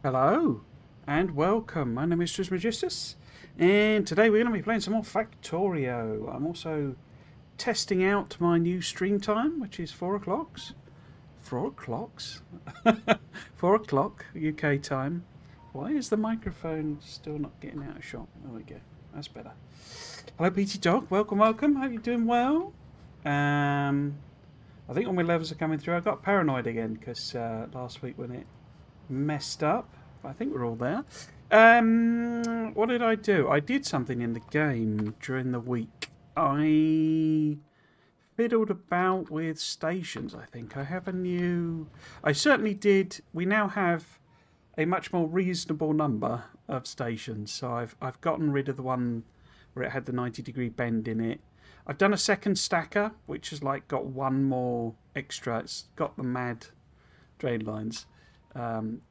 Hello and welcome. My name is Trismegistus, and today we're going to be playing some more Factorio. I'm also testing out my new stream time, which is 4 o'clocks. 4 o'clocks? 4 o'clock UK time. Why is the microphone still not getting out of shot? There we go. That's better. Hello, PT Dog. Welcome, welcome. Hope you're doing well. I think all my levels are coming through. I got paranoid again because last week when it messed up. I think we're all there. What did I do? I did something in the game during the week. I fiddled about with stations, I think. I have a new... I certainly did. We now have a much more reasonable number of stations. So I've gotten rid of the one where it had the 90-degree bend in it. I've done a second stacker, which has like got one more extra. It's got the mad drain lines.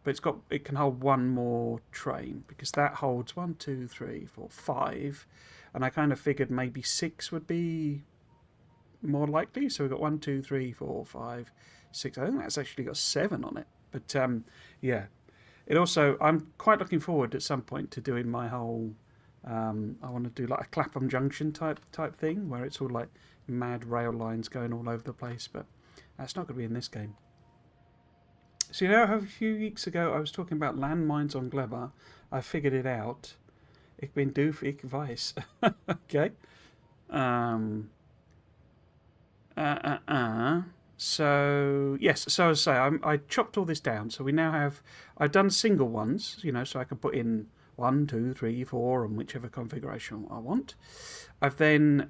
But it can hold one more train because that holds 1, 2, 3, 4, 5, and I kind of figured maybe 6 would be more likely. So we've got 1, 2, 3, 4, 5, 6. I think that's actually got 7 on it. But yeah, it also I'm quite looking forward at some point to doing my whole. I want to do like a Clapham Junction type thing where it's all like mad rail lines going all over the place. But that's not going to be in this game. So you know how a few weeks ago I was talking about landmines on Glebber? I figured it out. Ik ben doof, ik weiß. Okay. So, yes, so as I say, I chopped all this down. So we now have... I've done single ones, you know, so I can put in 1, 2, 3, 4, and whichever configuration I want. I've then...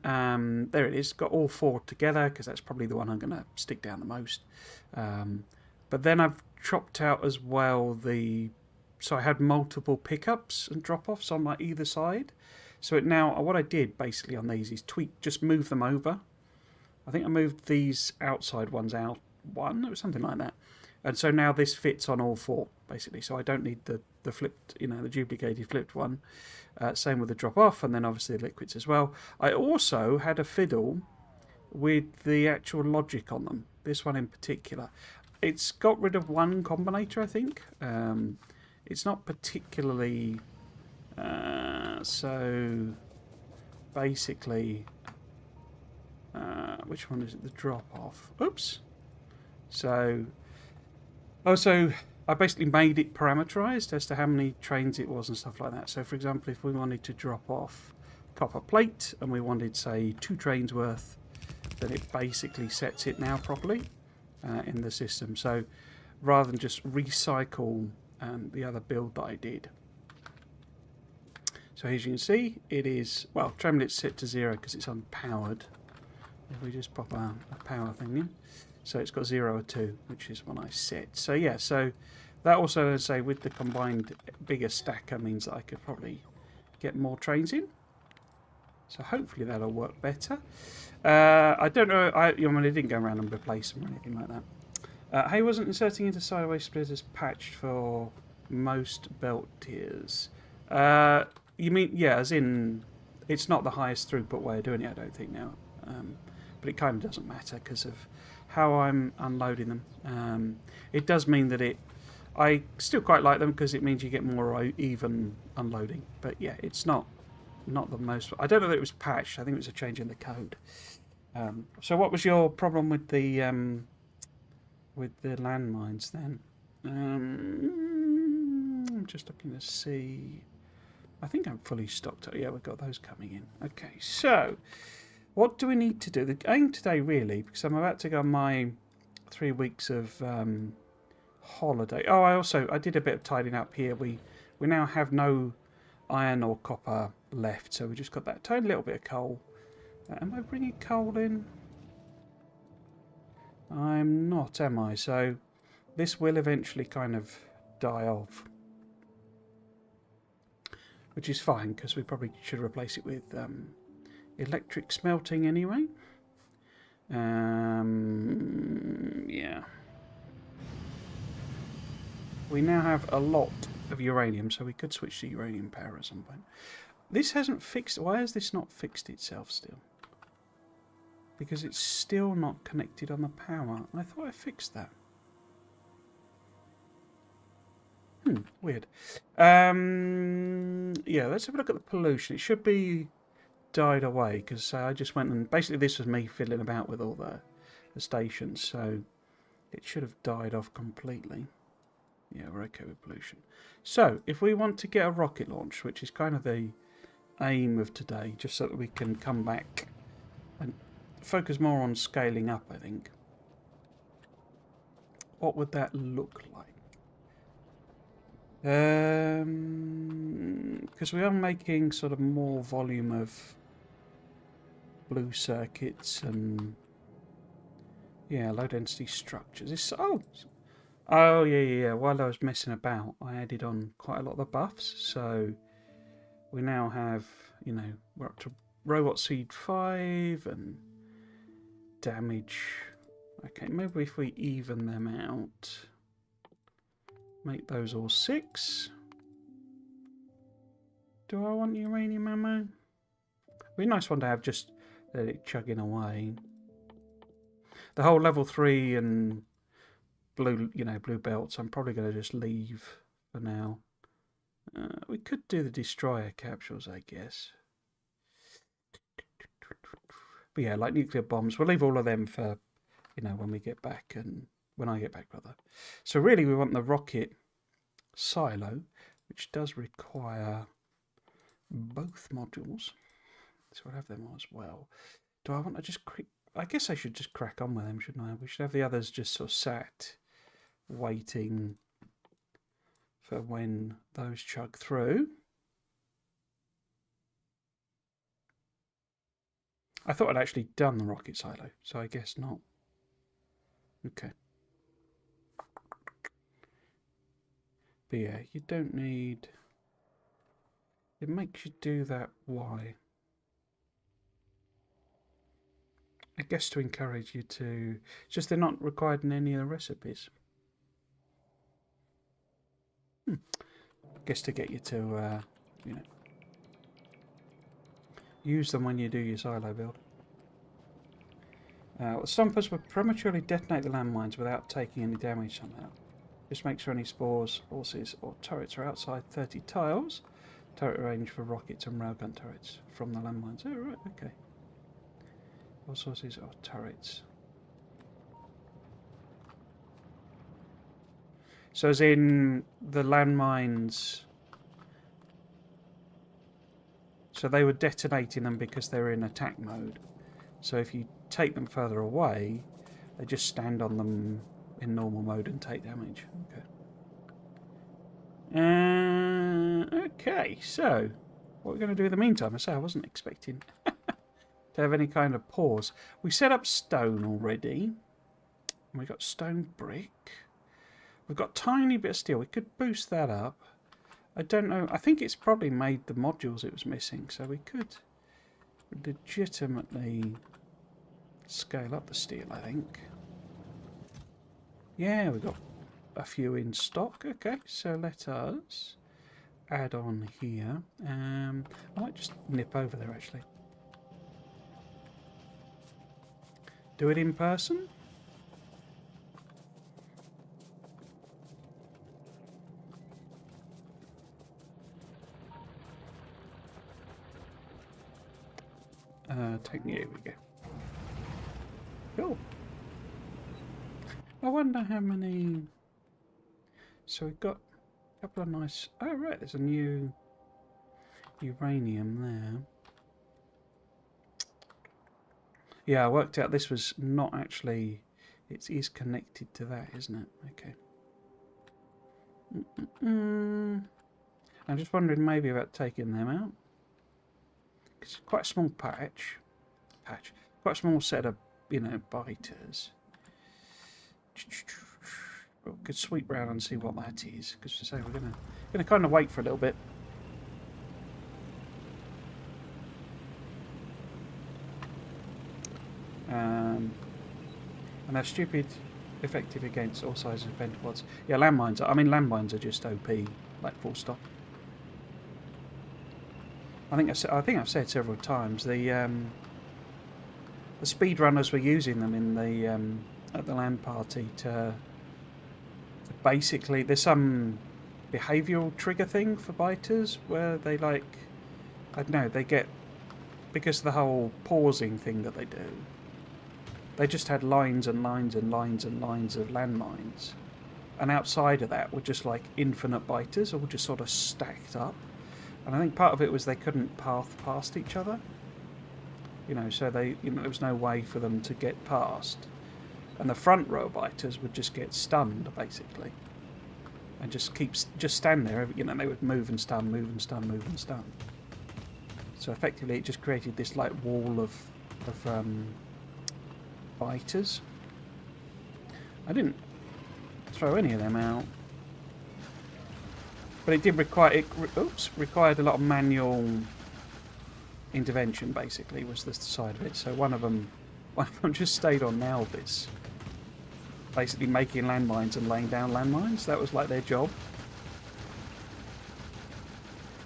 there it is. Got all 4 together, because that's probably the one I'm going to stick down the most. But then I've chopped out as well the... So I had multiple pickups and drop-offs on like either side. So now what I did basically on these is just move them over. I think I moved these outside ones out one, or something like that. And so now this fits on all 4, basically. So I don't need the flipped, you know, the duplicated flipped one. Same with the drop-off, and then obviously the liquids as well. I also had a fiddle with the actual logic on them. This one in particular. It's got rid of one combinator, I think. It's not particularly... so, basically... which one is it? The drop-off. Oops. So... Also, I basically made it parameterized as to how many trains it was and stuff like that. So, for example, if we wanted to drop off copper plate and we wanted, say, 2 trains worth, then it basically sets it now properly. In the system, so rather than just recycle the other build that I did. So as you can see, it is, well, train minutes set to 0 because it's unpowered. If we just pop a power thing in, so it's got 0 or 2, which is when I set. So yeah, so that also, let's say, with the combined bigger stacker means that I could probably get more trains in. So hopefully that'll work better. I don't know. I mean, I didn't go around and replace them or anything like that. Hay wasn't inserting into sideways splitters patched for most belt tiers. You mean, yeah, as in, it's not the highest throughput way of doing it, I don't think now. But it kind of doesn't matter because of how I'm unloading them. It does mean that I still quite like them because it means you get more even unloading. But yeah, it's not the most... I don't know that it was patched. I think it was a change in the code. So what was your problem with the landmines then? I'm just looking to see... I think I'm fully stocked. Yeah, we've got those coming in. Okay, so what do we need to do? The aim today, really, because I'm about to go on my 3 weeks of holiday. Oh, I did a bit of tidying up here. We now have no iron or copper left, so we just got that tiny little bit of coal. Am I bringing coal in? I'm not, am I? So this will eventually kind of die off, which is fine because we probably should replace it with electric smelting anyway. Yeah. We now have a lot of uranium, so we could switch to uranium power at some point. This hasn't fixed... Why has this not fixed itself still? Because it's still not connected on the power. I thought I fixed that. Weird. Yeah, let's have a look at the pollution. It should be died away because I just went and basically this was me fiddling about with all the stations, so it should have died off completely. Yeah, we're okay with pollution. So, if we want to get a rocket launch, which is kind of the aim of today, just so that we can come back and focus more on scaling up, I think. What would that look like? Because we are making sort of more volume of blue circuits and yeah, low density structures. Oh yeah. While I was messing about, I added on quite a lot of the buffs, so we now have, you know, we're up to robot seed 5 and damage. Okay, maybe if we even them out, make those all 6. Do I want uranium ammo? It'd be a nice one to have, just let it chugging away. The whole level 3 and blue, blue belts, I'm probably going to just leave for now. We could do the destroyer capsules, I guess. But yeah, like nuclear bombs, we'll leave all of them for, when we get back, and when I get back, rather. So really, we want the rocket silo, which does require both modules. So we'll have them as well. Do I want to just... I guess I should just crack on with them, shouldn't I? We should have the others just sort of sat, waiting for when those chug through. I thought I'd actually done the rocket silo, so I guess not. Okay. But yeah, you don't need... It makes you do that. Why? I guess to encourage you to... It's just they're not required in any of the recipes. I guess to get you to, use them when you do your silo build. Stompers will prematurely detonate the landmines without taking any damage somehow. This makes sure any spores, horses or turrets are outside 30 tiles. Turret range for rockets and railgun turrets from the landmines. Oh, right, okay. All sources of turrets. So as in the landmines... So they were detonating them because they're in attack mode. So if you take them further away, they just stand on them in normal mode and take damage. Okay. Okay, so what we're going to do in the meantime, I say I wasn't expecting to have any kind of pause. We set up stone already. And we got stone brick. We've got a tiny bit of steel. We could boost that up. I don't know. I think it's probably made the modules it was missing, so we could legitimately scale up the steel, I think. Yeah, we've got a few in stock. Okay, so let us add on here. I might just nip over there, actually. Do it in person? Here we go. Cool. I wonder how many... So we've got a couple of nice... Oh, right, there's a new uranium there. Yeah, I worked out this was not actually... It is connected to that, isn't it? Okay. I'm just wondering maybe about taking them out. It's quite a small patch. Quite a small set of, biters. We could sweep round and see what that is, because to say we're gonna kind of wait for a little bit. And they're stupid, effective against all sizes of pentapods. Yeah, landmines. Landmines are just OP, like full stop. I think I've said several times the speedrunners were using them in the at the LAN party to basically, there's some behavioural trigger thing for biters, where they like, I don't know, they get, because of the whole pausing thing that they do, they just had lines and lines and lines and lines of landmines. And outside of that were just like infinite biters, all just sort of stacked up. And I think part of it was they couldn't path past each other. You know, so they, you know, there was no way for them to get past. And the front row biters would just get stunned, basically. And just stand there, you know, they would move and stun, move and stun, move and stun. So effectively it just created this like wall of biters. I didn't throw any of them out, but it did require required a lot of manual intervention. Basically, was the side of it. So one of them just stayed on Nalvis, basically making landmines and laying down landmines. That was like their job.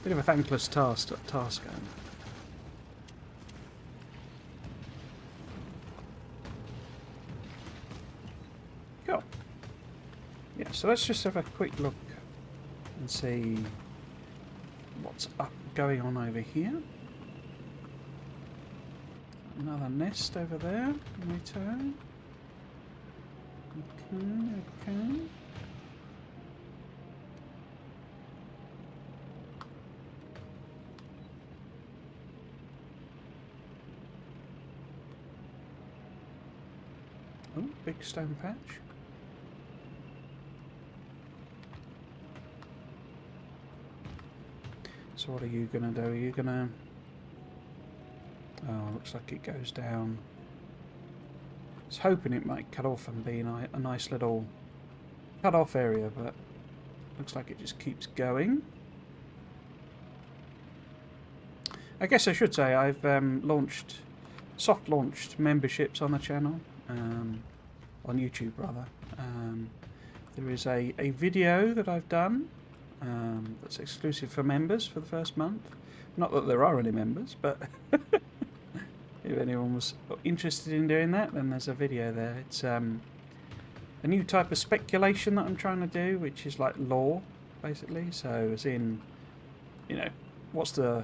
Bit of a thankless task going. Cool. Yeah, so let's just have a quick look and see what's going on over here. Another nest over there. Return. Okay. Oh, big stone patch. So what are you going to do? Are you going to... Oh, looks like it goes down. I was hoping it might cut off and be a nice little cut-off area, but looks like it just keeps going. I guess I should say I've soft-launched memberships on the channel, on YouTube rather. There is a video that I've done that's exclusive for members for the first month. Not that there are any members, but if anyone was interested in doing that, then there's a video there. It's a new type of speculation that I'm trying to do, which is like lore, basically. So as in, you know, what's the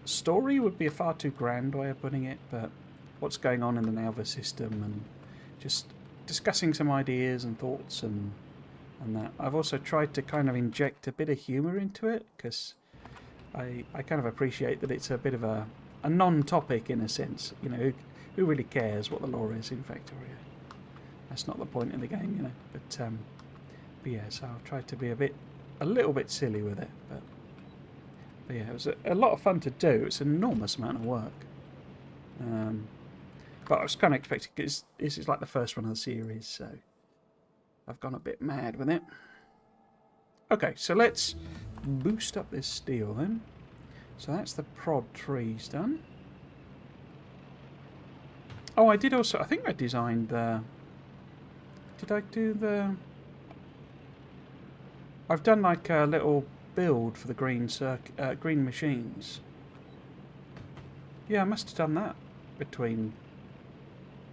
story would be a far too grand way of putting it, but what's going on in the Nalva system, and just discussing some ideas and thoughts and that. I've also tried to kind of inject a bit of humour into it, because I kind of appreciate that it's a bit of a non-topic in a sense. You know, who really cares what the lore is in Factorio? That's not the point of the game, you know. But yeah, so I've tried to be a little bit silly with it. But yeah, it was a lot of fun to do. It's an enormous amount of work. But I was kind of expecting, because this is like the first one of the series, so I've gone a bit mad with it. Okay, so let's boost up this steel then. So that's the prod trees done. Oh, I did also, I think I designed the... Did I do the... I've done like a little build for the green machines. Yeah, I must have done that between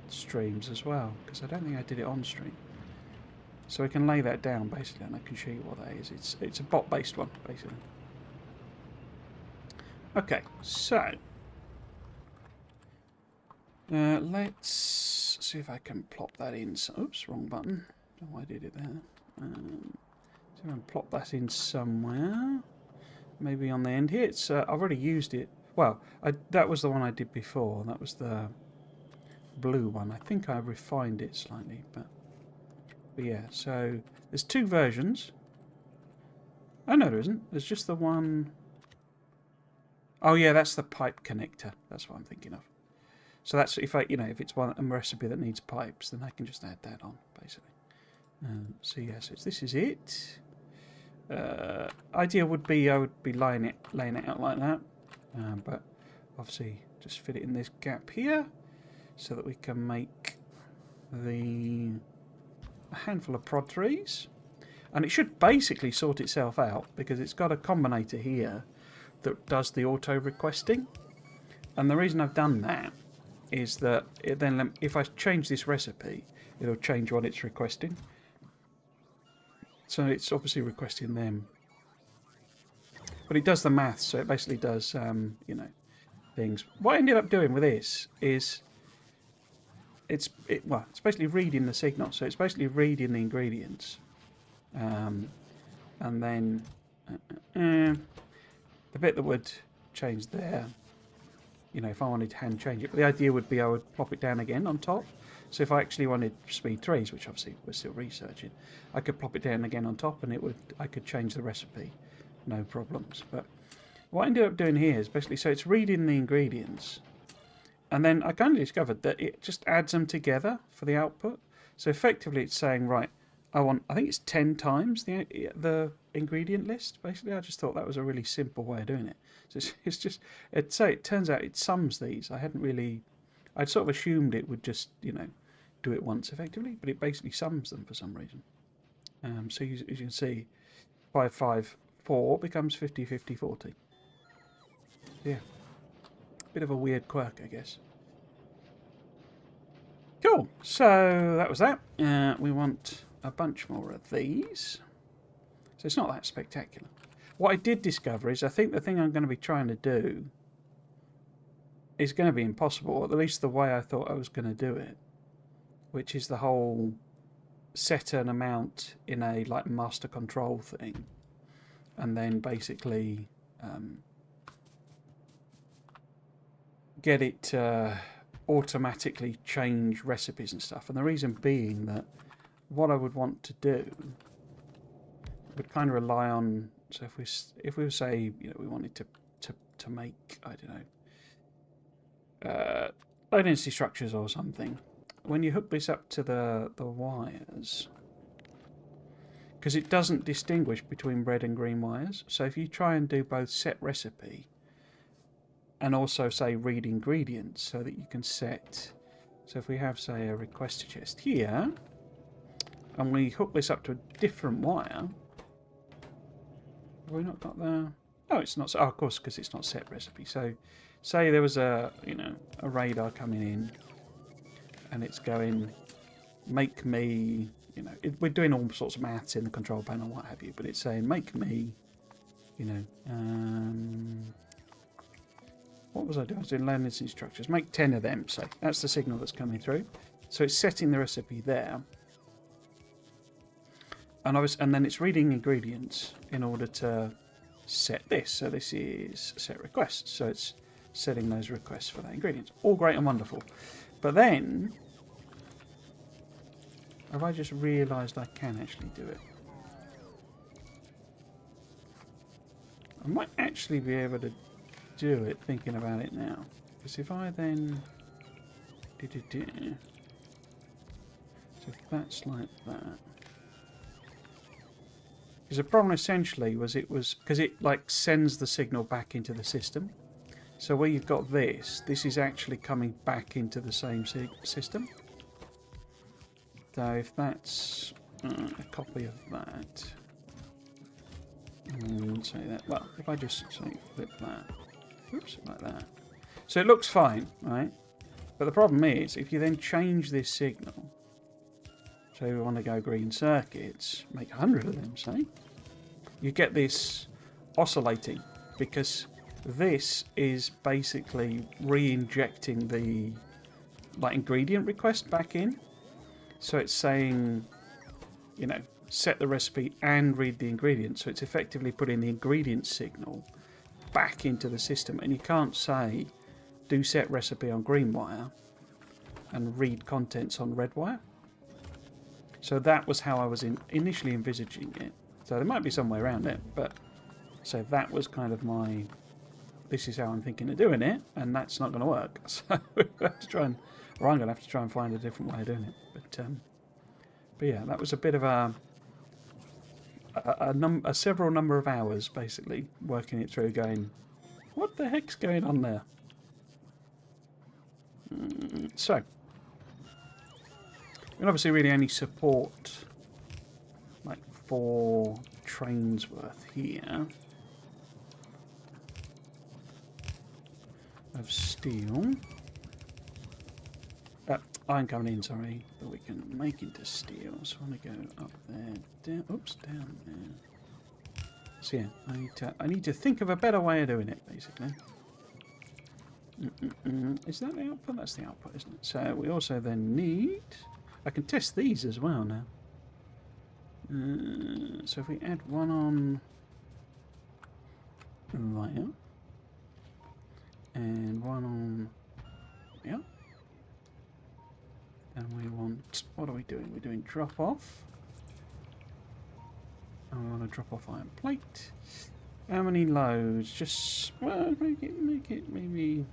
streams as well, because I don't think I did it on stream. So we can lay that down basically, and I can show you what that is. It's a bot-based one, basically. Okay, so let's see if I can plop that in. Oops, wrong button. Don't know why I did it there. See if I can plop that in somewhere. Maybe on the end here. It's I've already used it. Well, that was the one I did before. That was the blue one. I think I refined it slightly, but yeah. So there's two versions. Oh no, there isn't. There's just the one. Oh yeah, that's the pipe connector. That's what I'm thinking of. So that's if if it's a recipe that needs pipes, then I can just add that on basically. So yes, this is it. Idea would be I would be laying it out like that, but obviously just fit it in this gap here, so that we can make a handful of prod trees, and it should basically sort itself out because it's got a combinator here that does the auto requesting. And the reason I've done that is that if I change this recipe, it'll change what it's requesting. So it's obviously requesting them but it does the maths, so it basically does, you know, things. What I ended up doing with this is it's basically reading the signal. So it's basically reading the ingredients, and then the bit that would change there, you know, if I wanted to hand change it. But the idea would be I would plop it down again on top. So if I actually wanted speed 3s, which obviously we're still researching, I could plop it down again on top, and I could change the recipe, no problems. But what I ended up doing here is basically, so it's reading the ingredients, and then I kind of discovered that it just adds them together for the output. So effectively it's saying, right, I think it's 10 times the ingredient list. Basically, I just thought that was a really simple way of doing it. So it turns out it sums these. I'd sort of assumed it would just, you know, do it once effectively, but it basically sums them for some reason. So as you can see, 554 becomes 50, 50, 40. Yeah, bit of a weird quirk, I guess. Cool. So that was that. We want a bunch more of these. So it's not that spectacular. What I did discover is I think the thing I'm going to be trying to do is going to be impossible, or at least the way I thought I was going to do it, which is the whole set an amount in a like master control thing, and then basically get it to automatically change recipes and stuff. And the reason being that what I would want to do would kind of rely on, so if we say, you know, we wanted to make, I don't know, low density structures or something, when you hook this up to the wires, because it doesn't distinguish between red and green wires, so if you try and do both set recipe and also say read ingredients, so that you can set, so if we have, say, a request chest here and we hook this up to a different wire, have we not got the, oh, it's not, oh, of course, because it's not set recipe. So say there was a, you know, a radar coming in and it's going, make me, you know, we're doing all sorts of maths in the control panel, what have you, but it's saying make me, you know, what was I doing? I was doing low density structures. Make 10 of them, say. That's the signal that's coming through. So it's setting the recipe there. And then it's reading ingredients in order to set this. So this is set requests. So it's setting those requests for that ingredient. All great and wonderful. But then, have I just realised I can actually do it? I might actually be able to do it thinking about it now. Because if I then... So if that's like that... Because the problem essentially was because it like sends the signal back into the system. So where you've got this is actually coming back into the same system. So if that's a copy of that, and say that, well, if I just say flip that, oops, like that. So it looks fine, right? But the problem is, if you then change this signal, so we want to go green circuits, make 100 of them, say, you get this oscillating, because this is basically re-injecting the like ingredient request back in. So it's saying, you know, set the recipe and read the ingredients. So it's effectively putting the ingredient signal back into the system, and you can't say do set recipe on green wire and read contents on red wire. So that was how I was initially envisaging it. So there might be some way around it, but so that was kind of my, this is how I'm thinking of doing it, and that's not going to work. So we have to try and, or I'm going to have to try and find a different way of doing it. But yeah, that was a bit of a several number of hours basically working it through, going, what the heck's going on there? So, we obviously really only support like 4 trains worth here of steel. Iron coming in, sorry, that we can make into steel. So I want to go up there, down, oops, down there. So yeah, I need to think of a better way of doing it, basically. Is that the output? That's the output, isn't it? So we also then need... I can test these as well now. So if we add one on there, and one on there, and we want... What are we doing? We're doing drop off. And we want to drop off iron plate. How many loads? Just... Well, make it maybe...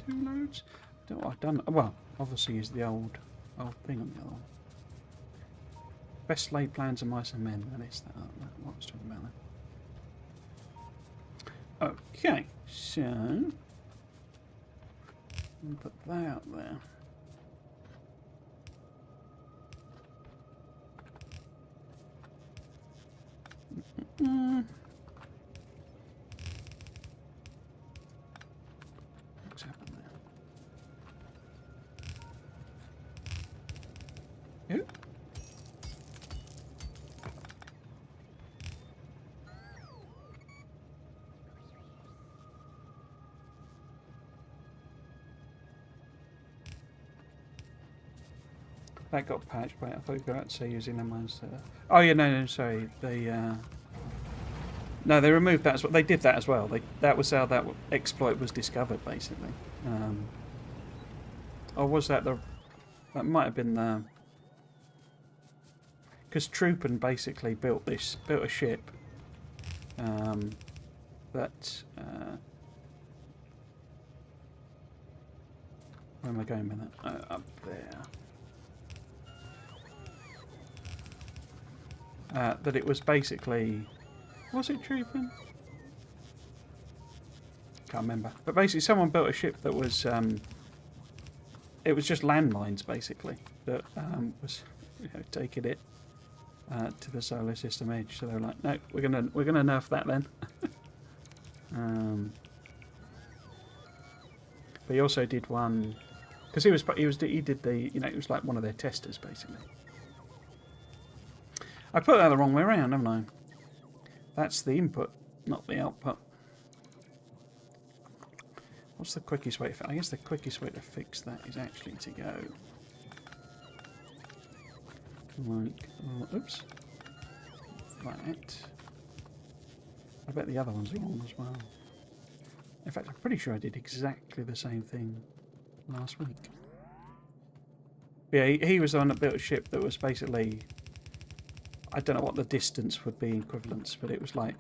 2 loads? I don't know what I've done. Well, obviously is the old thing on the other one. Best laid plans of mice and men. That is that. What I was talking about there. Okay, so I'll put that out there. What's happened there? Yep. That got patched, but I thought you were about to say using them instead. Oh yeah, no, sorry. They no, they removed that as well. They did that as well. That was how that exploit was discovered, basically. Or was that the? That might have been the. Because Troopin basically built a ship. That. Where am I going with that? Up there. That it was basically... Was it Troopin? Can't remember. But basically someone built a ship that was... it was just landmines, basically, that was taking it to the solar system edge. So they were like, no, we're gonna nerf that then. But he also did one... Because he did the... he was like one of their testers, basically. I put that the wrong way around, haven't I? That's the input, not the output. What's the quickest way I guess the quickest way to fix that is actually to go like, oops, that. I bet the other one's wrong as well. In fact, I'm pretty sure I did exactly the same thing last week. Yeah, he was the one that built a ship that was basically... I don't know what the distance would be in equivalence, but it was like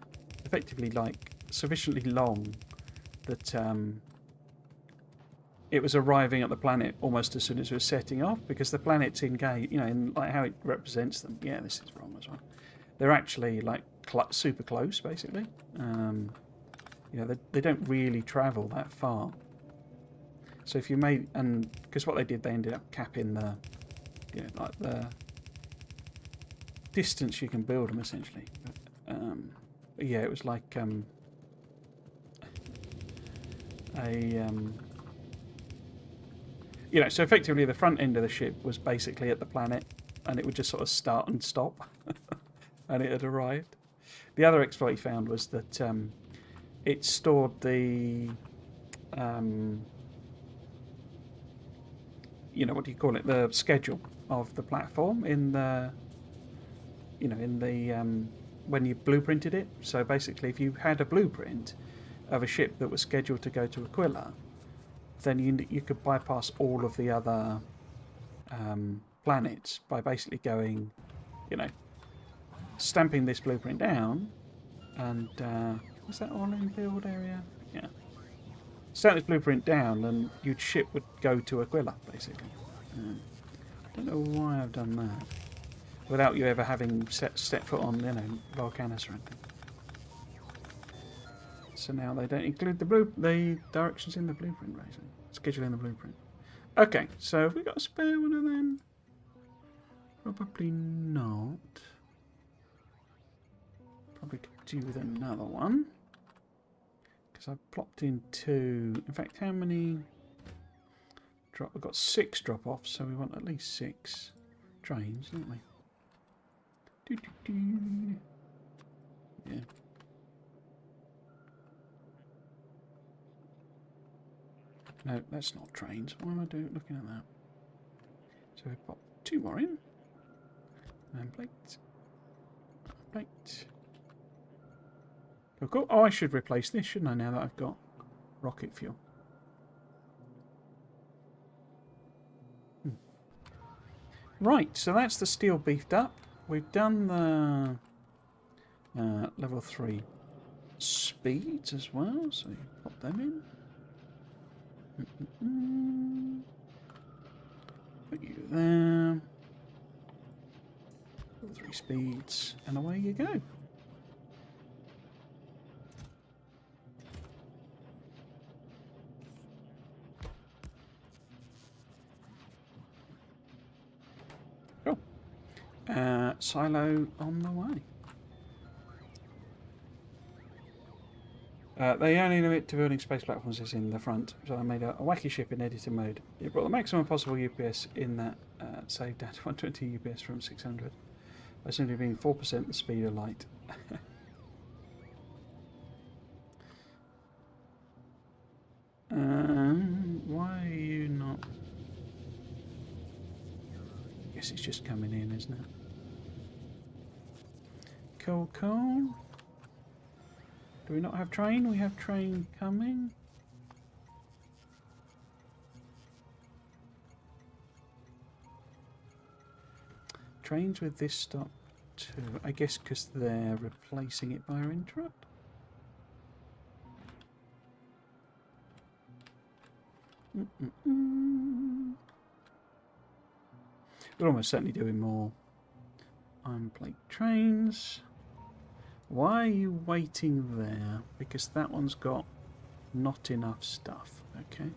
effectively like sufficiently long that it was arriving at the planet almost as soon as it was setting off, because the planet's engaged, in like how it represents them. Yeah, this is wrong as well. They're actually like super close, basically. They don't really travel that far. So if you made, and because what they did, they ended up capping the, like the distance you can build them, essentially. But yeah, it was like so effectively the front end of the ship was basically at the planet, and it would just sort of start and stop, and it had arrived. The other exploit he found was that it stored the what do you call it? The schedule of the platform in the when you blueprinted it. So basically, if you had a blueprint of a ship that was scheduled to go to Aquila, then you could bypass all of the other planets by basically going, stamping this blueprint down, and is that all in build area? Yeah. Stamp this blueprint down, and your ship would go to Aquila, basically. I don't know why I've done that. Without you ever having set foot on, Volcanus or anything. So now they don't include the directions in the blueprint, basically. Schedule in the blueprint. Okay, so have we got a spare one of them? Probably not. Probably could do with another one. Because I've plopped in 2. In fact, how many? We've got 6 drop-offs, so we want at least 6 trains, don't we? Yeah. No, that's not trains. Why am I looking at that? So we pop 2 more in. And plate. Plate. Cool, cool. Oh, I should replace this, shouldn't I, now that I've got rocket fuel? Right, so that's the steel beefed up. We've done the level 3 speeds as well, so you pop them in. Put you there. Level 3 speeds, and away you go. Cool. Silo on the way. They only limit to building space platforms is in the front, so I made a wacky ship in editor mode. It brought the maximum possible UPS in that saved at 120 UPS from 600 by simply being 4% the speed of light. Why are you not? I guess it's just coming in, isn't it? Cool, cool. Do we not have train? We have train coming. Trains with this stop too. I guess because they're replacing it by our interrupt. We're almost certainly doing more iron plate trains. Why are you waiting there? Because that one's got not enough stuff. Okay.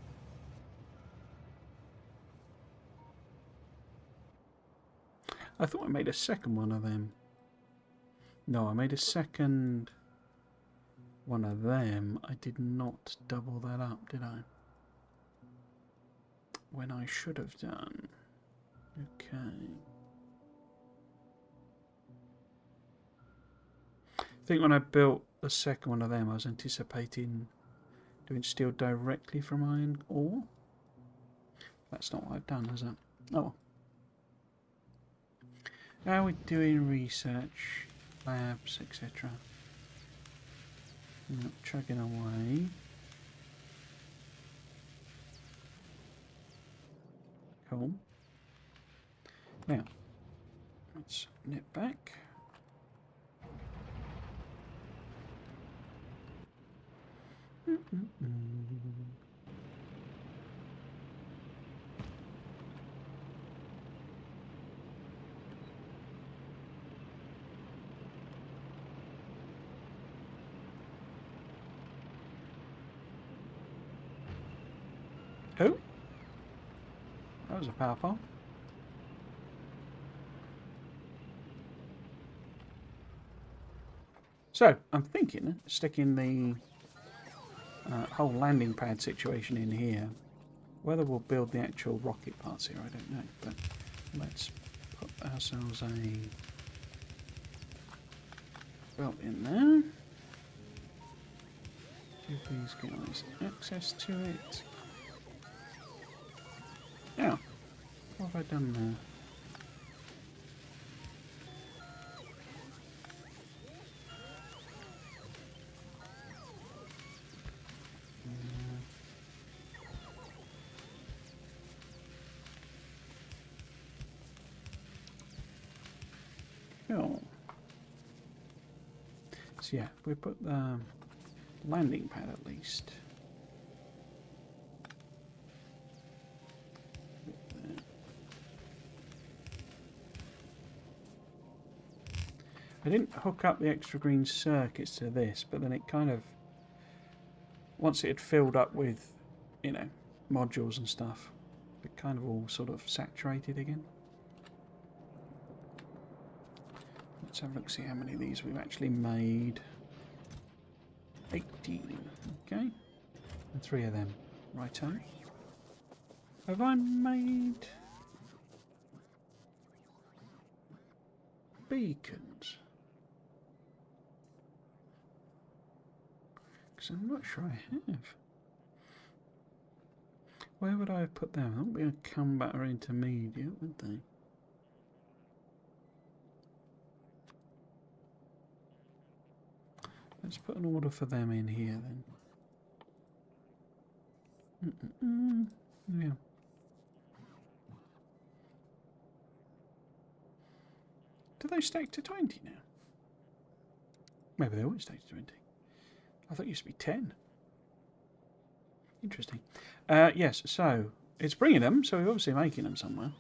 I thought I made a second one of them. No, I made a second one of them. I did not double that up, did I? When I should have done. Okay. I think when I built the second one of them, I was anticipating doing steel directly from iron ore. That's not what I've done, is it? Oh. Now we're doing research, labs, etc. Chugging away. Cool. Now, let's nip back. Oh, that was a power pole. So, I'm thinking of sticking the whole landing pad situation in here. Whether we'll build the actual rocket parts here, I don't know. But let's put ourselves a belt in there. Give these guys access to it. Now, what have I done there? Cool. So yeah, we put the landing pad at least. I didn't hook up the extra green circuits to this, but then it kind of, once it had filled up with, you know, modules and stuff, it kind of all sort of saturated again. Let's have a look, see how many of these we've actually made. 18, okay. And 3 of them. Righto. Have I made beacons? Because I'm not sure I have. Where would I have put them? They wouldn't be a combat or intermediate, would they? Let's put an order for them in here then. Yeah. Do they stack to 20 now? Maybe they always stack to 20. I thought it used to be 10. Interesting. Yes, so it's bringing them, so we're obviously making them somewhere.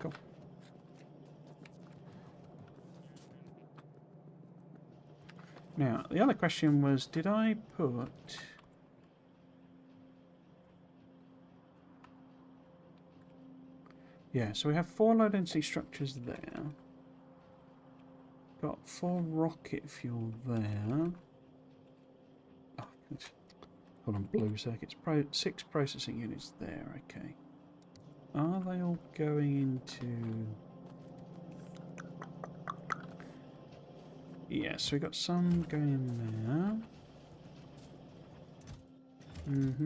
Cool. Now, the other question was, did I put... Yeah, so we have 4 low density structures there. Got 4 rocket fuel there. Oh, got on blue circuits. 6 processing units there, okay. Are they all going into... Yeah, so we got some going there.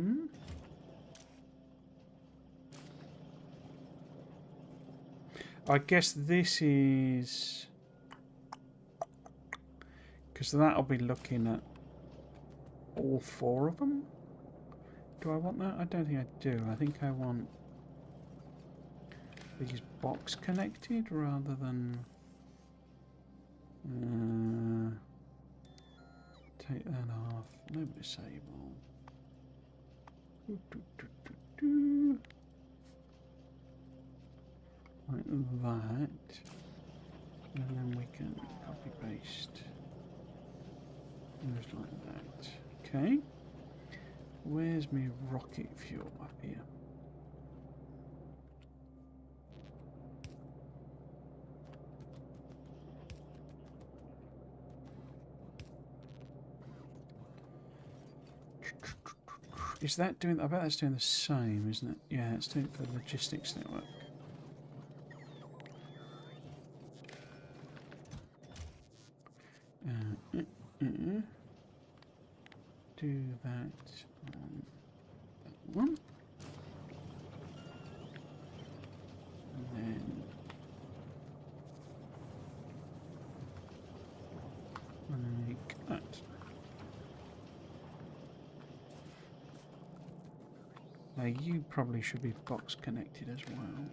I guess this is... Because that'll be looking at all 4 of them. Do I want that? I don't think I do. I think I want these box connected rather than... take that off. No disable. Like that. And then we can copy paste. Just like that. Okay. Where's my rocket fuel up here? Is that doing... I bet that's doing the same, isn't it? Yeah, it's doing it for the logistics network. Do that on that one. And then... like that. Now you probably should be box connected as well.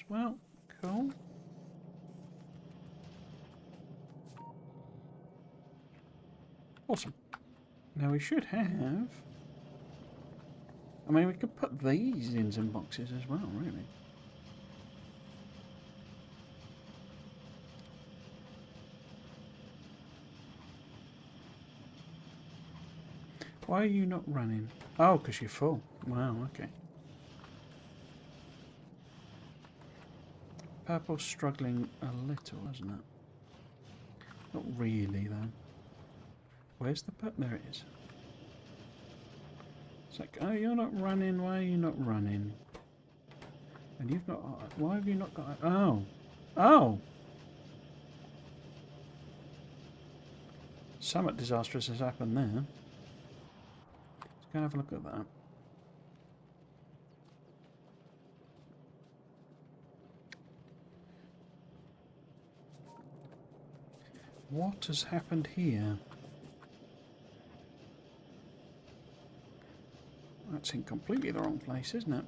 Well, cool. Awesome. Now we should have... I mean, we could put these in some boxes as well, really. Why are you not running? Oh, because you're full. Wow, okay. Purple's struggling a little, isn't it? Not really, though. Where's the purple? There it is. It's like, oh, you're not running. Why are you not running? And you've got... Why have you not got... Oh. Oh! Somewhat disastrous has happened there. Let's go and have a look at that. What has happened here? That's in completely the wrong place, isn't it?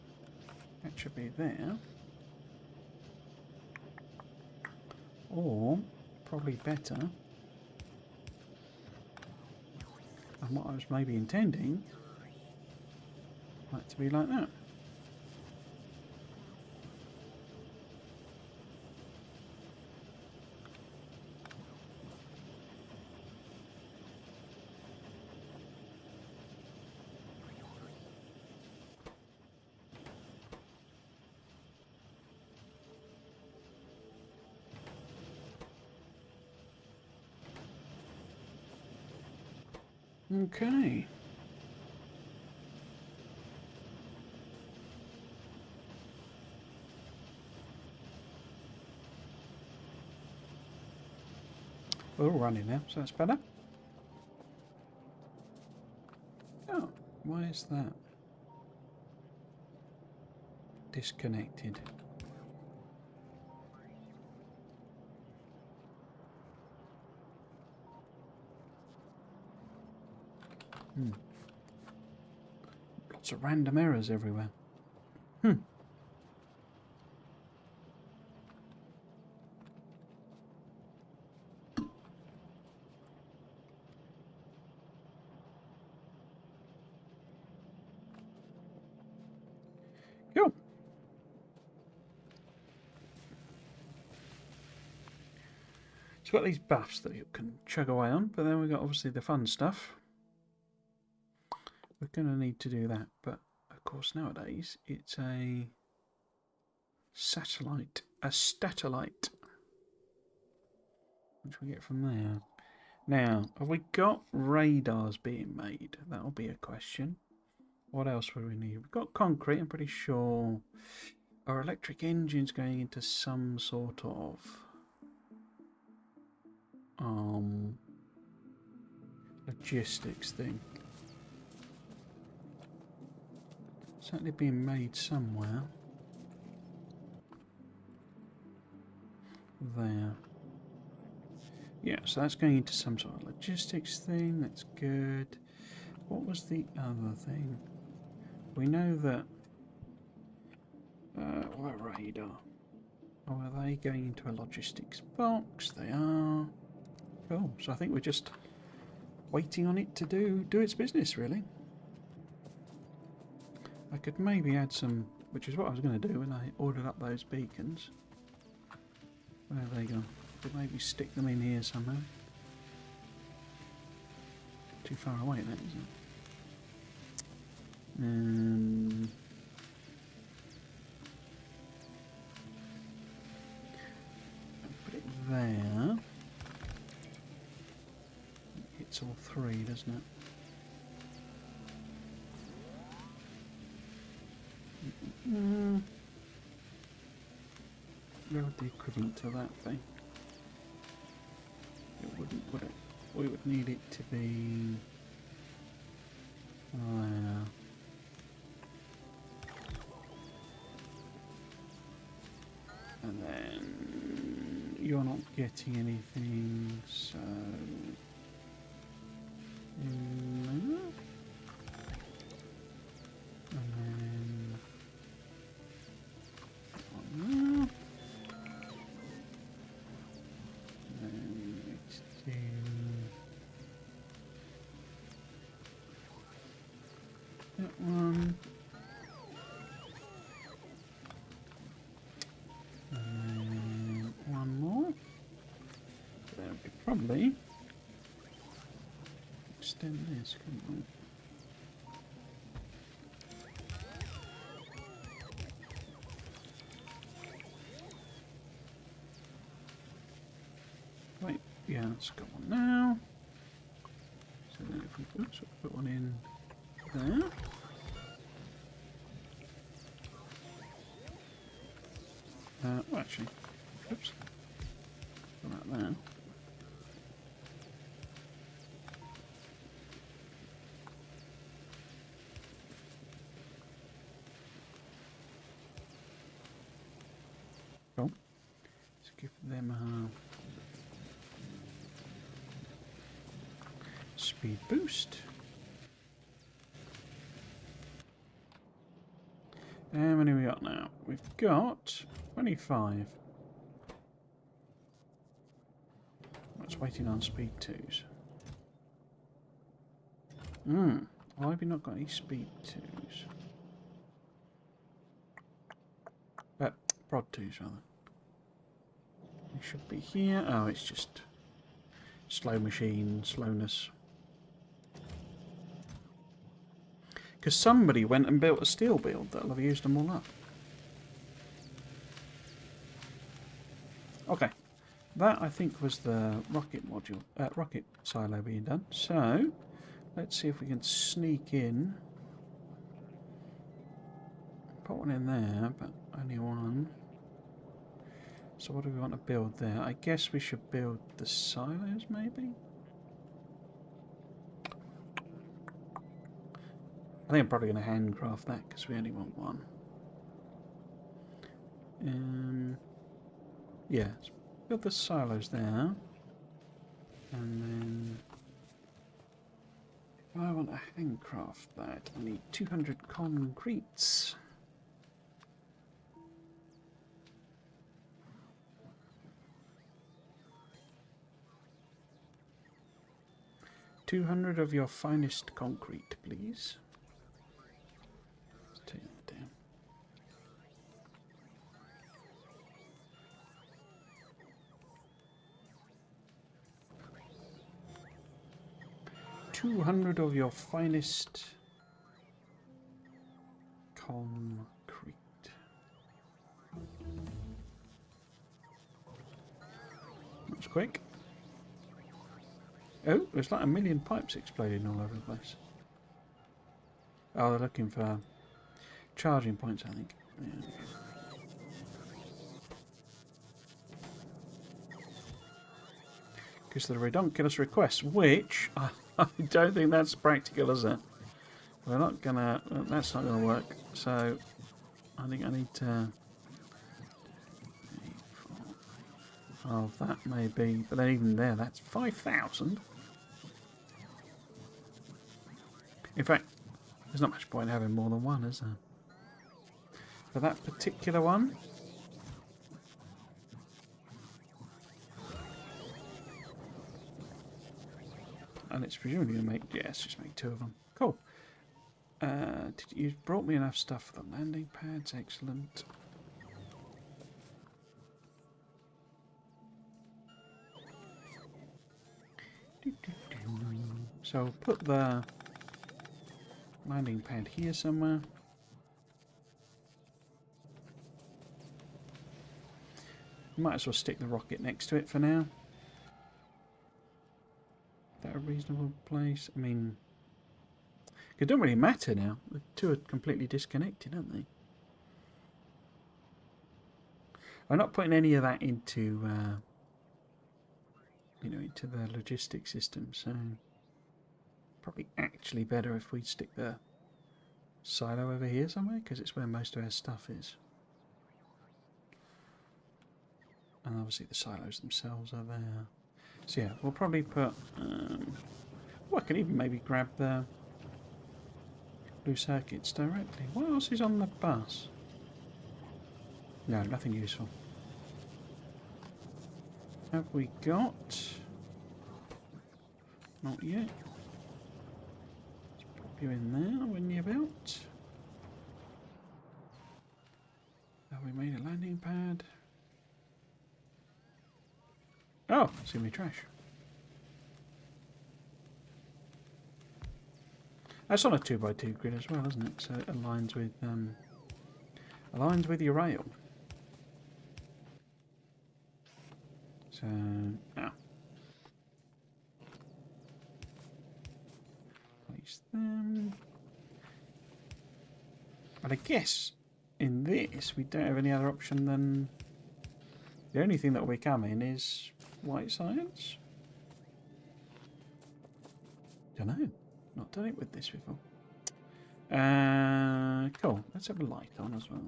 That should be there. Or, probably better, and what I was maybe intending, like to be like that. Okay. We're all running now, so that's better. Oh, why is that? Disconnected. Lots of random errors everywhere. Cool. So we've got these buffs that you can chug away on, but then we've got obviously the fun stuff. We're going to need to do that, but of course nowadays it's a satellite, a statellite, which we get from there. Now, have we got radars being made? That'll be a question. What else would we need? We've got concrete, I'm pretty sure. Our electric engine's going into some sort of logistics thing. Certainly being made somewhere. There. Yeah, so that's going into some sort of logistics thing. That's good. What was the other thing? We know that what radar? Oh, are they going into a logistics box? They are. Cool. So I think we're just waiting on it to do its business, really. I could maybe add some, which is what I was going to do when I ordered up those beacons. Where have they gone? Could maybe stick them in here somehow. Too far away then, isn't it? Put it there. It hits all three, doesn't it? Where would the equivalent to that be? It wouldn't, would it? We would need it to be there. And then you're not getting anything, so and then on there. Then let's do that one. Probably extend this, couldn't we? Wait, yeah, let's go on now. So then if we put one in there. Well, actually, oops, put that there. Cool. Let's give them a speed boost. How many we got now? We've got 25. That's waiting on speed 2s. Why have we not got any speed 2s? Prod 2s rather. It should be here. Oh, it's just slow machine slowness. Because somebody went and built a steel build that'll have used them all up. Okay, that I think was the rocket module, rocket silo being done. So let's see if we can sneak in. Put one in there, but only one. So what do we want to build there? I guess we should build the silos, maybe? I think I'm probably going to handcraft that because we only want one. Yeah, let's build the silos there. And then if I want to handcraft that, I need 200 concretes. $200 of your finest concrete, please. Let's take that down. $200 of your finest concrete. That was quick. Oh, there's like a million pipes exploding all over the place. Oh, they're looking for charging points, I think. Yeah. Because of the redonkulous request, which I don't think that's practical, is it? We're not gonna. That's not gonna work. So I think I need to. Oh, that may be, but then even there, that's 5,000. In fact, there's not much point having more than one, is there? For that particular one. And it's presumably going to make, yes, just make 2 of them. Cool. You brought me enough stuff for the landing pads, excellent. So put the landing pad here somewhere. Might as well stick the rocket next to it for now. Is that a reasonable place? I mean, it don't really matter now. The 2 are completely disconnected, aren't they? I'm not putting any of that into, into the logistics system. So probably actually better if we stick the silo over here somewhere because it's where most of our stuff is. And obviously the silos themselves are there. So yeah, we'll probably put... I can even maybe grab the blue circuits directly. What else is on the bus? No, nothing useful. Have we got... Not yet. Let's pop you in there when you're about. Have we made a landing pad? Oh, see me trash. That's on a 2x2 grid as well, isn't it? So it aligns with your rail. So place them. But I guess in this we don't have any other option than the only thing that will be coming is white science. Don't know. Not done it with this before. Cool. Let's have a light on as well.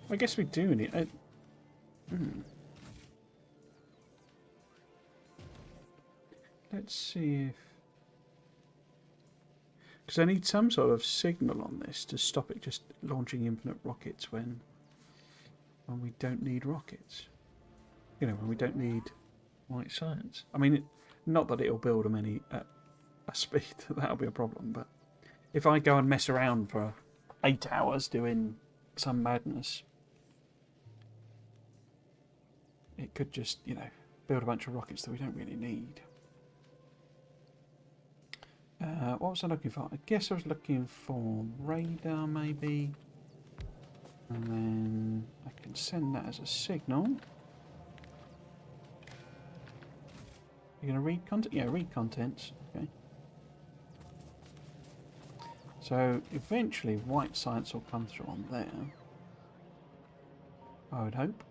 I guess we do need... Let's see if... Because I need some sort of signal on this to stop it just launching infinite rockets when we don't need rockets. You know, when we don't need white science. I mean, not that it'll build them any at a speed, that'll be a problem, but if I go and mess around for 8 hours doing some madness, it could just, you know, build a bunch of rockets that we don't really need. What was I looking for? I guess I was looking for radar, maybe. And then I can send that as a signal. You're going to read content? Yeah, read contents. Okay. So eventually white science will come through on there. I would hope.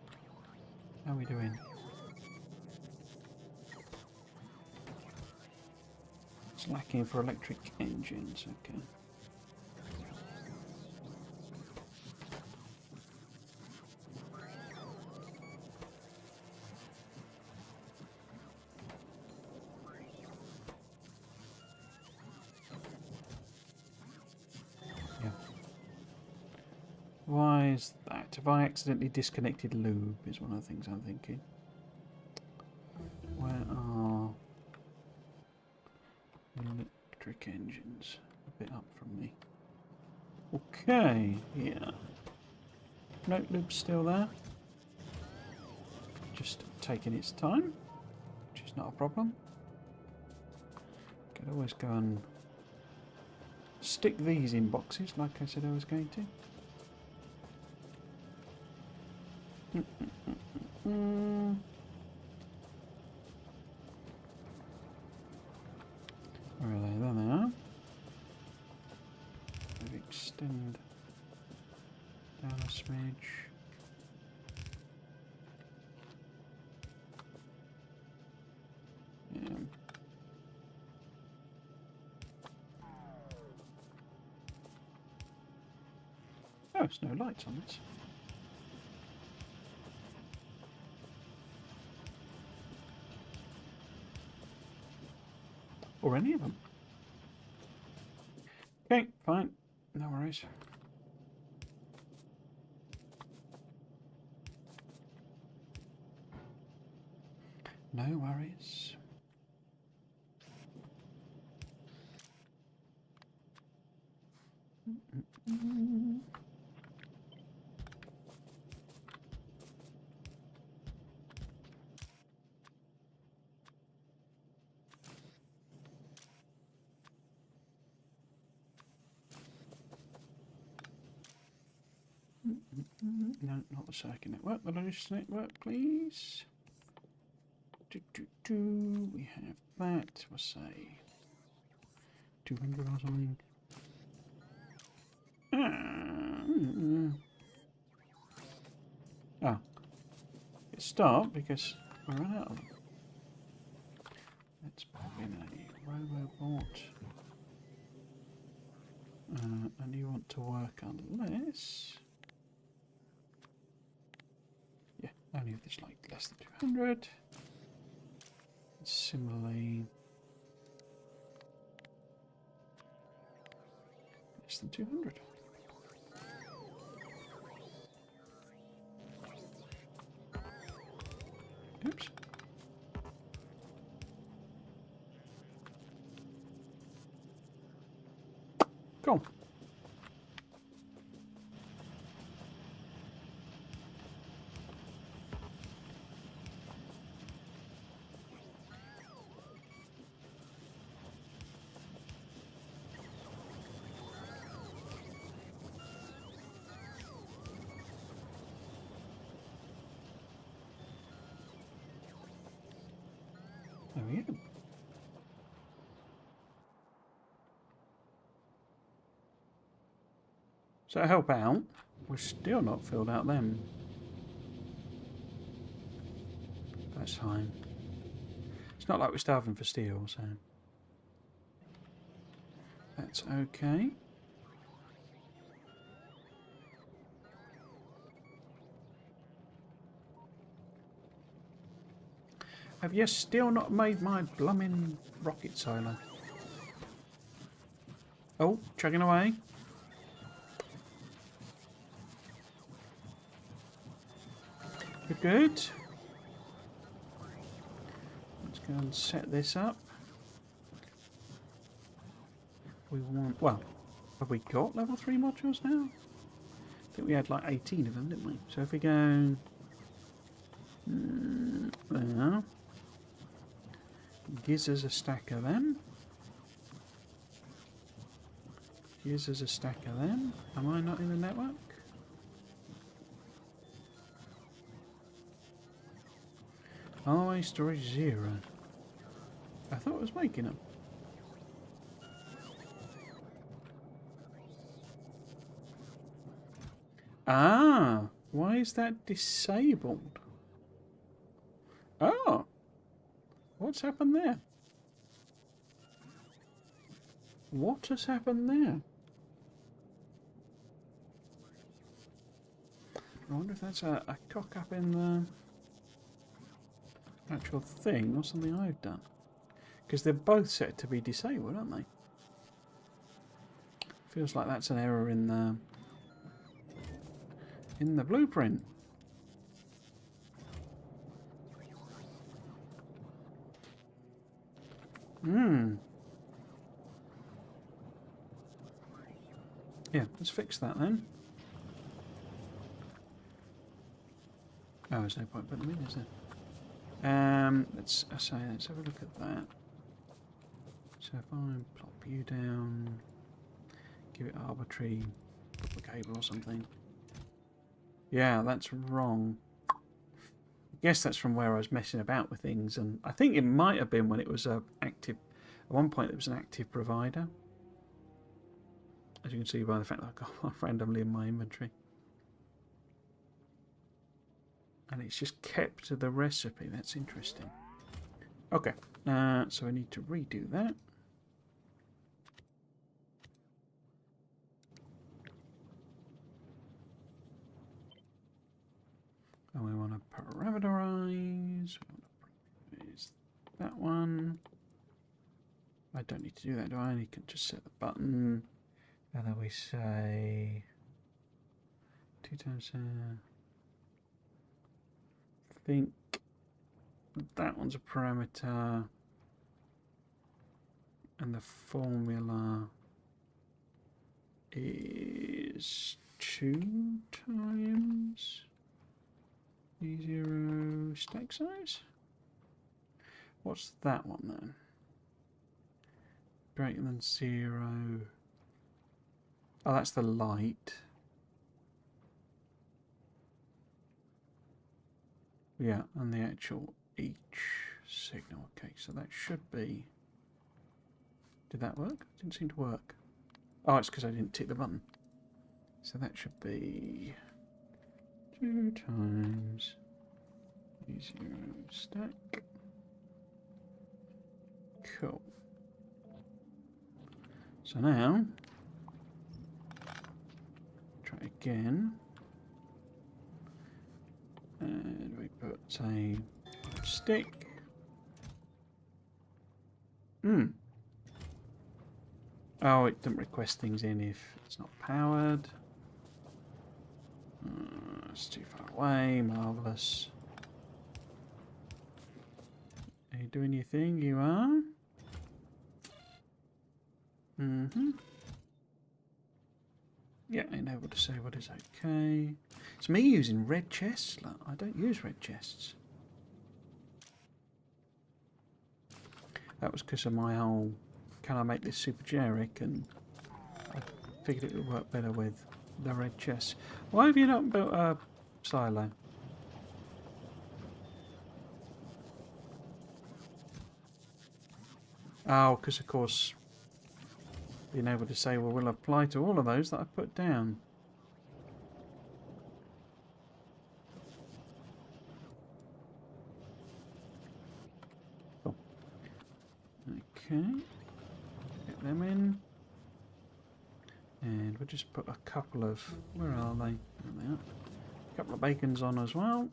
How are we doing? It's lacking for electric engines, okay. Yeah. Why is that? Have I accidentally disconnected lube is one of the things I'm thinking. Where are electric engines? A bit up from me. Okay, yeah. No, lube's still there. Just taking its time, which is not a problem. Could always go and stick these in boxes like I said I was going to. Where are they? There they are. Maybe extend down a smidge. Yeah. Oh, there's no lights on this. Or any of them. Okay, fine. No worries. No worries. No, not the circuit network. The logistics network, please. We have that. We'll say 200 or something. Ah, it stopped because we ran out of them. Let's pop in a robobot. And you want to work unless... Yeah, only if there's like less than 200. Similarly, less than 200. Oops. Cool. There we go. So to help out, we're still not filled out them. That's fine. It's not like we're starving for steel, so that's okay. Have you still not made my blooming rocket silo? Oh, chugging away. Good, good. Let's go and set this up. We want... Well, have we got level 3 modules now? I think we had like 18 of them, didn't we? So if we go... there. Gives us a stack of them. Gives us a stack of them. Am I not in the network? RA storage 0. I thought it was making them. Ah, why is that disabled? Oh, what's happened there? What has happened there? I wonder if that's a cock up in the actual thing or something I've done. Because they're both set to be disabled, aren't they? Feels like that's an error in the blueprint. Yeah, let's fix that then. Oh, there's no point putting them in, is there? Let's have a look at that. So if I plop you down, give it arbitrary cable or something. Yeah, that's wrong. I guess that's from where I was messing about with things, and I think it might have been when it was active. At one point, it was an active provider, as you can see by the fact that I've got one randomly in my inventory, and it's just kept the recipe. That's interesting. Okay, so I need to redo that. And we want to parameterize. Is that one? I don't need to do that, do I? I can just set the button, and then we say 2 times. I think that one's a parameter, and the formula is 2 times E0 stack size. What's that one then? Greater than 0. Oh, that's the light. Yeah, and the actual each signal. Okay, so that should be... Did that work? Didn't seem to work. Oh, it's because I didn't tick the button. So that should be 2 times E0 stack. Cool. So now, try again. And we put a stick. Oh, it doesn't request things in if it's not powered. It's too far away. Marvellous. Are you doing your thing? You are? Yeah, enable disabled is okay. It's me using red chests. Look, I don't use red chests. That was because of my whole, can I make this super generic? And I figured it would work better with the red chests. Why have you not built a silo? Oh, because of course being able to say, well, will apply to all of those that I put down. Cool. Okay. Get them in. And we'll just put a couple of... Where are they? There they are. A couple of bacons on as well.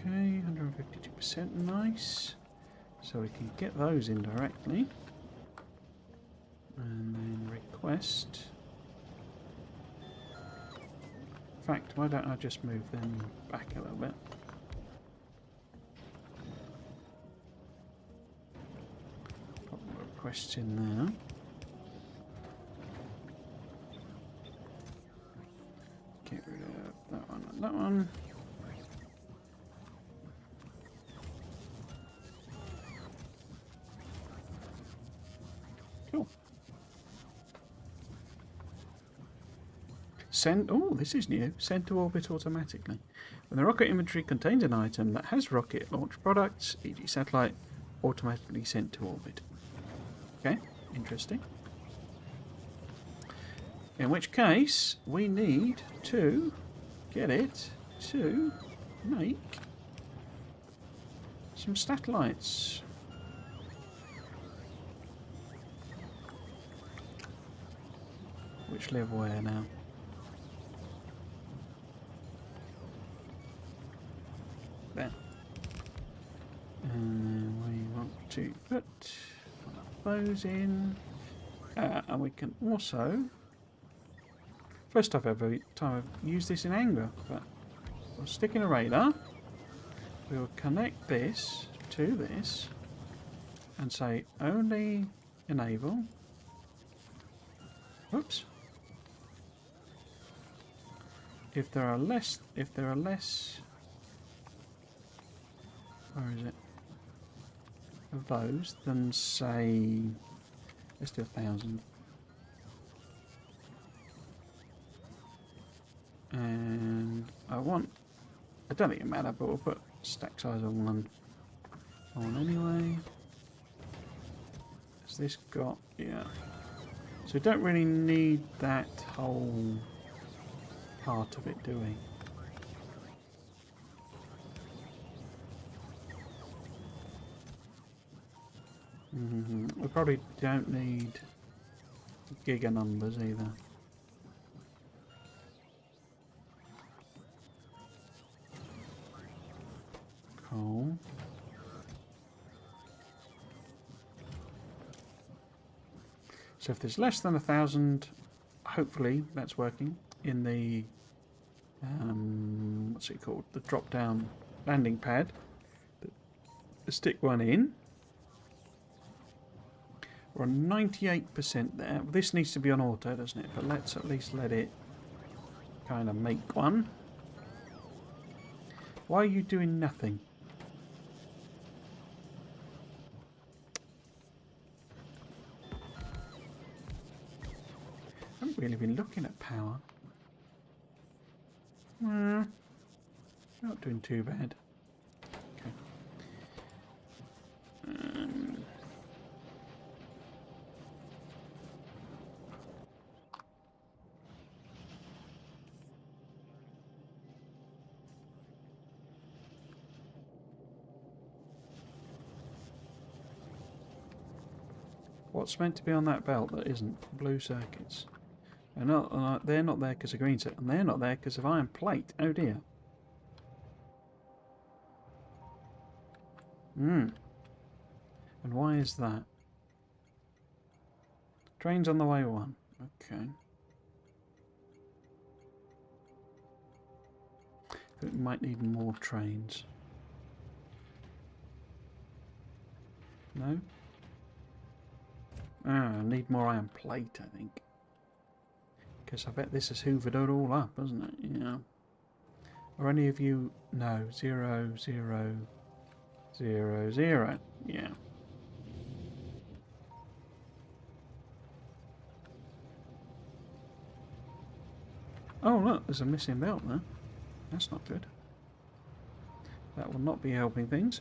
Okay, 152%, nice. So we can get those in directly. And then request. In fact, why don't I just move them back a little bit? Put the requests in there. Get rid of that one and that one. Send. Oh, this is new. Send to orbit automatically. When the rocket inventory contains an item that has rocket launch products, e.g. satellite, automatically sent to orbit. Okay, interesting. In which case, we need to get it to make some satellites. Which live where now? There. And we want to put those in. And we can also... First time I've used this in anger, but we'll stick in a radar. We will connect this to this and say only enable. Whoops. If there are less, where is it? Of those, then say, let's do 1,000. And I don't think it matters, but we'll put stack size on anyway. Has this got, yeah. So we don't really need that whole part of it, do we? We probably don't need giga numbers either. Cool. So if there's less than 1,000, hopefully that's working in the what's it called? The drop-down landing pad. Stick one in. We're on 98% there. This needs to be on auto, doesn't it? But let's at least let it kind of make one. Why are you doing nothing? I haven't really been looking at power. Not doing too bad. Okay. What's meant to be on that belt that isn't? Blue circuits. They're not there because of green circuit, and they're not there because of iron plate. Oh dear. And why is that? Train's on the way one. Okay. I think we might need more trains. No? I need more iron plate, I think. Because I bet this has hoovered it all up, hasn't it? Yeah. Are any of you... No. 0, 0, 0, 0. Yeah. Oh, look. There's a missing belt there. That's not good. That will not be helping things.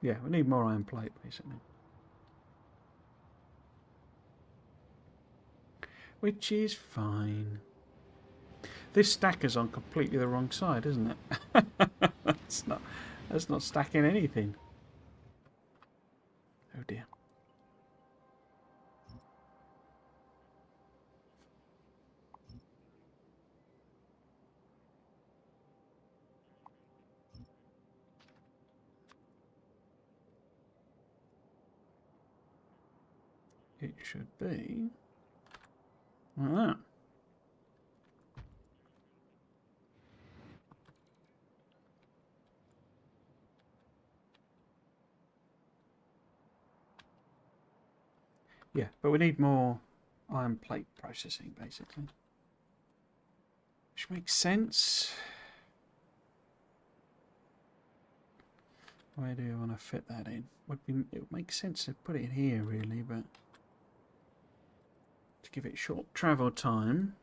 Yeah, we need more iron plate, basically. Which is fine. This stacker's on completely the wrong side, isn't it? That's not stacking anything. Oh dear. It should be like that. Yeah, but we need more iron plate processing, basically. Which makes sense. Where do you want to fit that in? It would make sense to put it in here, really, but to give it short travel time.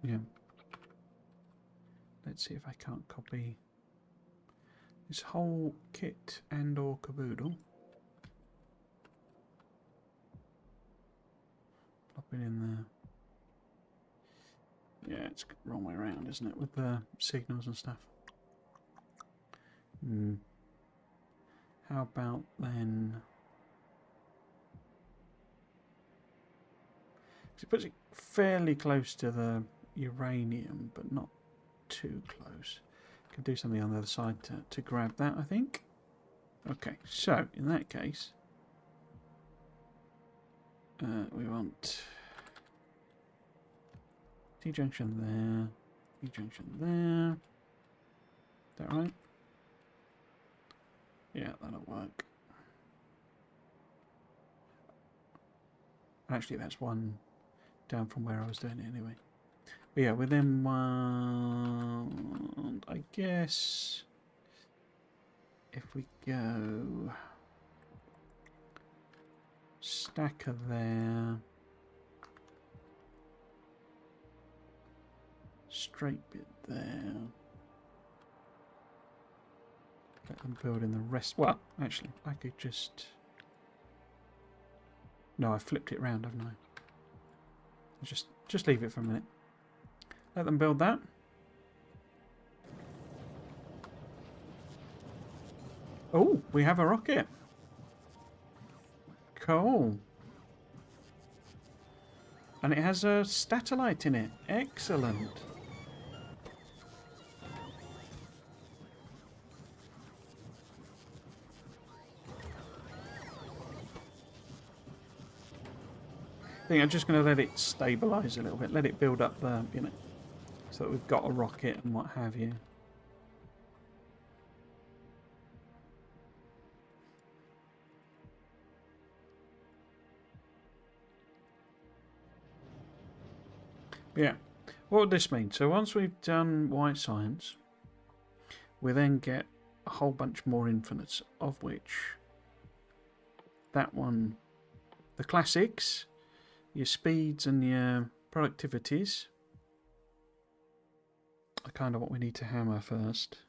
Yeah. Let's see if I can't copy this whole kit and or caboodle. Plop it in there. Yeah, it's the wrong way around, isn't it, with the signals and stuff. How about then... It puts it fairly close to the uranium, but not too close. Can do something on the other side to grab that, I think. Okay, so in that case, we want T-junction there, T-junction there. Is that right? Yeah, that'll work. Actually, that's one down from where I was doing it anyway. But yeah, within one, I guess, if we go stacker there, straight bit there, let them build in the rest. Well, actually, I could just... No, I flipped it round, haven't I? Just leave it for a minute. Let them build that. Oh, we have a rocket. Cool. And it has a satellite in it. Excellent. I think I'm just going to let it stabilise a little bit. Let it build up the, you know, so that we've got a rocket and what have you. Yeah. What would this mean? So once we've done white science, we then get a whole bunch more infinites, of which that one, the classics, your speeds and your productivities are kind of what we need to hammer first.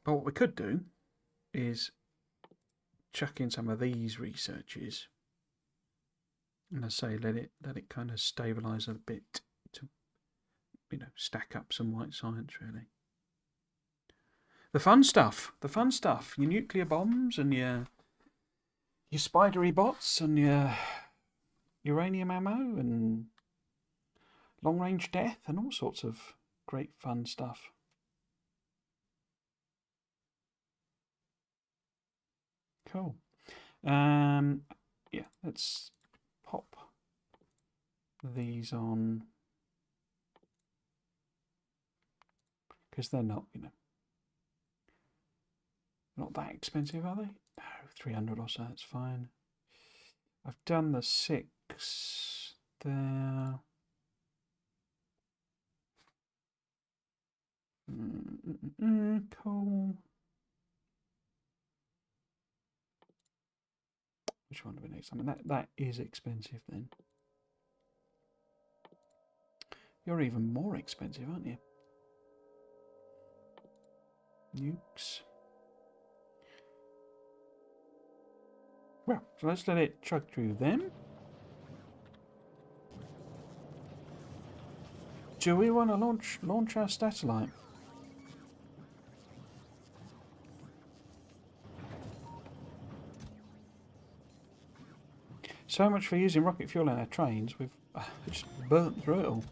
But what we could do is chuck in some of these researches, and I say let it kind of stabilise a bit to, you know, stack up some white science really. The fun stuff, your nuclear bombs and your spidery bots and your uranium ammo and long range death and all sorts of great fun stuff. Cool. Yeah, let's pop these on because they're not, you know, not that expensive, are they? No, 300 or so, that's fine. I've done the 6 there. Cool. Which one do we need? I mean, that is expensive then. You're even more expensive, aren't you? Nukes. Well, so let's let it chug through them. Do we want to launch our satellite? So much for using rocket fuel in our trains. We've just burnt through it all.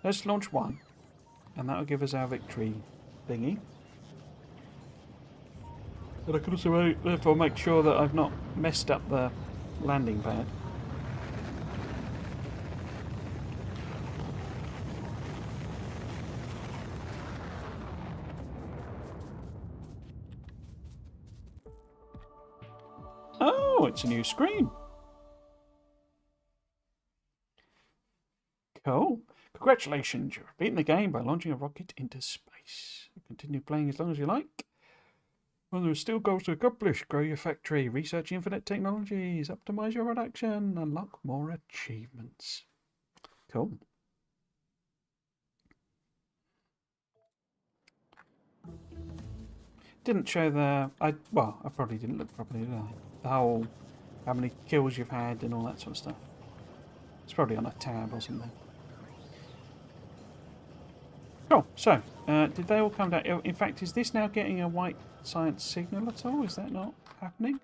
Let's launch one, and that'll give us our victory thingy. But I can also therefore make sure that I've not messed up the landing pad. Oh, it's a new screen. Cool. Congratulations, you've beaten the game by launching a rocket into space. Continue playing as long as you like. Well, there are still goals to accomplish. Grow your factory, research infinite technologies, optimize your production, unlock more achievements. Cool. Didn't show well, I probably didn't look properly, did I? The whole, how many kills you've had and all that sort of stuff. It's probably on a tab or something. Cool. So, did they all come down? In fact, is this now getting a white science signal at all? Is that not happening?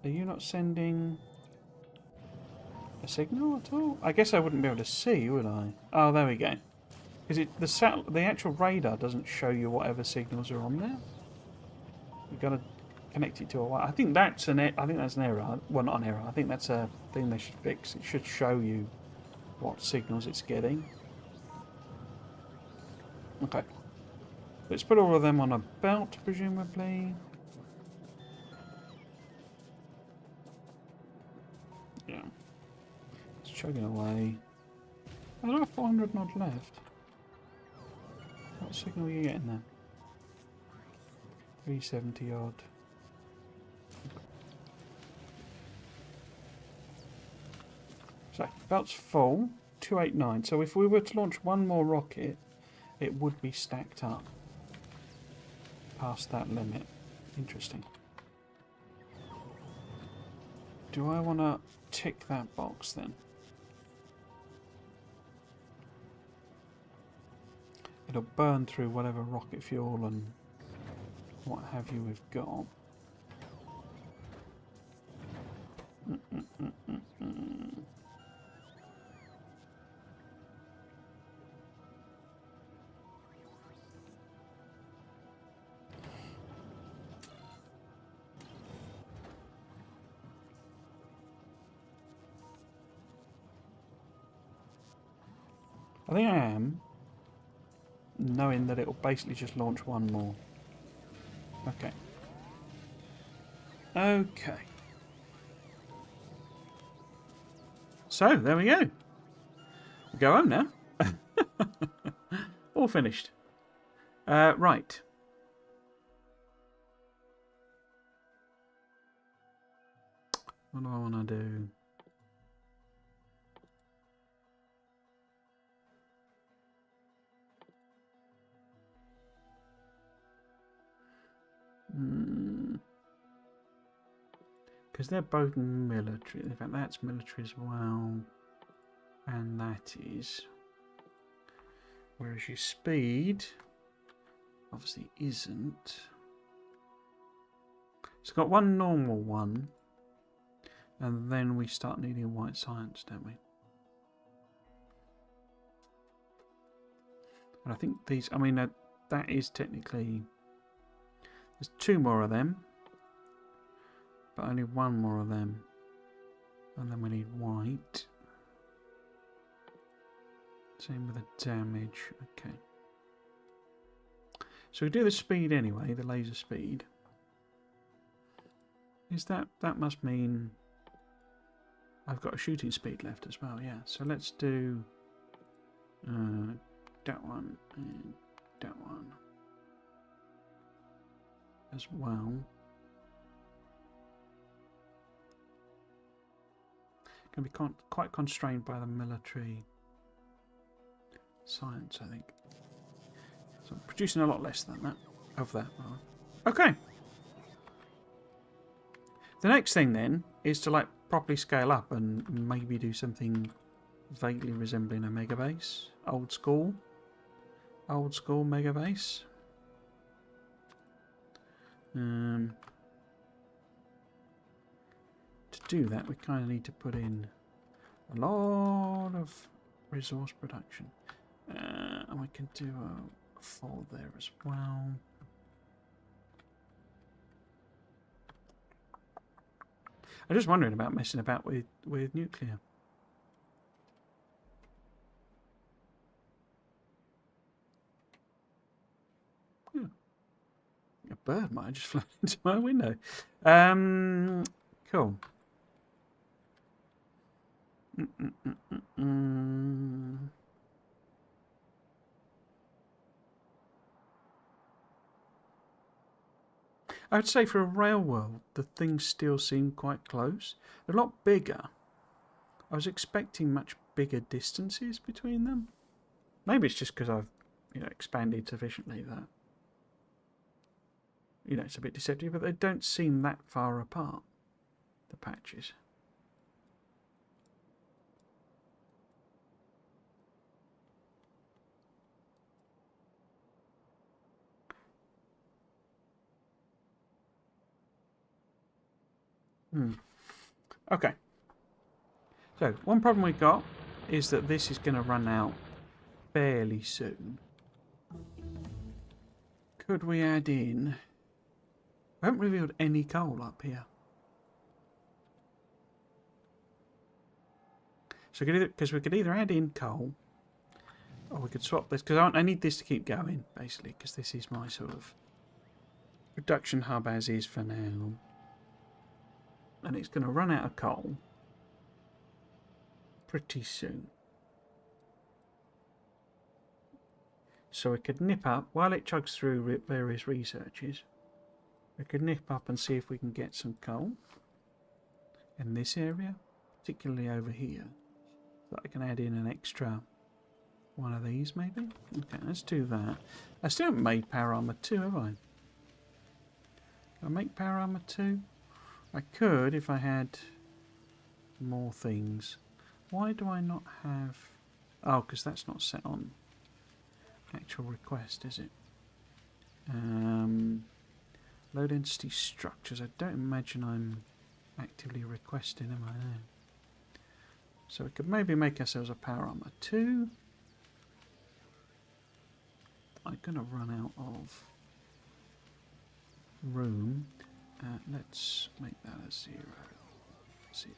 Are you not sending a signal at all? I guess I wouldn't be able to see, would I? Oh, there we go. Because the actual radar doesn't show you whatever signals are on there. You've got to connect it to a. I think that's an error. Well, not an error. I think that's a thing they should fix. It should show you what signals it's getting. Okay. Let's put all of them on a belt, presumably. Yeah. It's chugging away. I don't have 400 mod left. What signal are you getting there? 370 odd. So, belt's full. 289. So if we were to launch one more rocket, it would be stacked up past that limit. Interesting. Do I want to tick that box then? It'll burn through whatever rocket fuel and what have you we've got. I think I am, knowing that it'll basically just launch one more. Okay. Okay. So, there we go. We'll go home now. All finished. Right. What do I want to do? Because they're both military. In fact, that's military as well. And that is. Whereas your speed obviously isn't. It's got one normal one. And then we start needing white science, don't we? And I think these, I mean, that is technically. There's two more of them. But only one more of them. And then we need white. Same with the damage. Okay. So we do the speed anyway, the laser speed. Is that must mean I've got a shooting speed left as well, yeah. So let's do that one and that one as well. Can be quite constrained by the military science, I think. So I'm producing a lot less than that, of that. Okay. The next thing then is to like properly scale up and maybe do something vaguely resembling a mega base. Old school mega base. To do that, we kind of need to put in a lot of resource production. And we can do a fold there as well. I'm just wondering about messing about with nuclear. Yeah. bird might have just flown into my window. Cool. I would say for a rail world, the things still seem quite close. They're a lot bigger. I was expecting much bigger distances between them. Maybe it's just because I've, expanded sufficiently that, it's a bit deceptive, but they don't seem that far apart, the patches. Okay. So, one problem we've got is that this is going to run out fairly soon. Could we add in... I haven't revealed any coal up here. So, because we could either add in coal, or we could swap this, because I need this to keep going, basically, because this is my sort of production hub as is for now. And it's going to run out of coal pretty soon. So we could nip up, while it chugs through various researches, we could nip up and see if we can get some coal in this area, particularly over here. So I can add in an extra one of these maybe. Okay, let's do that. I still haven't made power armor 2, have I? Can I make power armor 2? I could if I had more things. Why do I not have... Oh, because that's not set on actual request, is it? Low density structures. I don't imagine I'm actively requesting, am I? No. So we could maybe make ourselves a power armor 2. I'm going to run out of room. Let's make that a 0. 0.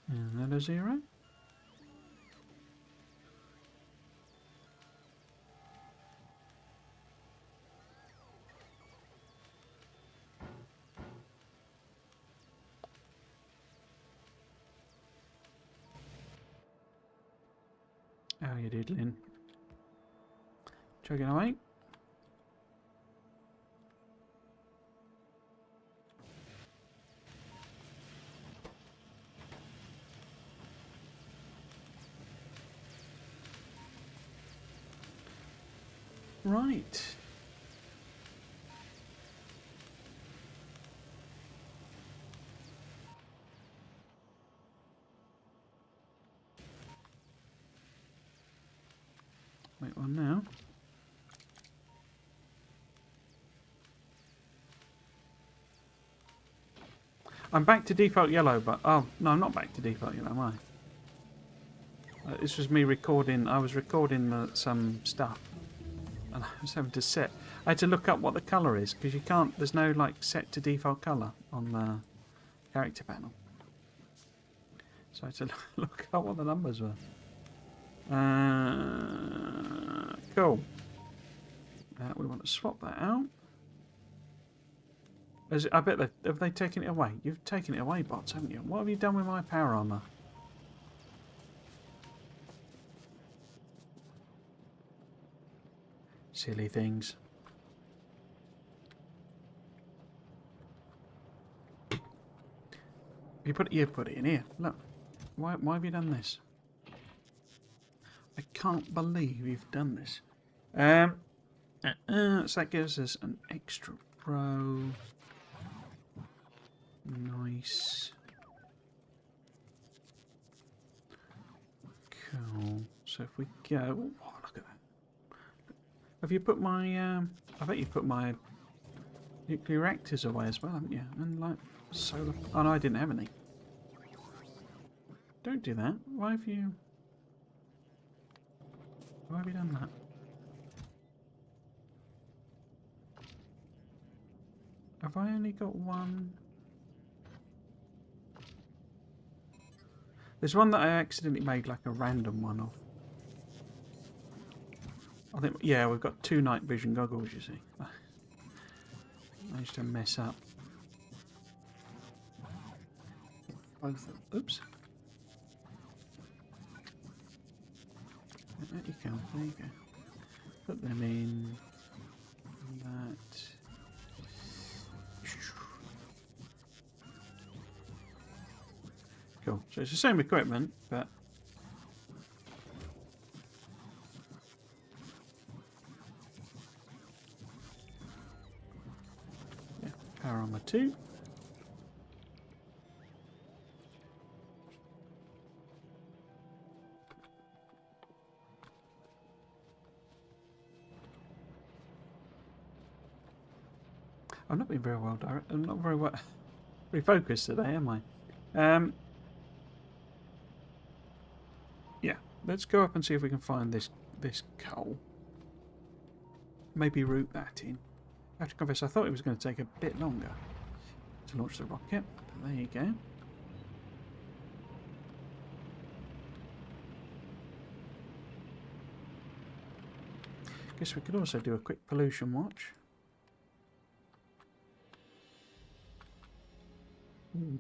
And that a 0. How you diddling? Chugging away. Right. Make one now. I'm back to default yellow, but... Oh, no, I'm not back to default yellow, am I? This was me recording... I was recording some stuff. And I was having to set... I had to look up what the colour is, because you can't... There's no, like, set to default colour on the character panel. So I had to look up what the numbers were. Cool. We want to swap that out. I bet have they taken it away? You've taken it away, bots, haven't you? What have you done with my power armor? Silly things. You put it in here. Look. Why have you done this? I can't believe you've done this. So that gives us an extra row. Nice. Cool. So if we go... Oh, look at that. Have you put my... I bet you put my nuclear reactors away as well, haven't you? And like solar... Oh no, I didn't have any. Don't do that. Why have you done that? Have I only got one? There's one that I accidentally made like a random one of. I think, yeah, we've got 2 night vision goggles, you see. managed to mess up both of them. Oops. There you go. There you go. Put them in. That. Cool. So it's the same equipment, but yeah, power armor 2. I'm not being very well direct. I'm not very well refocused today, am I? Yeah, let's go up and see if we can find this coal. Maybe route that in. I have to confess, I thought it was going to take a bit longer to launch the rocket. But there you go. Guess we could also do a quick pollution watch. Yeah.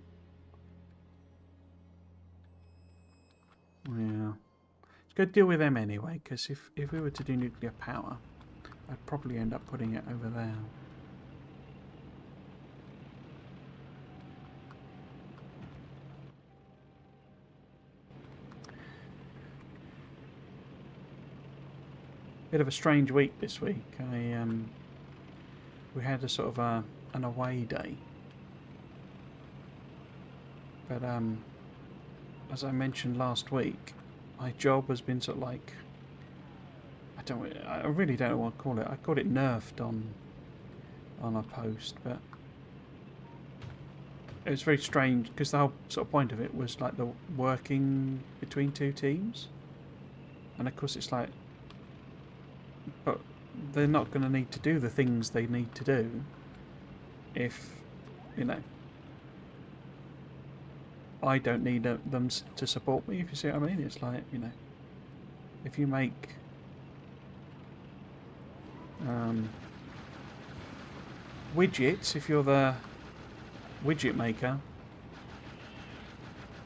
Let's go deal with them anyway, because if we were to do nuclear power, I'd probably end up putting it over there. Bit of a strange week this week. We had a sort of an away day. But as I mentioned last week, my job has been sort of like, I really don't know what to call it. I called it nerfed on a post, but it was very strange because the whole sort of point of it was like the working between two teams, and of course it's like, but they're not going to need to do the things they need to do if, you know, I don't need them to support me, if you see what I mean. It's like, you know, if you make widgets, if you're the widget maker,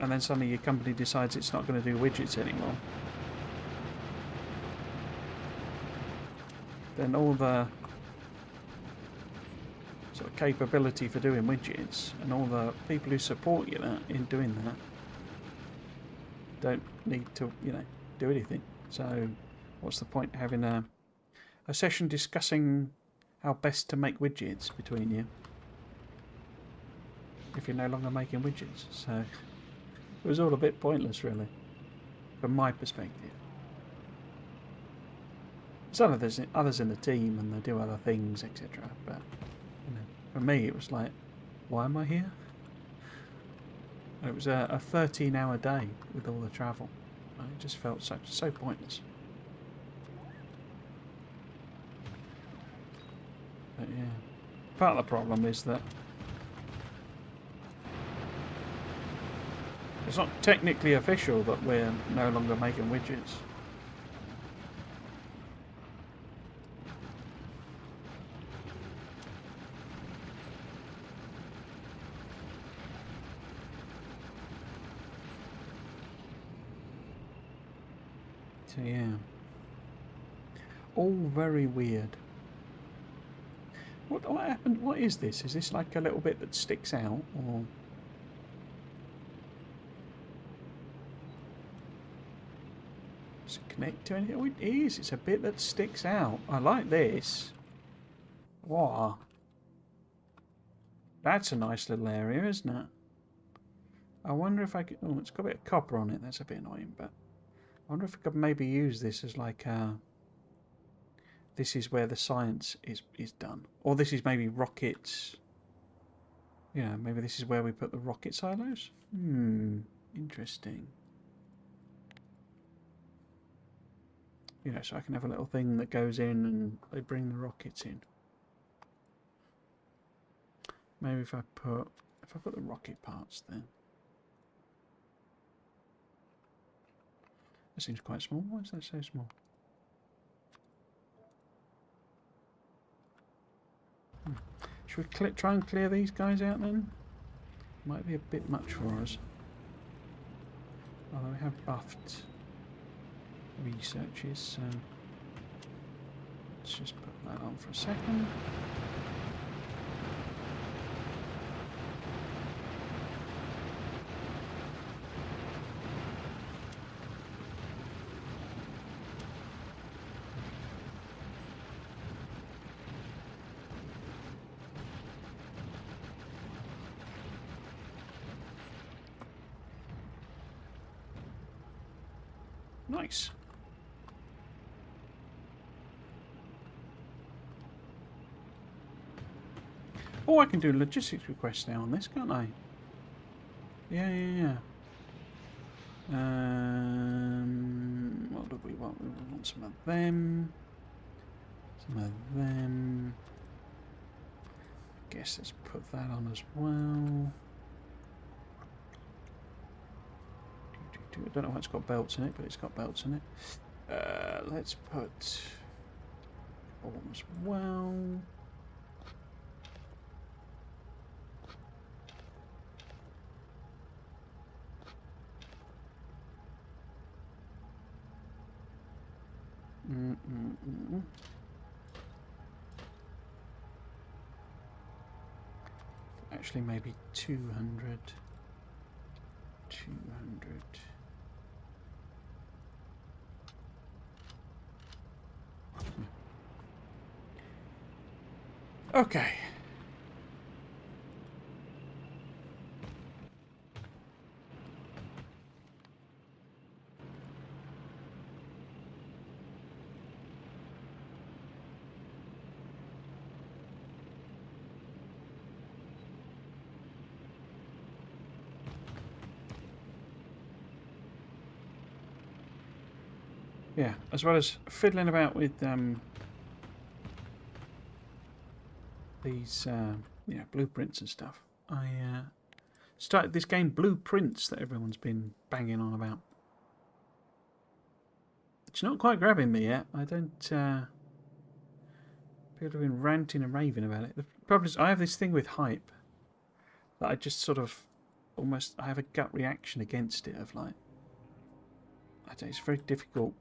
and then suddenly your company decides it's not going to do widgets anymore, then all the sort of capability for doing widgets and all the people who support you in doing that don't need to, you know, do anything. So what's the point having a session discussing how best to make widgets between you if you're no longer making widgets? So it was all a bit pointless, really, from my perspective. There's others in the team and they do other things, etc. But you know, for me, it was like, why am I here? And it was a 13-hour day with all the travel. And it just felt so pointless. But yeah, part of the problem is that it's not technically official that we're no longer making widgets. So yeah, all very weird. What happened? What is this? Is this like a little bit that sticks out, or does it connect to anything? Oh, it is. It's a bit that sticks out. I like this. Wow, that's a nice little area, isn't it? I wonder if I could. Oh, it's got a bit of copper on it. That's a bit annoying, but I wonder if I could maybe use this as like this is where the science is done. Or this is maybe rockets. Yeah, maybe this is where we put the rocket silos. Interesting. You know, so I can have a little thing that goes in and they bring the rockets in. Maybe if I put the rocket parts there. That seems quite small. Why is that so small? Should Should we try and clear these guys out then? Might be a bit much for us. Although we have buffed researches, so let's just put that on for a second. Nice. Oh, I can do logistics requests now on this, can't I? Yeah. What do we want? We want some of them. Some of them. I guess let's put that on as well. I don't know why it's got belts in it, but it's got belts in it. Let's put on as well. Actually, maybe 200. 200. Okay. Yeah, as well as fiddling about with these you know, blueprints and stuff, I started this game Blueprints that everyone's been banging on about. It's not quite grabbing me yet. I don't. People have been ranting and raving about it. The problem is I have this thing with hype that I just sort of almost I have a gut reaction against it of like I don't know, it's very difficult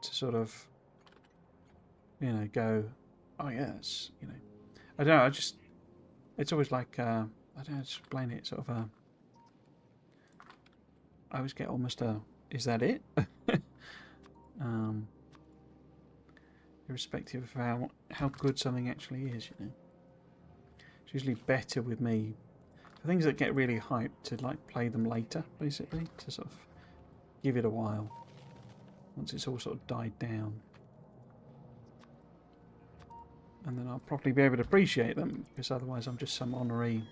to sort of, you know, go, oh yes, you know, I don't know, I just, it's always like, I don't know how to explain it, sort of, I always get almost a, is that it? Irrespective of how good something actually is, you know. It's usually better with me, for things that get really hyped, to like play them later, basically, to sort of give it a while. Once it's all sort of died down. And then I'll probably be able to appreciate them, because otherwise I'm just some honorary,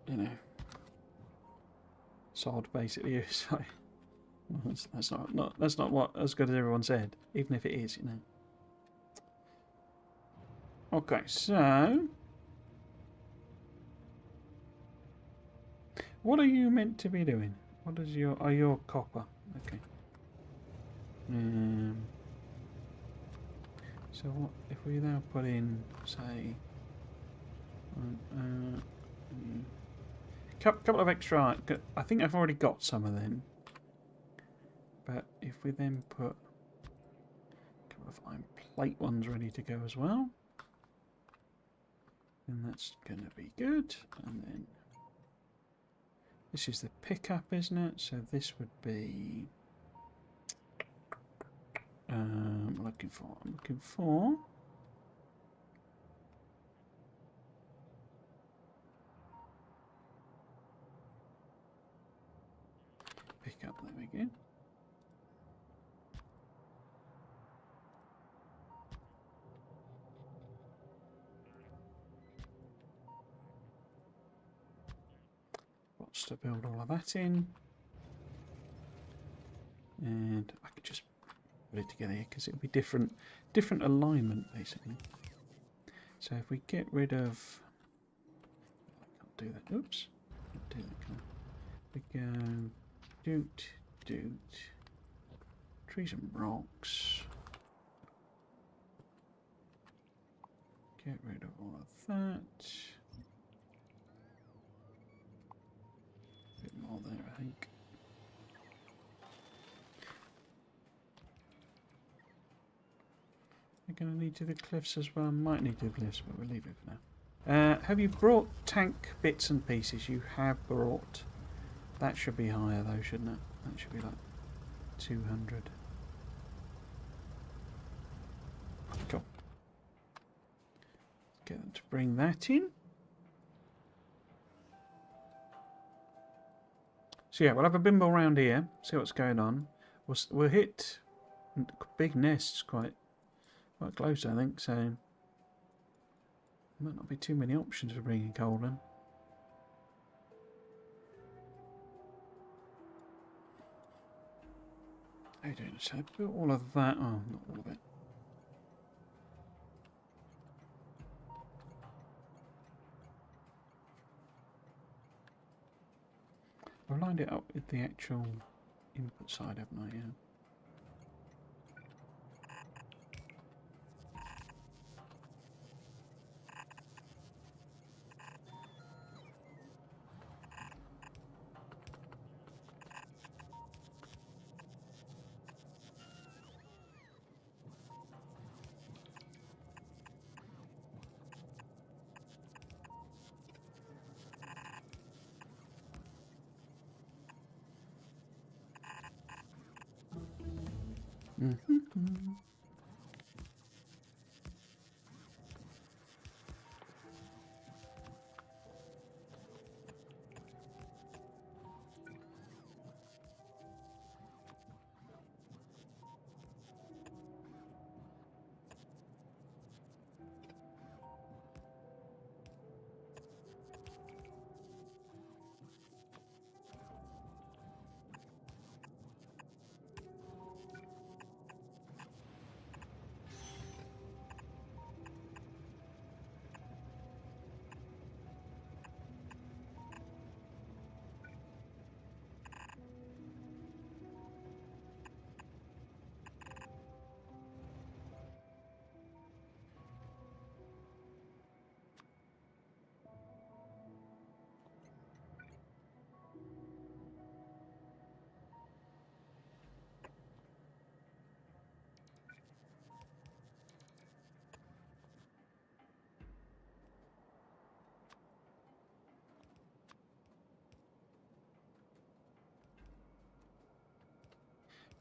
you know, sod, basically. So, well, that's not what as good as everyone said, even if it is, you know. Okay, so what are you meant to be doing? What is your... Oh, you're copper. Okay. So what if we now put in, say, couple of extra... I think I've already got some of them. But if we then put a couple of iron plate ones ready to go as well, then that's going to be good. And then this is the pickup, isn't it? So this would be... I'm looking for pickup, there we go. What's to build all of that in? And I could just put it together here because it'll be different alignment basically. So if we get rid of, I can't do that. Oops, can't do that. Can I? We go doot, Trees and rocks. Get rid of all of that. A bit more there, I think. I'm going to need to do the cliffs as well. Might need to do the cliffs, but we'll leave it for now. Have you brought tank bits and pieces? You have brought. That should be higher though, shouldn't it? That should be like 200. Cool. Get them to bring that in. So yeah, we'll have a bimble around here, see what's going on. We'll hit big nests quite close, I think, so might not be too many options for bringing coal in. How are you doing? So put all of that, oh, not all of it. I've lined it up with the actual input side, haven't I? Yeah. Mm-hmm.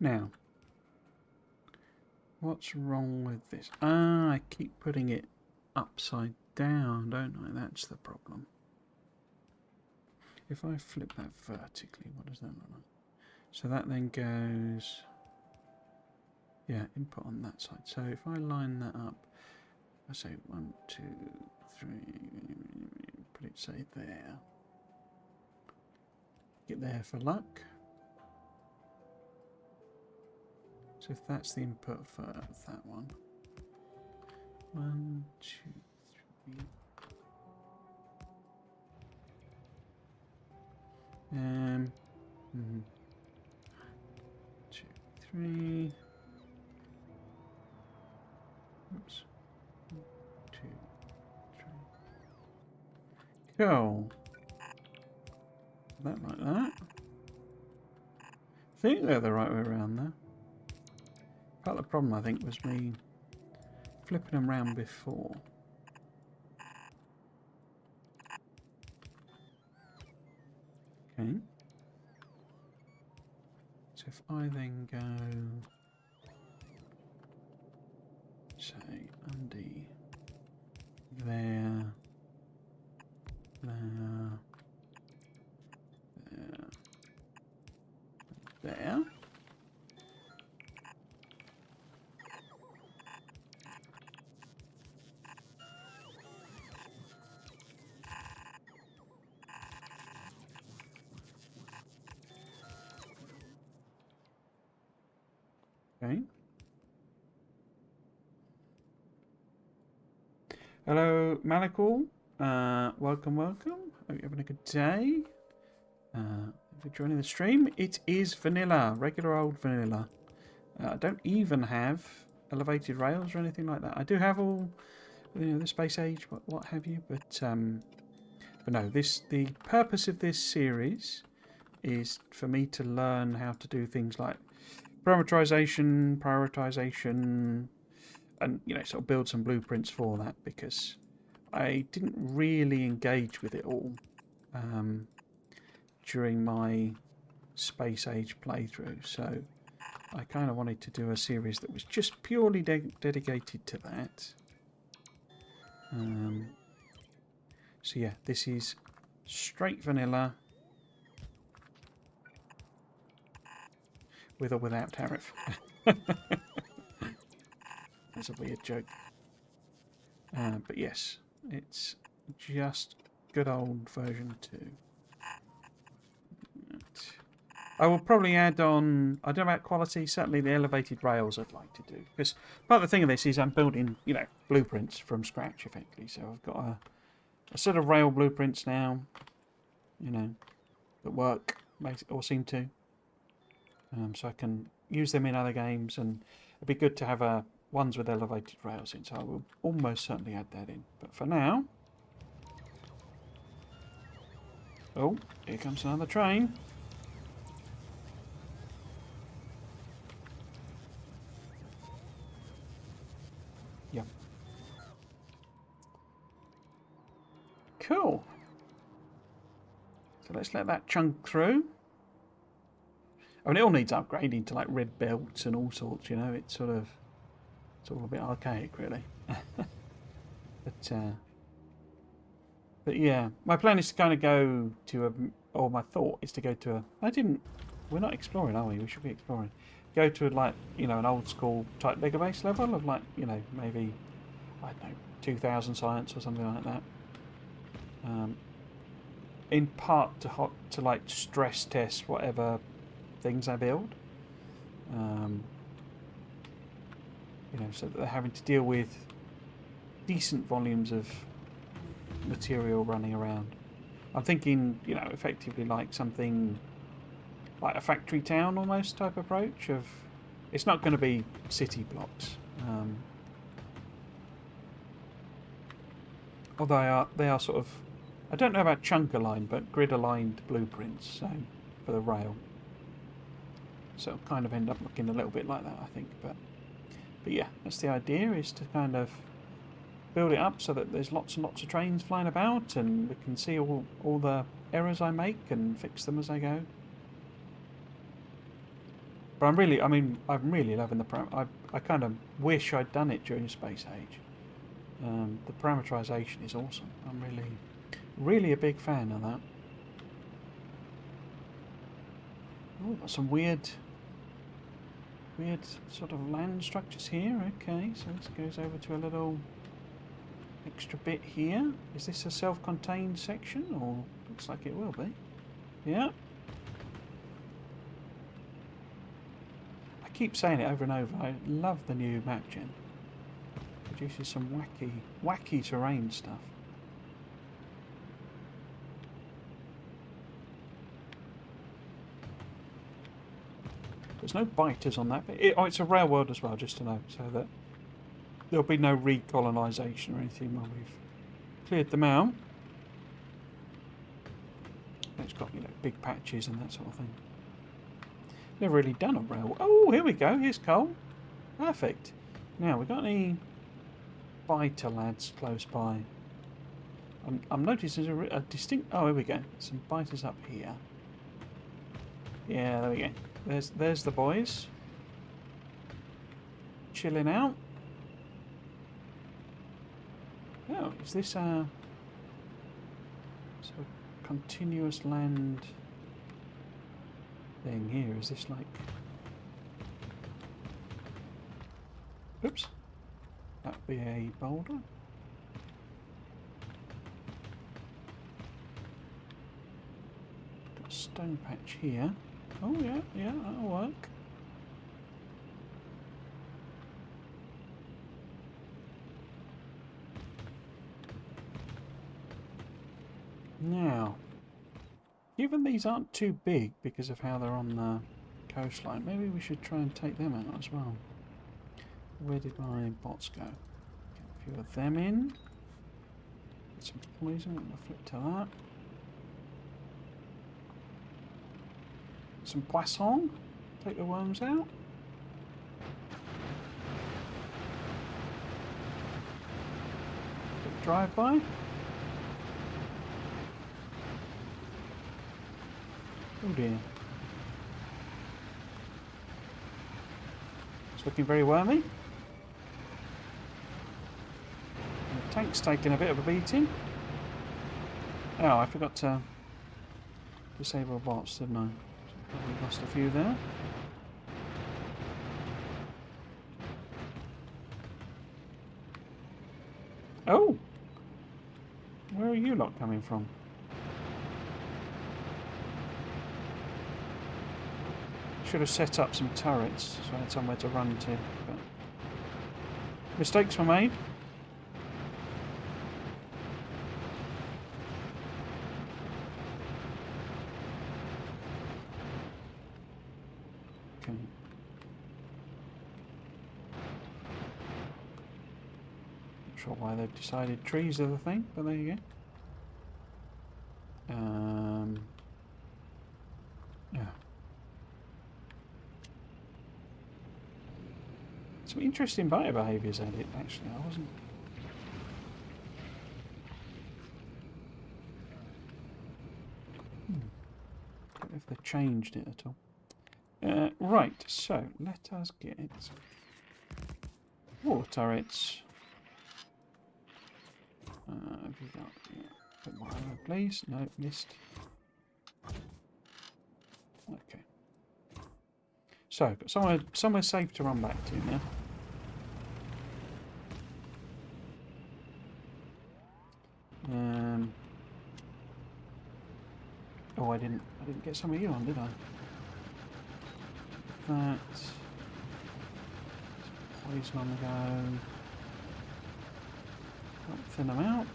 Now, what's wrong with this? Ah, I keep putting it upside down, don't I? That's the problem. If I flip that vertically, what does that look like? So that then goes, yeah, input on that side. So if I line that up, I say 1, 2, 3, put it, say, there. Get there for luck. So if that's the input for that one. 1, 2, 3. 2, 3. Oops. 1, 2, 3. Cool. That like that. I think they're the right way around there. Part of the problem, I think, was me flipping them around before. Okay. So if I then go, say, undo there, there. Okay. Hello, Malakul. Welcome. Hope you're having a good day. If you're joining the stream, it is vanilla, regular old vanilla. I don't even have elevated rails or anything like that. I do have all, the space age, what have you, but no. The purpose of this series is for me to learn how to do things like parameterization, prioritization, and sort of build some blueprints for that, because I didn't really engage with it all during my space age playthrough, so I kind of wanted to do a series that was just purely dedicated to that. So yeah, this is straight vanilla with or without tariff. That's a weird joke. But yes, it's just good old version 2. I will probably add on, I don't know about quality, certainly the elevated rails I'd like to do. Because part of the thing of this is I'm building, blueprints from scratch, effectively. So I've got a set of rail blueprints now, that work, or seem to. So I can use them in other games, and it'd be good to have ones with elevated rails in, so I will almost certainly add that in. But for now... Oh, here comes another train. Yep. Cool. So let's let that chunk through. I mean, it all needs upgrading to like red belts and all sorts, It's all a bit archaic, really. But yeah, my plan is to kind of go to or my thought is to go to we're not exploring, are we? We should be exploring. Go to an old school type Lego base level of maybe, I don't know, 2000 science or something like that. In part to like stress test whatever things I build. So that they're having to deal with decent volumes of material running around. I'm thinking, effectively like something like a factory town almost type approach of, it's not going to be city blocks. Although they are sort of, I don't know about chunk aligned, but grid aligned blueprints, so for the rail. So it'll kind of end up looking a little bit like that, I think. But yeah, that's the idea, is to kind of build it up so that there's lots and lots of trains flying about, and we can see all the errors I make and fix them as I go. But I'm really loving the I kind of wish I'd done it during Space Age. The parameterization is awesome. I'm really a big fan of that. Oh, got some weird sort of land structures here. Okay, so this goes over to a little extra bit here. Is this a self-contained section, or looks like it will be? Yeah. I keep saying it over and over. I love the new map gen. Produces some wacky terrain stuff. There's no biters on that, but it's a rail world as well, just to note, so that there'll be no recolonisation or anything while we've cleared them out. It's got big patches and that sort of thing. Never really done a rail. Oh, here we go. Here's coal. Perfect. Now, we got any biter lads close by? I'm noticing there's a distinct. Oh, here we go. Some biters up here. Yeah, there we go. There's the boys chilling out. Oh, is this a sort of continuous land thing here? Is this like... Oops. That would be a boulder. Got a stone patch here. Oh yeah, that'll work. Now, given these aren't too big because of how they're on the coastline. Maybe we should try and take them out as well. Where did my bots go? Get a few of them in. Get some poison. I'm going to flip to that. Some poisson. Take the worms out. Quick drive-by. Oh dear. It's looking very wormy. The tank's taking a bit of a beating. Oh, I forgot to disable bots, didn't I? So probably lost a few there. Oh! Where are you lot coming from? Should have set up some turrets so I had somewhere to run to. But mistakes were made. Okay. Not sure why they've decided trees are the thing, but there you go. Yeah. Some interesting biter behaviours at it, actually. I wasn't. Don't know if they've changed it at all. Right, so let us get water turrets. Have you got? Yeah, a bit more ammo, please. No, missed. Okay. So, got somewhere safe to run back to now. Oh, I didn't get some of you on, did I? That. Poison on the go. Can't thin them out.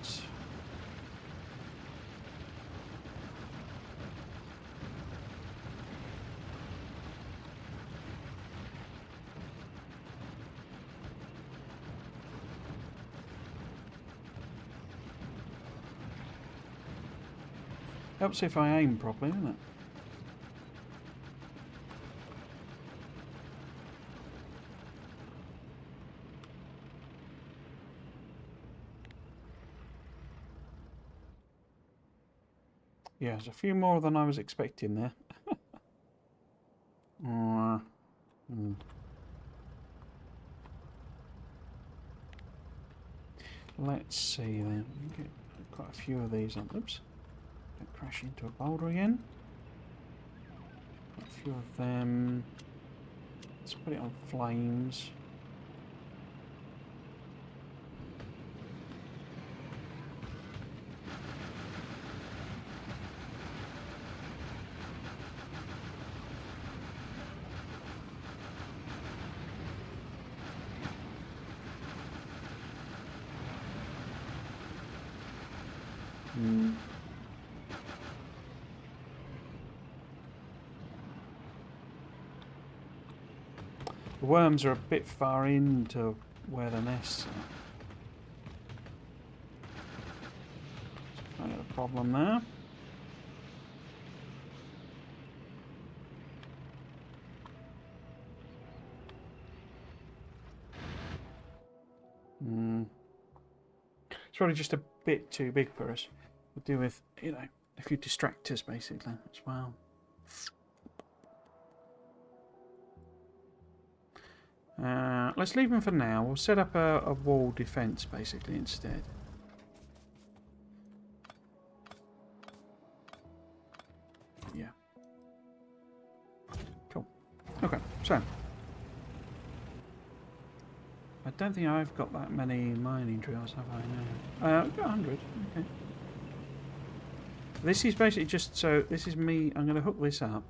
Helps if I aim properly, doesn't it? Yeah, there's a few more than I was expecting there. Let's see then. We get quite a few of these on. Oops. Don't crash into a boulder again. Quite a few of them. Let's put it on flames. The worms are a bit far into where the nests are. That's kind of a problem there. It's probably just a bit too big for us. We'll deal with, you know, a few distractors basically as well. Let's leave them for now. We'll set up a wall defense basically instead. Yeah. Cool. Okay, so I don't think I've got that many mining drills, have I? No. I've got 100. Okay. This is basically just so. This is me. I'm going to hook this up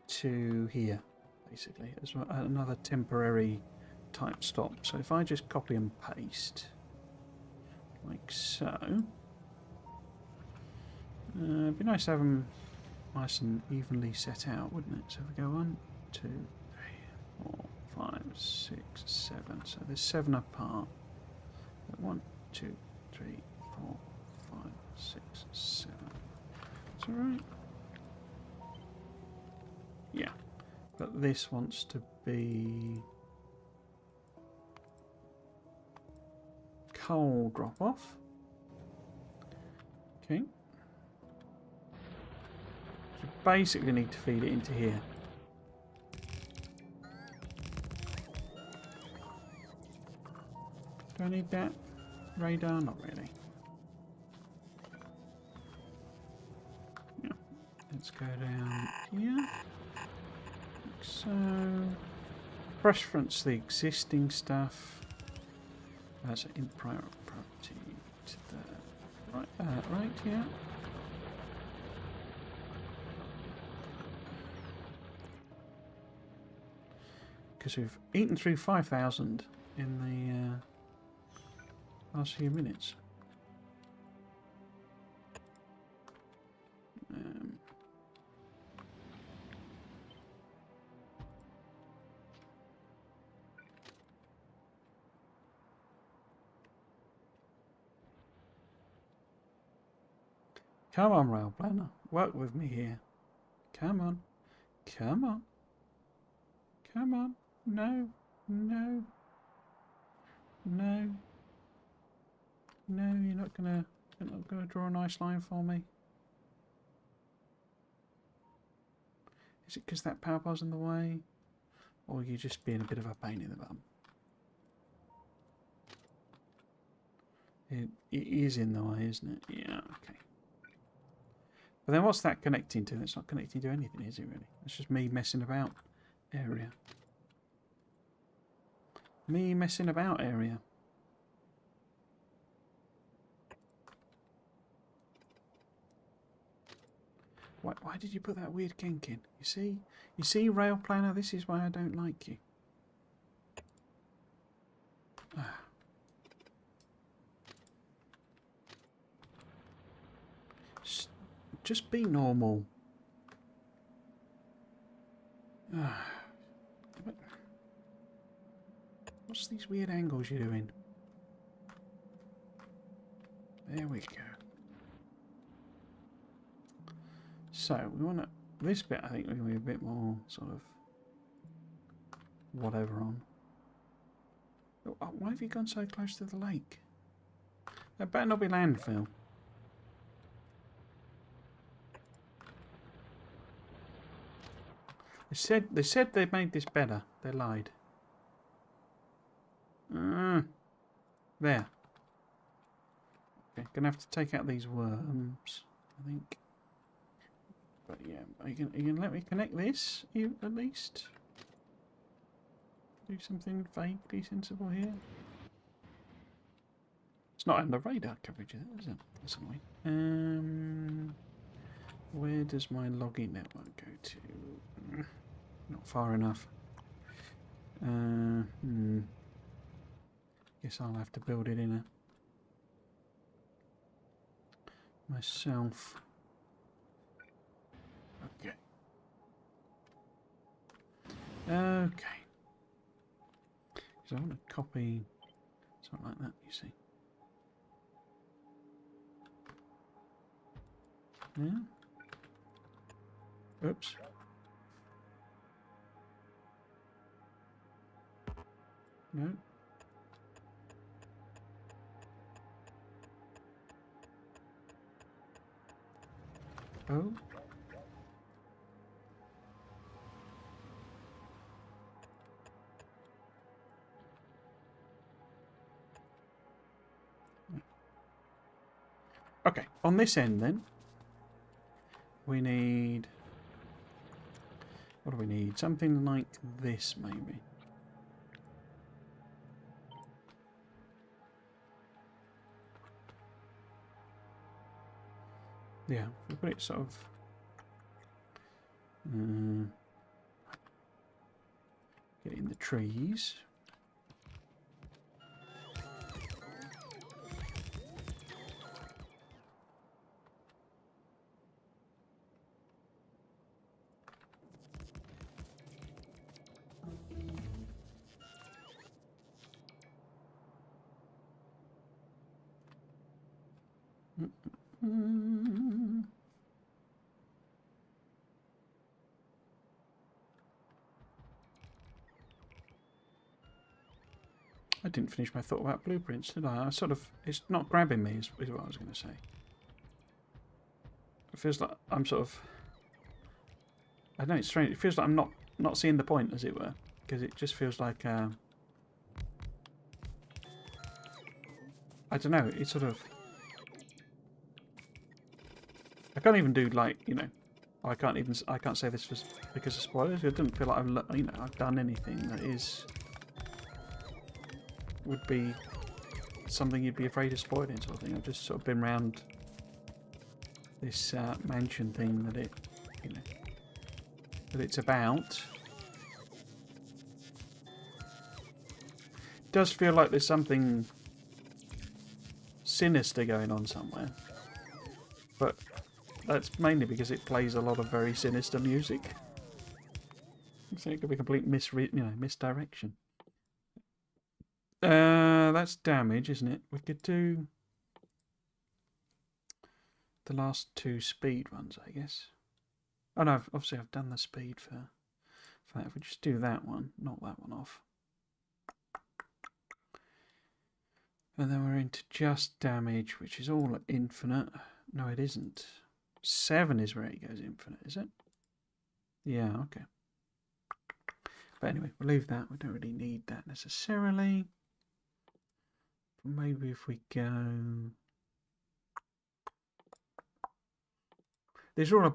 to here, basically, as another temporary type stop. So if I just copy and paste, like so, it'd be nice to have them nice and evenly set out, wouldn't it? So if we go 1, 2, 3, 4, 5, 6, 7. So there's 7 apart. 1, 2, 3, 4, 5, 6, 7. That's alright. Yeah. But this wants to be coal drop off. Okay. So basically need to feed it into here. Do I need that radar? Not really. Yeah. Let's go down here. Like so. Preference the existing stuff. That's in priority to the right. Right, yeah. Because we've eaten through 5,000 in the last few minutes. Come on, rail planner. Work with me here. Come on. Come on. Come on. No. No. No. No, you're not gonna draw a nice line for me. Is it because that power bar's in the way? Or are you just being a bit of a pain in the bum? It is in the way, isn't it? Yeah, okay. But then what's that connecting to? It's not connecting to anything, is it really? It's just me messing about area. Me messing about area. Why did you put that weird kink in? You see, rail planner, this is why I don't like you. Ah. Just be normal. Ah. What's these weird angles you're doing? There we go. So, we want to... This bit, I think, we're going to be a bit more sort of... whatever on. Oh, why have you gone so close to the lake? That better not be landfill. They said they made this better. They lied. There. Okay, gonna have to take out these worms, I think. But yeah, are you gonna let me connect this at least? Do something vaguely sensible here. It's not under radar coverage, is it? That's annoying. Where does my login network go to? Not far enough. Guess I'll have to build it in myself. Okay. Okay. So I want to copy something like that, you see. Yeah. Oops. No. Oh. Okay, on this end then, we need... What do we need? Something like this, maybe. Yeah, we put it sort of... get it in the trees. I didn't finish my thought about blueprints, did I? It's not grabbing me, is what I was going to say. It feels like I'm sort of... I know it's strange. It feels like I'm not seeing the point, as it were. Because it just feels like... I don't know, it's sort of... I can't even do, like, you know... I can't say this was because of spoilers. It doesn't feel like I've done anything that would be something you'd be afraid of spoiling, sort of thing. I've just sort of been around this mansion thing that it's about. It does feel like there's something sinister going on somewhere, but that's mainly because it plays a lot of very sinister music. So it could be a complete misdirection. That's damage, isn't it? We could do the last two speed ones, I guess. Oh no, obviously I've done the speed for that. If we just do that one, knock that one off. And then we're into just damage, which is all infinite. No, it isn't. 7 is where it goes infinite, is it? Yeah, okay. But anyway, we'll leave that. We don't really need that necessarily. Maybe if we go... These are all,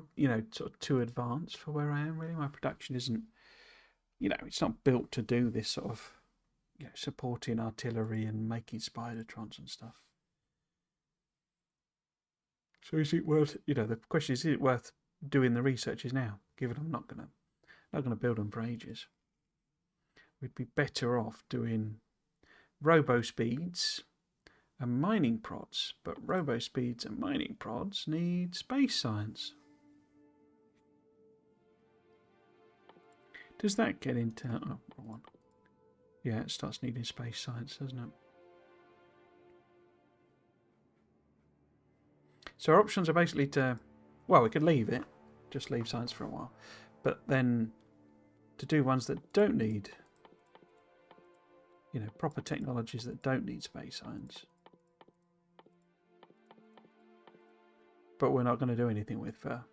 sort of too advanced for where I am, really. My production isn't, it's not built to do this sort of, supporting artillery and making Spidertrons and stuff. So is it worth, the question is it worth doing the researches now, given I'm not gonna build them for ages? We'd be better off doing robo speeds and mining prods, but robo speeds and mining prods need space science. Does that get into... Oh, wrong one. Yeah, it starts needing space science, doesn't it? So our options are basically to... Well, we could leave it. Just leave science for a while. But then to do ones that don't need... proper technologies that don't need space science. But we're not going to do anything with for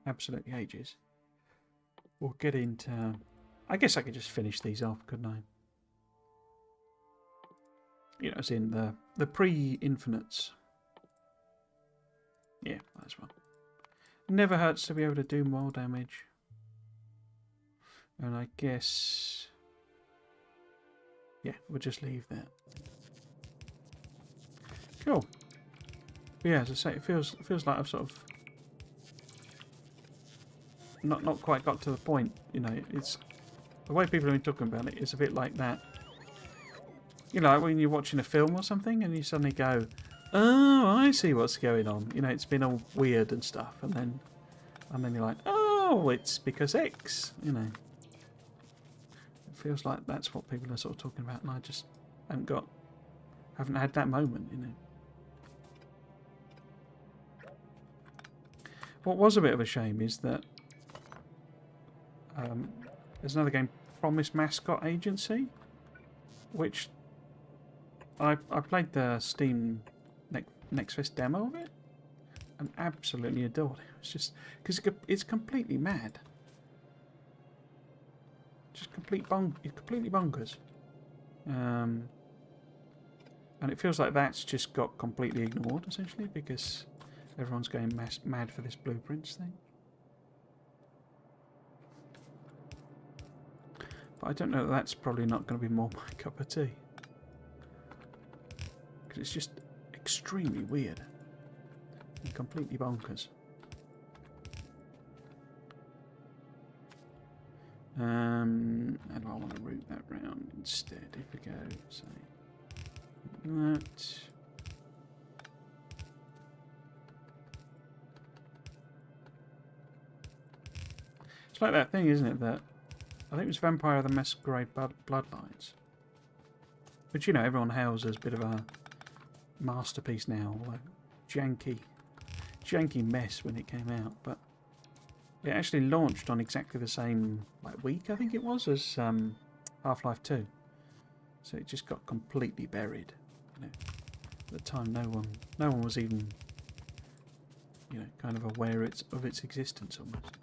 absolutely ages. We'll get into... I guess I could just finish these off, couldn't I? As in the pre-infinites. Yeah, might as well. Never hurts to be able to do more damage. And I guess... Yeah, we'll just leave that. Cool. But yeah, as I say, it feels like I've sort of not quite got to the point. It's the way people have been talking about it is a bit like that. Like when you're watching a film or something and you suddenly go, "Oh, I see what's going on." It's been all weird and stuff, and then you're like, "Oh, it's because X." It feels like that's what people are sort of talking about, and I just haven't had that moment. What was a bit of a shame is that there's another game, Promise Mascot Agency, which I played the Steam Next Fest demo of it and absolutely adored it. It's just because it's completely mad, just completely bonkers, and it feels like that's just got completely ignored essentially because everyone's going mad for this blueprints thing. But I don't know, that's probably not going to be more my cup of tea. Because it's just extremely weird. And completely bonkers. How do I want to route that round instead? If we go, say, that... It's like that thing, isn't it, that I think it was Vampire the Masquerade Bloodlines, which everyone hails as a bit of a masterpiece now, although janky mess when it came out, but it actually launched on exactly the same week, I think it was, as Half-Life 2. So it just got completely buried. You know, at the time, no one was even, kind of aware of its existence almost.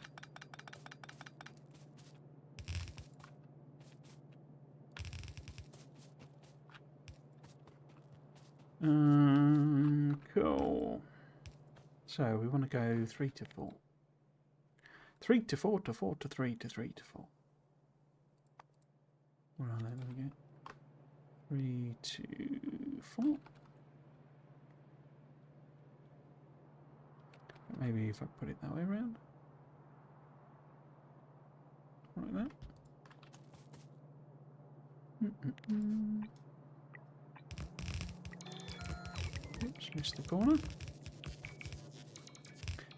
Cool. So we want to go 3 to 4. 3 to 4 to 4 to 3 to 3 to 4. Where are they? There we go. 3 to 4. Maybe if I put it that way around. Like that. Oops, missed the corner.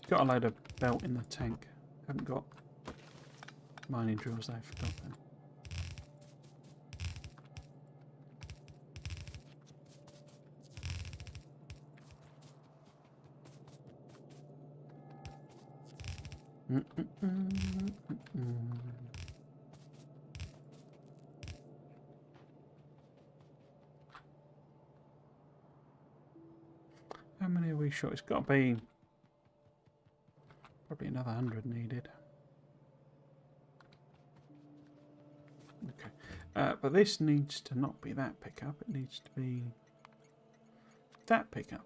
Got a load of belt in the tank. Haven't got mining drills though, forgot that. How many are we short? It's got to be probably another 100 needed. Okay, but this needs to not be that pickup. It needs to be that pickup.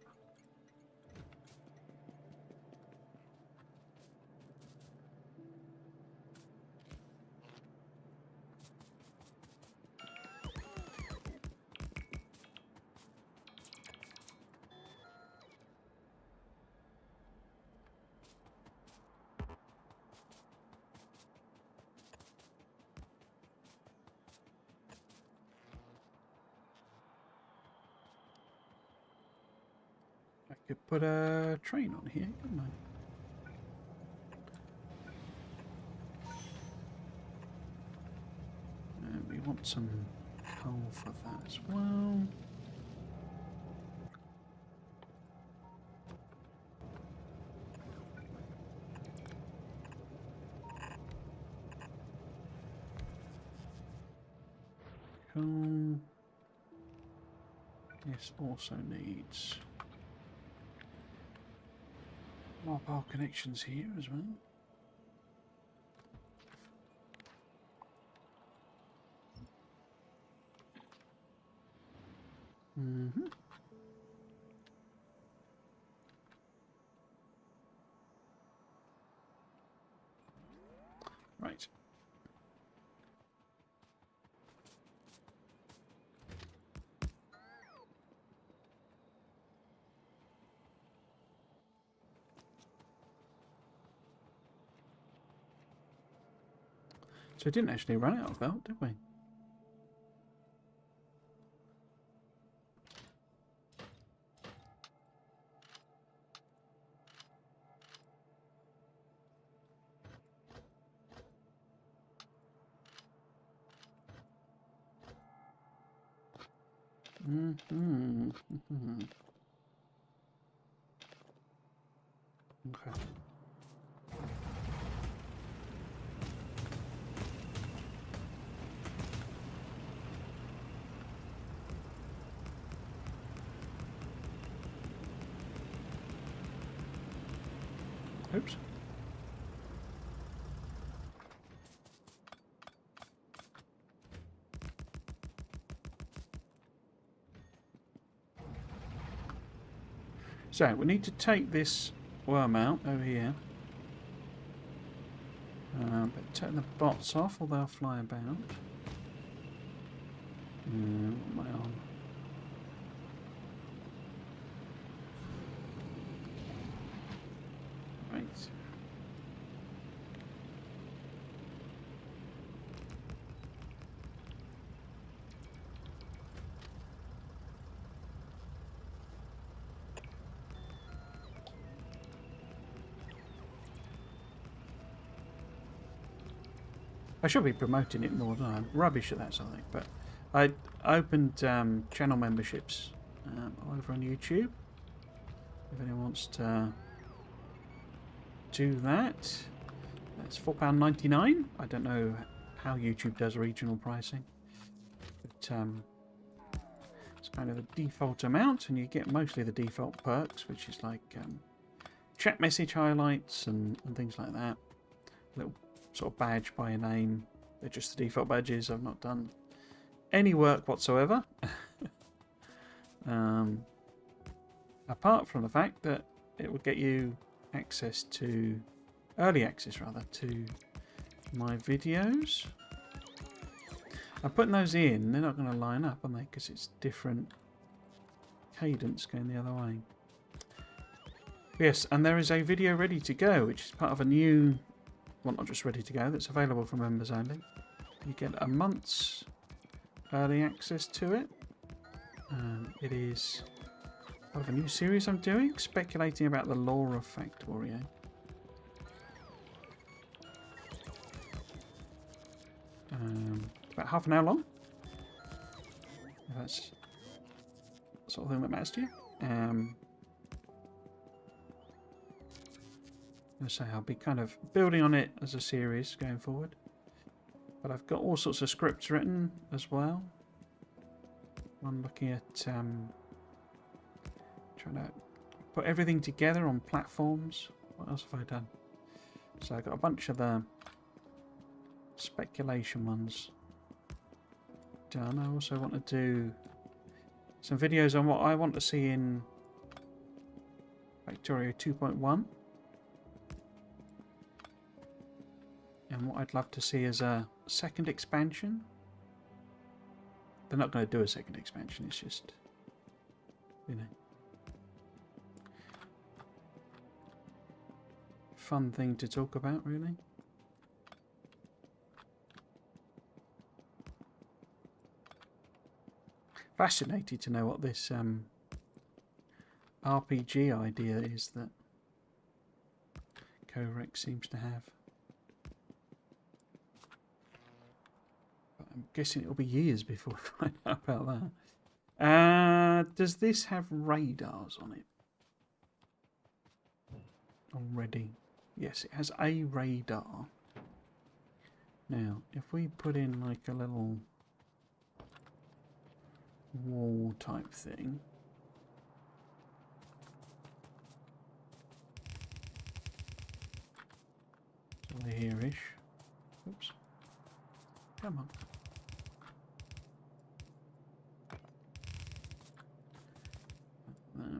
I could put a train on here, couldn't I? And we want some coal for that as well. Cool. This also needs more power connections here as well. Right. So we didn't actually run out of belt, did we? Okay. Oops. So we need to take this worm out over here. But take the bots off or they'll fly about. What am I on? Right. I should be promoting it more, don't I? I'm rubbish at that sort of thing. But I opened channel memberships over on YouTube. If anyone wants to do that, that's £4.99. I don't know how YouTube does regional pricing, but it's kind of the default amount, and you get mostly the default perks, which is like chat message highlights and things like that. A little sort of badge by a name. They're just the default badges. I've not done any work whatsoever. Apart from the fact that it will get you access to, early access rather, to my videos. I'm putting those in, they're not going to line up, are they? Because it's different cadence going the other way. Yes, and there is a video ready to go, which is part of a new, well, not just ready to go, that's available for members only. You get a month's early access to it. It is part of a new series I'm doing, speculating about the lore of Factorio. About half an hour long. If that's the sort of thing that matters to you. So I'll be kind of building on it as a series going forward. But I've got all sorts of scripts written as well. I'm looking at trying to put everything together on platforms. What else have I done? So I've got a bunch of the speculation ones done. I also want to do some videos on what I want to see in Factorio 2.1 and what I'd love to see as a second expansion. They're not going to do a second expansion, it's just, you know, fun thing to talk about, really. Fascinated to know what this RPG idea is that Corec seems to have. But I'm guessing it'll be years before we find out about that. Does this have radars on it already? Yes, it has a radar. Now, if we put in like a little wall type thing, so here-ish. Oops. Come on.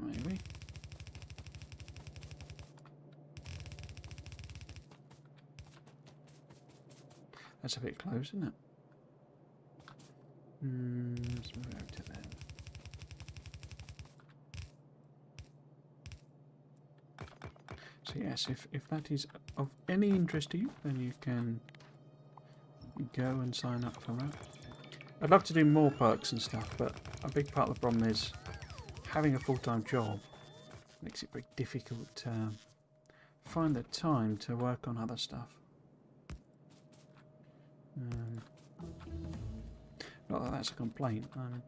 Maybe. That's a bit close, isn't it? Let's move it over to there. So yes, if that is of any interest to you, then you can go and sign up for that. I'd love to do more perks and stuff, but a big part of the problem is having a full-time job makes it very difficult to find the time to work on other stuff. Not that that's a complaint. I'm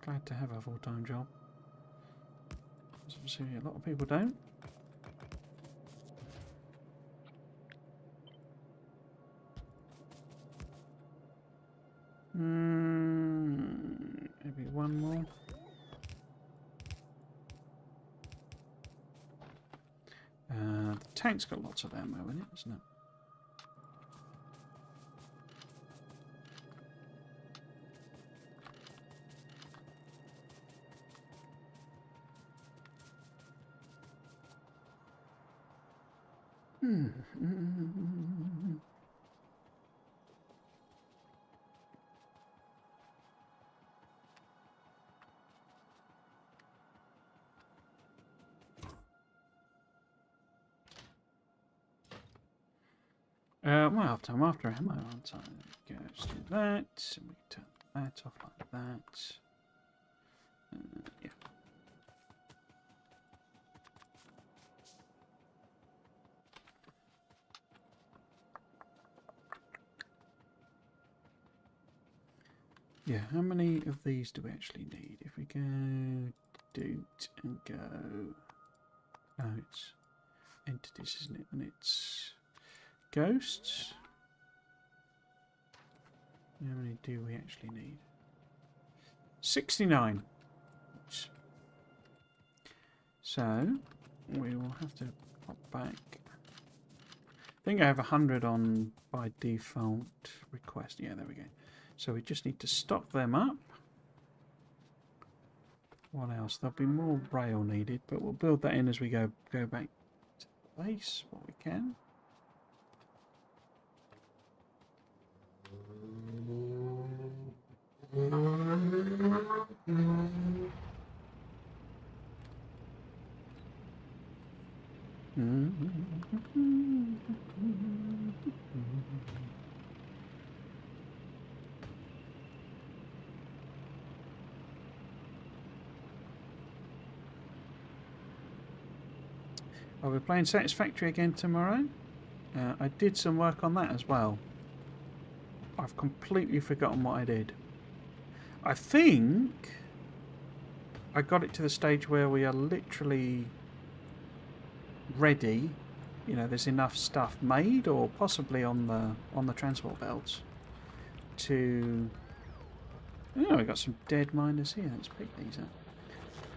glad to have a full-time job. Obviously, a lot of people don't. Maybe one more. The tank's got lots of ammo in it, hasn't it? Well, I'm after ammo, aren't I? There we go, let's do that. And we can turn that off like that. Yeah. Yeah, how many of these do we actually need? If we go doot and go. Oh, it's entities, isn't it? And it's ghosts. How many do we actually need? 69. So we will have to pop back. I think I have 100 on by default request. Yeah, there we go. So we just need to stock them up. What else? There'll be more rail needed, but we'll build that in as we go back to the base, what we can. We're playing Satisfactory again tomorrow. I did some work on that as well. I've completely forgotten what I did. I think I got it to the stage where we are literally ready. You know, there's enough stuff made, or possibly on the transport belts to. Oh, we got some dead miners here. Let's pick these up.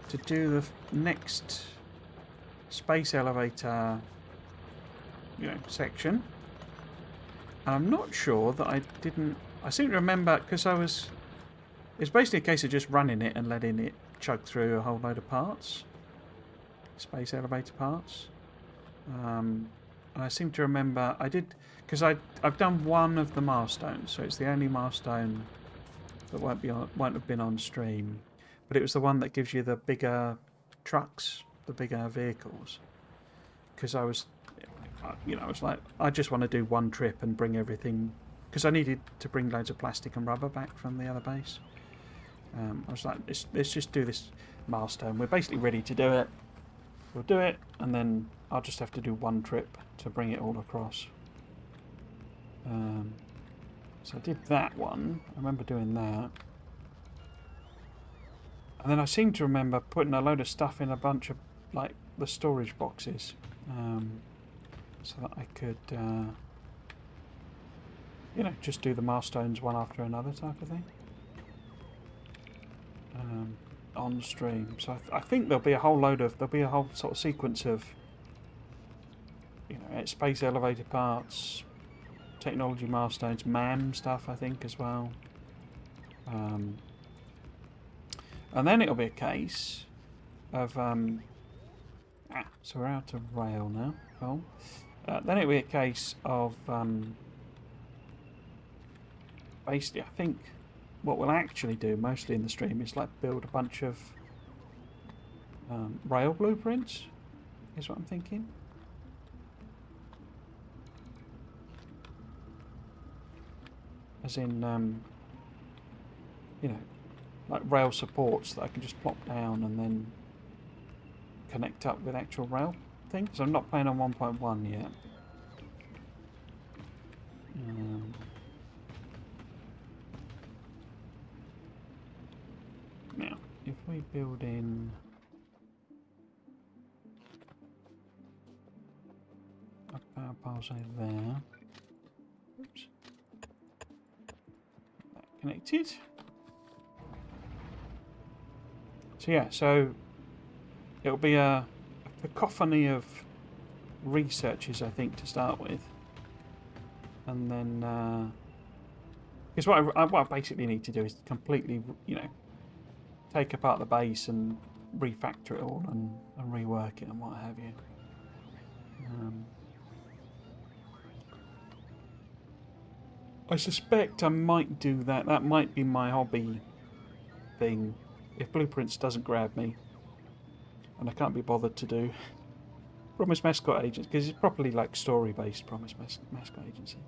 To do the next space elevator, section. And I'm not sure that I didn't. I seem to remember because it's basically a case of just running it and letting it chug through a whole load of parts, space elevator parts. And I seem to remember I did because I've done one of the milestones, so it's the only milestone that won't have been on stream, but it was the one that gives you the bigger trucks, the bigger vehicles. Because I was like, I just want to do one trip and bring everything, because I needed to bring loads of plastic and rubber back from the other base. I was like, let's just do this milestone. We're basically ready to do it. We'll do it, and then I'll just have to do one trip to bring it all across. So I did that one. I remember doing that. And then I seem to remember putting a load of stuff in a bunch of, like, the storage boxes. So that I could, just do the milestones one after another type of thing. On stream. So I think there'll be a whole sort of sequence of, space elevator parts, technology milestones, MAM stuff, I think, as well. And then it'll be a case of, so we're out of rail now. Cool. Then it'll be a case of, basically, I think what we'll actually do mostly in the stream is like build a bunch of rail blueprints, is what I'm thinking. As in, like rail supports that I can just plop down and then connect up with actual rail things. So I'm not playing on 1.1 yet. Now, if we build in a power pile there. Oops. That connected. So yeah, so it'll be a cacophony of researches, I think, to start with, and then because what I basically need to do is completely, take apart the base and refactor it all and rework it and what have you. I suspect I might do that. That might be my hobby thing. If Blueprints doesn't grab me, and I can't be bothered to do Promise Mascot Agents, because it's properly like story-based Promise Mascot Agency.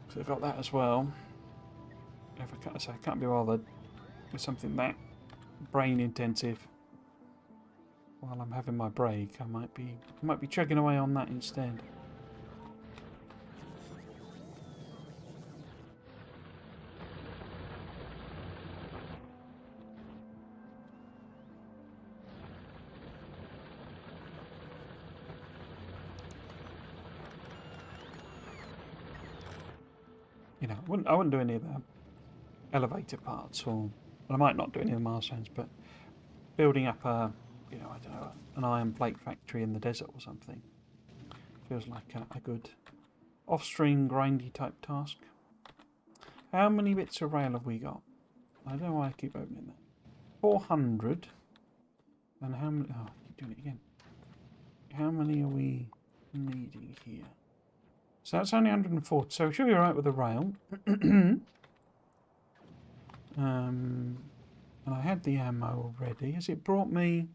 So I've got that as well. If I can't be bothered with something that brain-intensive while I'm having my break, I might be chugging away on that instead. You know, I wouldn't do any of the elevator parts, or well, I might not do any of the milestones, but building up a, you know, I don't know, an iron plate factory in the desert or something feels like a good off-stream grindy type task. How many bits of rail have we got? I don't know why I keep opening that. 400. And how many? Oh, I keep doing it again. How many are we needing here? So that's only 140. So we should be alright with the rail. And I had the ammo already. Has it brought me...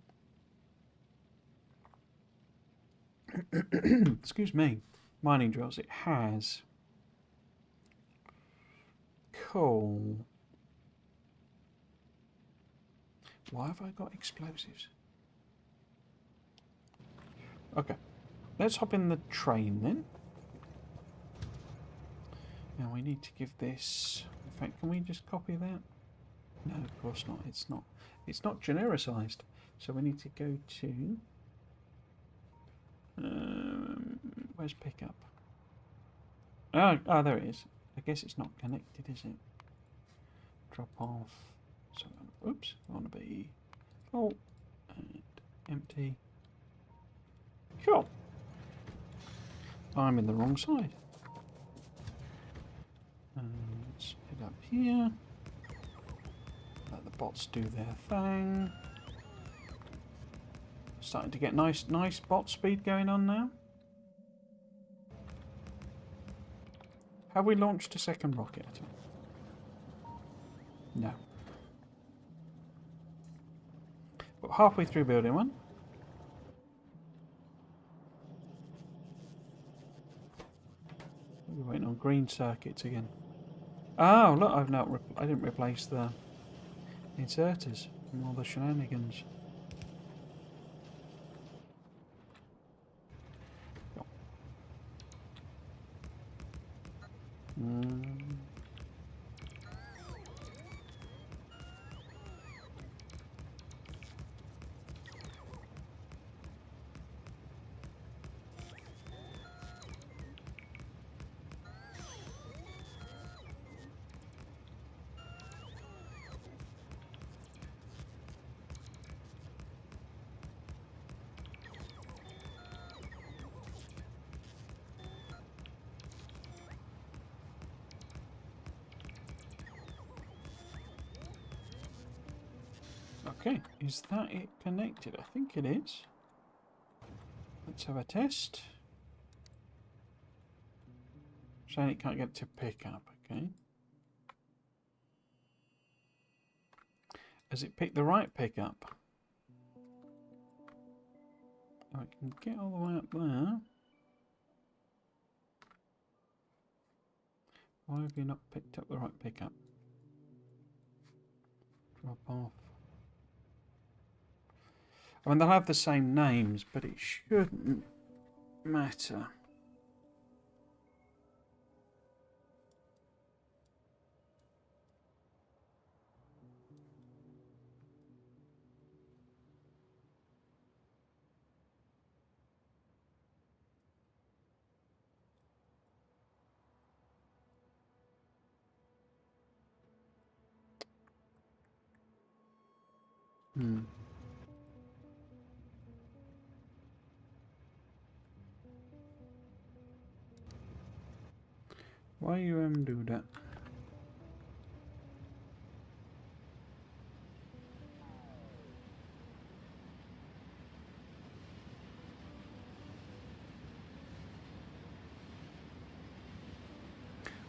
Excuse me. Mining drills. It has. Cool. Why have I got explosives? Okay. Let's hop in the train then. Now we need to give this... In fact, can we just copy that? No, of course not. It's not. It's not genericized. So we need to go to... where's pickup? Oh, there it is. I guess it's not connected, is it? Drop off. So, oops. I want to be full and empty. Cool. I'm in the wrong side. Let's head up here. Let the bots do their thing. Starting to get nice bot speed going on now. Have we launched a second rocket at all? No. But halfway through building one. We're waiting on green circuits again. Oh, look! I didn't replace the inserters from all the shenanigans. Okay, is that it connected? I think it is. Let's have a test. Saying it can't get to pick up, okay. Has it picked the right pickup? Oh, it can get all the way up there. Why have you not picked up the right pickup? Drop off. I mean, they'll have the same names, but it shouldn't matter. Why you do that?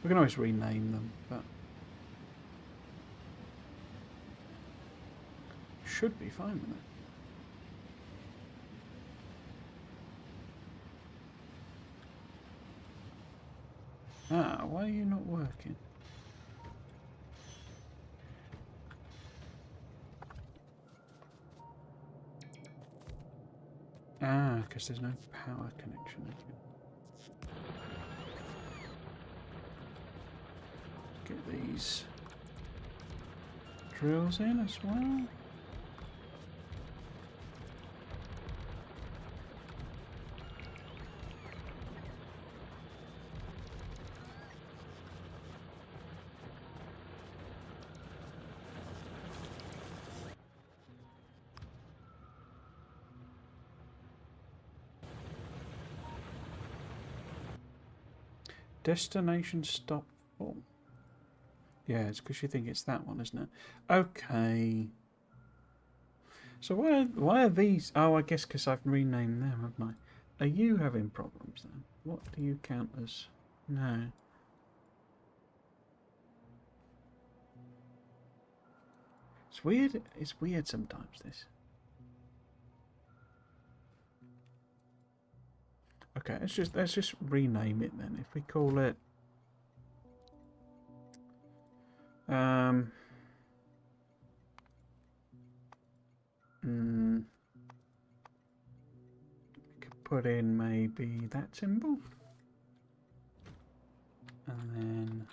We can always rename them, but should be fine with it. Ah, why are you not working? Ah, because there's no power connection. Get these drills in as well. Destination stop full. Yeah, it's because you think it's that one, isn't it? Okay. So why are these? Oh, I guess because I've renamed them, haven't I? Are you having problems then? What do you count as? No. It's weird. It's weird sometimes. This. Okay, let's just rename it then. If we call it um we could put in maybe that symbol, and then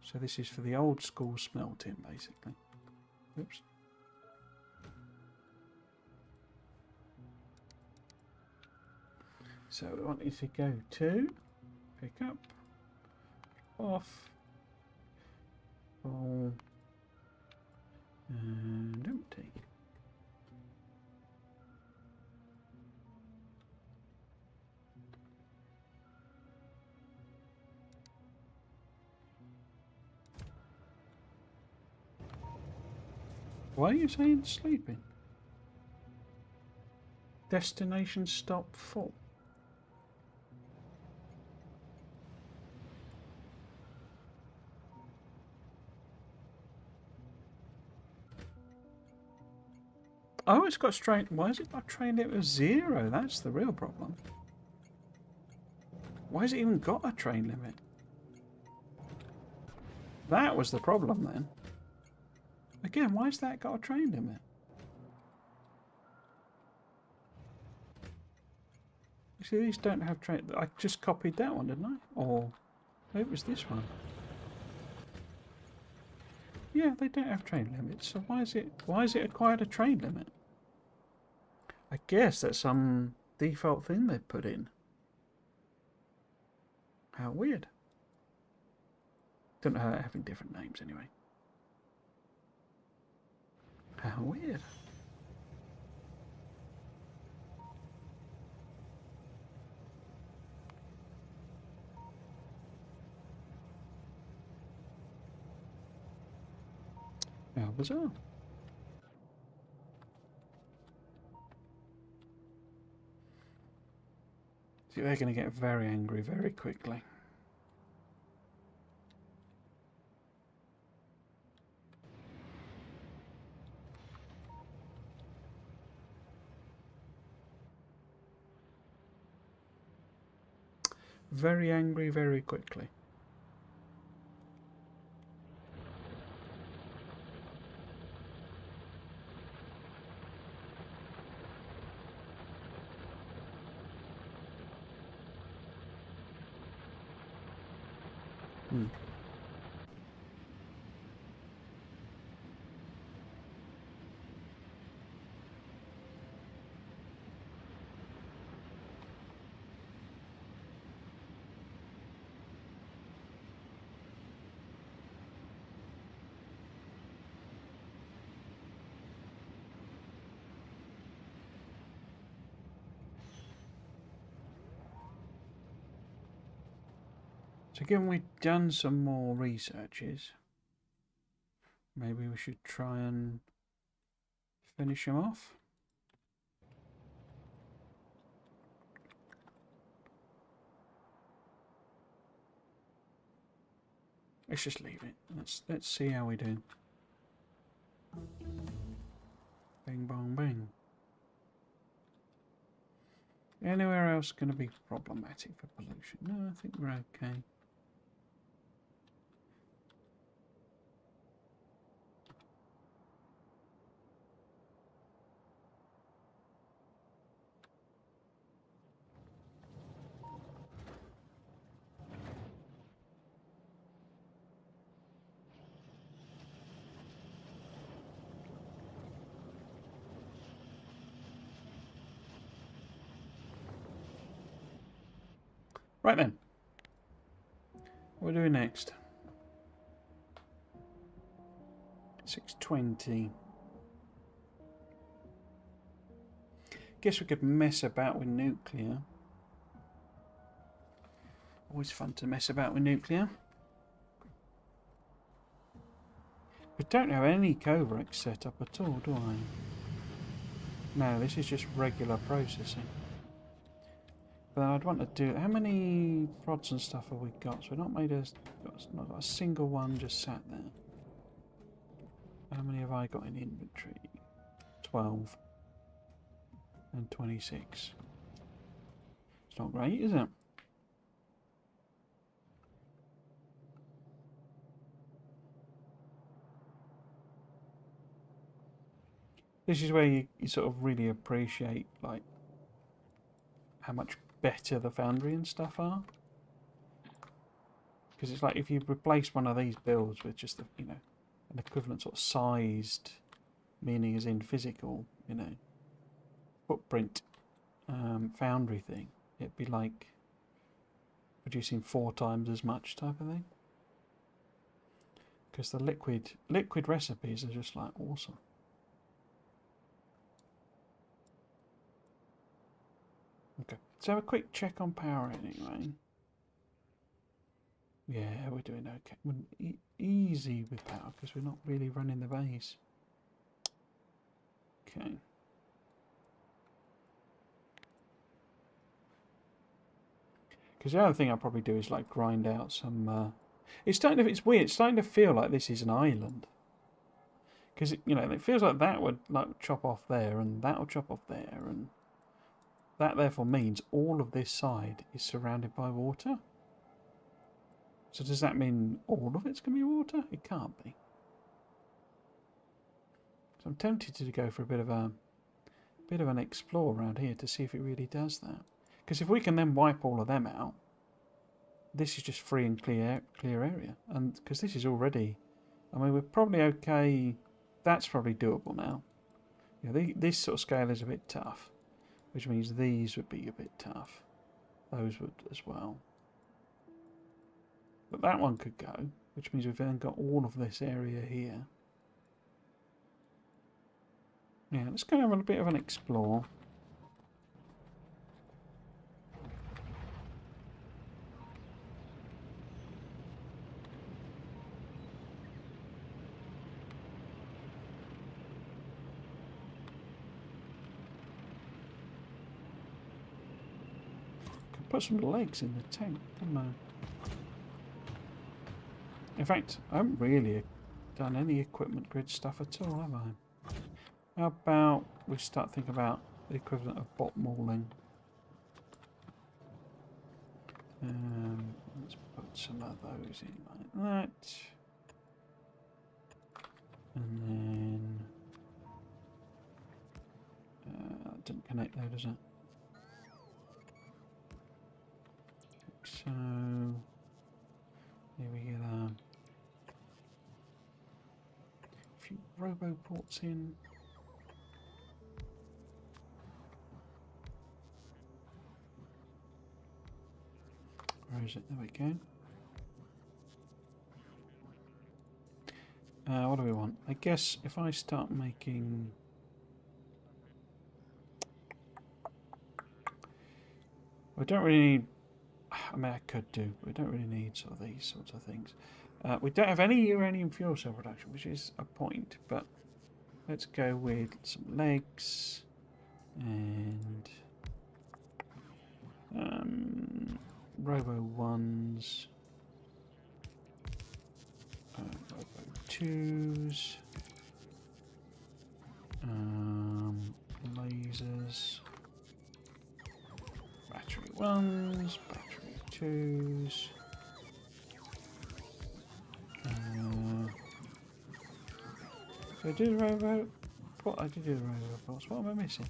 so this is for the old school smelting basically. Oops. So we want you to go to pick up, off, full, and empty. Why are you saying sleeping? Destination stop full. Oh, it's got straight. Why is it not trained it with 0? That's the real problem. Why has it even got a train limit? That was the problem then. Again, why has that got a train limit? You see, these don't have train. I just copied that one, didn't I? Or maybe it was this one. Yeah, they don't have train limits. So why is it acquired a train limit? I guess that's some default thing they've put in. How weird. Don't know how they're having different names anyway. How weird. How bizarre. See, they're going to get very angry very quickly. Very angry very quickly. So given we've done some more researches, maybe we should try and finish them off. Let's just leave it. Let's see how we do. Bing bong bang. Anywhere else going to be problematic for pollution? No, I think we're okay. Right then. What are we doing next? 6:20. guess we could mess about with nuclear. Always fun to mess about with nuclear. I don't have any coverts set up at all, do I? No, this is just regular processing. But I'd want to do... How many prods and stuff have we got? So we've not made not got a single one just sat there. How many have I got in inventory? 12. And 26. It's not great, is it? This is where you sort of really appreciate, like, how much better the foundry and stuff are. Because it's like if you replace one of these builds with just, an equivalent sort of sized, meaning as in physical, footprint foundry thing, it'd be like producing 4 times as much type of thing. Because the liquid recipes are just like awesome. Okay, let's have a quick check on power anyway. Yeah, we're doing okay. We're easy with power because we're not really running the base. Okay. Because the other thing I'll probably do is like grind out some... It's weird. It's starting to feel like this is an island. Because it feels like that would like chop off there, and that will chop off there, and that therefore means all of this side is surrounded by water. So does that mean all of it's going to be water? It can't be. So I'm tempted to go for a bit of an explore around here to see if it really does that. Because if we can then wipe all of them out, this is just free and clear area. And because this is already, I mean, we're probably okay. That's probably doable now. This sort of scale is a bit tough, which means these would be a bit tough. Those would as well. But that one could go, which means we've then got all of this area here. Yeah, let's go have a bit of an explore. Could put some legs in the tank, couldn't I? In fact, I haven't really done any equipment grid stuff at all, have I? How about we start thinking about the equivalent of bot mauling? Let's put some of those in like that. And then... that didn't connect there, does it? So... here we get a few robo ports in. Where is it? There we go. What do we want? I guess if I start making... we don't really need... I mean, I could do. We don't really need sort of these sorts of things. We don't have any uranium fuel cell production, which is a point, but let's go with some legs and Robo 1s, Robo 2s, lasers, battery 1s, battery 2s, I did Robo, what I did do the Robo ports, what am I missing?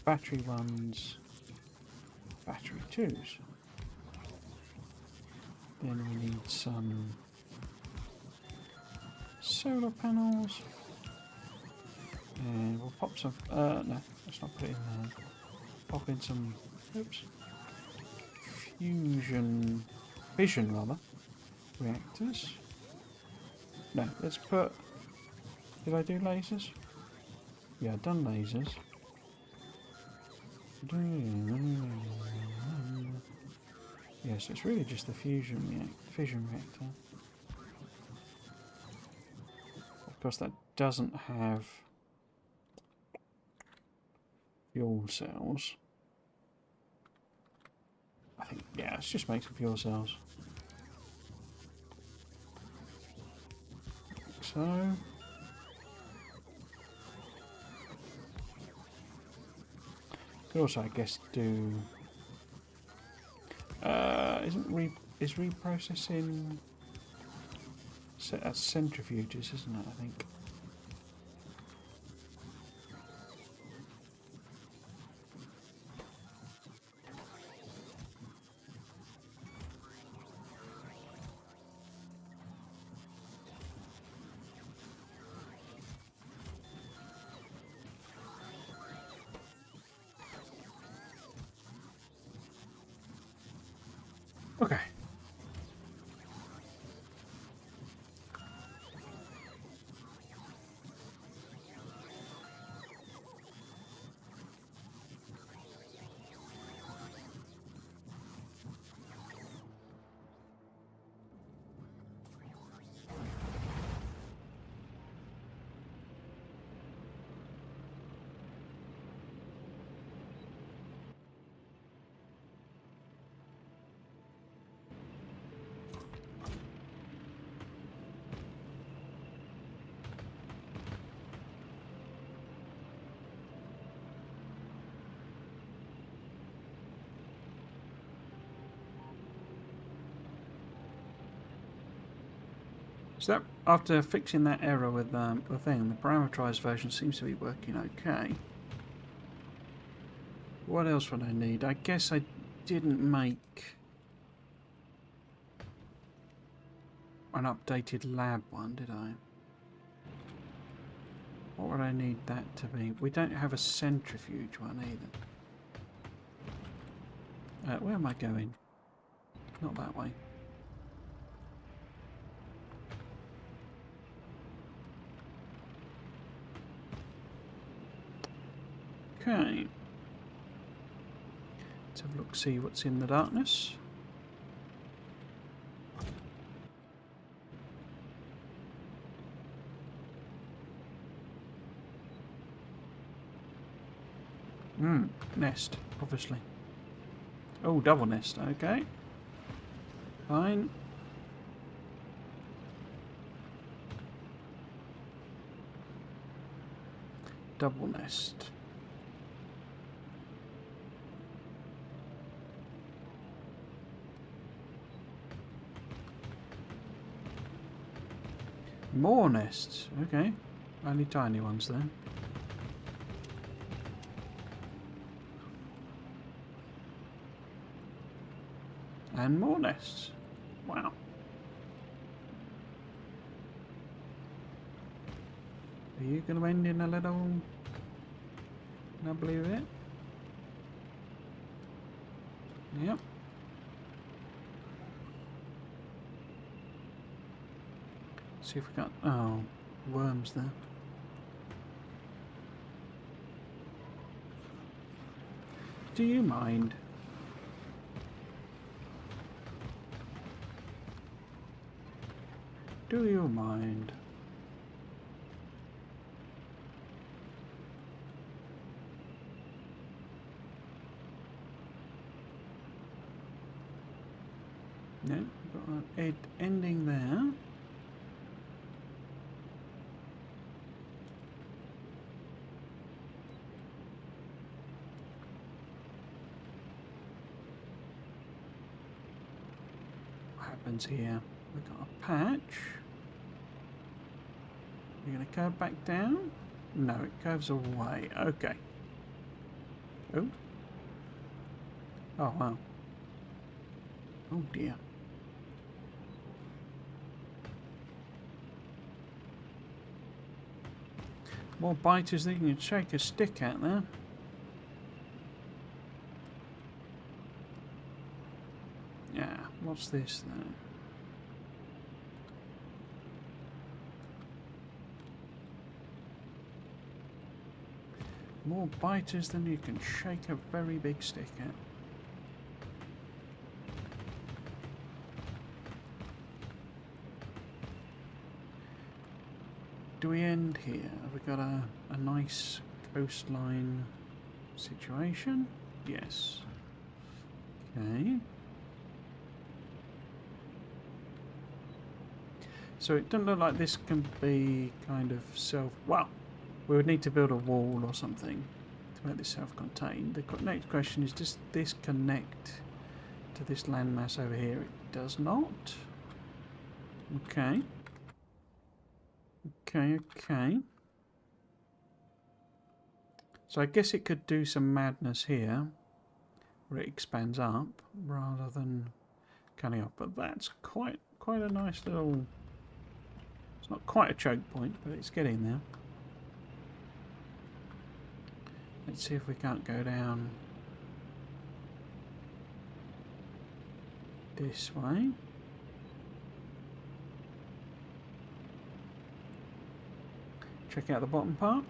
Battery 1s, battery 2s. Then we need some solar panels. And we'll pop some, no, let's not put it in there. Pop in some, oops, fission rather, reactors. No, let's put, did I do lasers? Yeah, I've done lasers. Yes, it's really just the fission reactor. Of course, that doesn't have fuel cells. I think, yeah, let's just make some fuel cells. Like so. Could also, I guess, do. Is reprocessing? That's centrifuges, isn't it? I think. Okay. So that, after fixing that error with the thing, the parameterized version seems to be working okay. What else would I need? I guess I didn't make an updated lab one, did I? What would I need that to be? We don't have a centrifuge one either. Where am I going? Not that way. Okay. Let's have a look, see what's in the darkness. Nest, obviously. Oh, double nest, okay. Fine. Double nest. More nests, okay. Only tiny ones then. And more nests. Wow. Are you going to end in a little nubbly bit? Yep. See if we got... Oh, worms there. Do you mind? Do you mind? No, we've got an ending there. What happens here? We've got a patch. You're going to curve back down? No, it curves away. Okay. Oh. Oh, wow. Oh, dear. More biters than you can shake a stick at there. Yeah, what's this then? More biters than you can shake a very big stick at. Do we end here? Have we got a nice coastline situation? Yes. Okay. So it doesn't look like this can be kind of well, we would need to build a wall or something to make this self-contained. The next question is, does this connect to this landmass over here? It does not. Okay. Okay. So I guess it could do some madness here, where it expands up rather than cutting off. But that's quite a nice little. It's not quite a choke point, but it's getting there. Let's see if we can't go down this way. Check out the bottom part.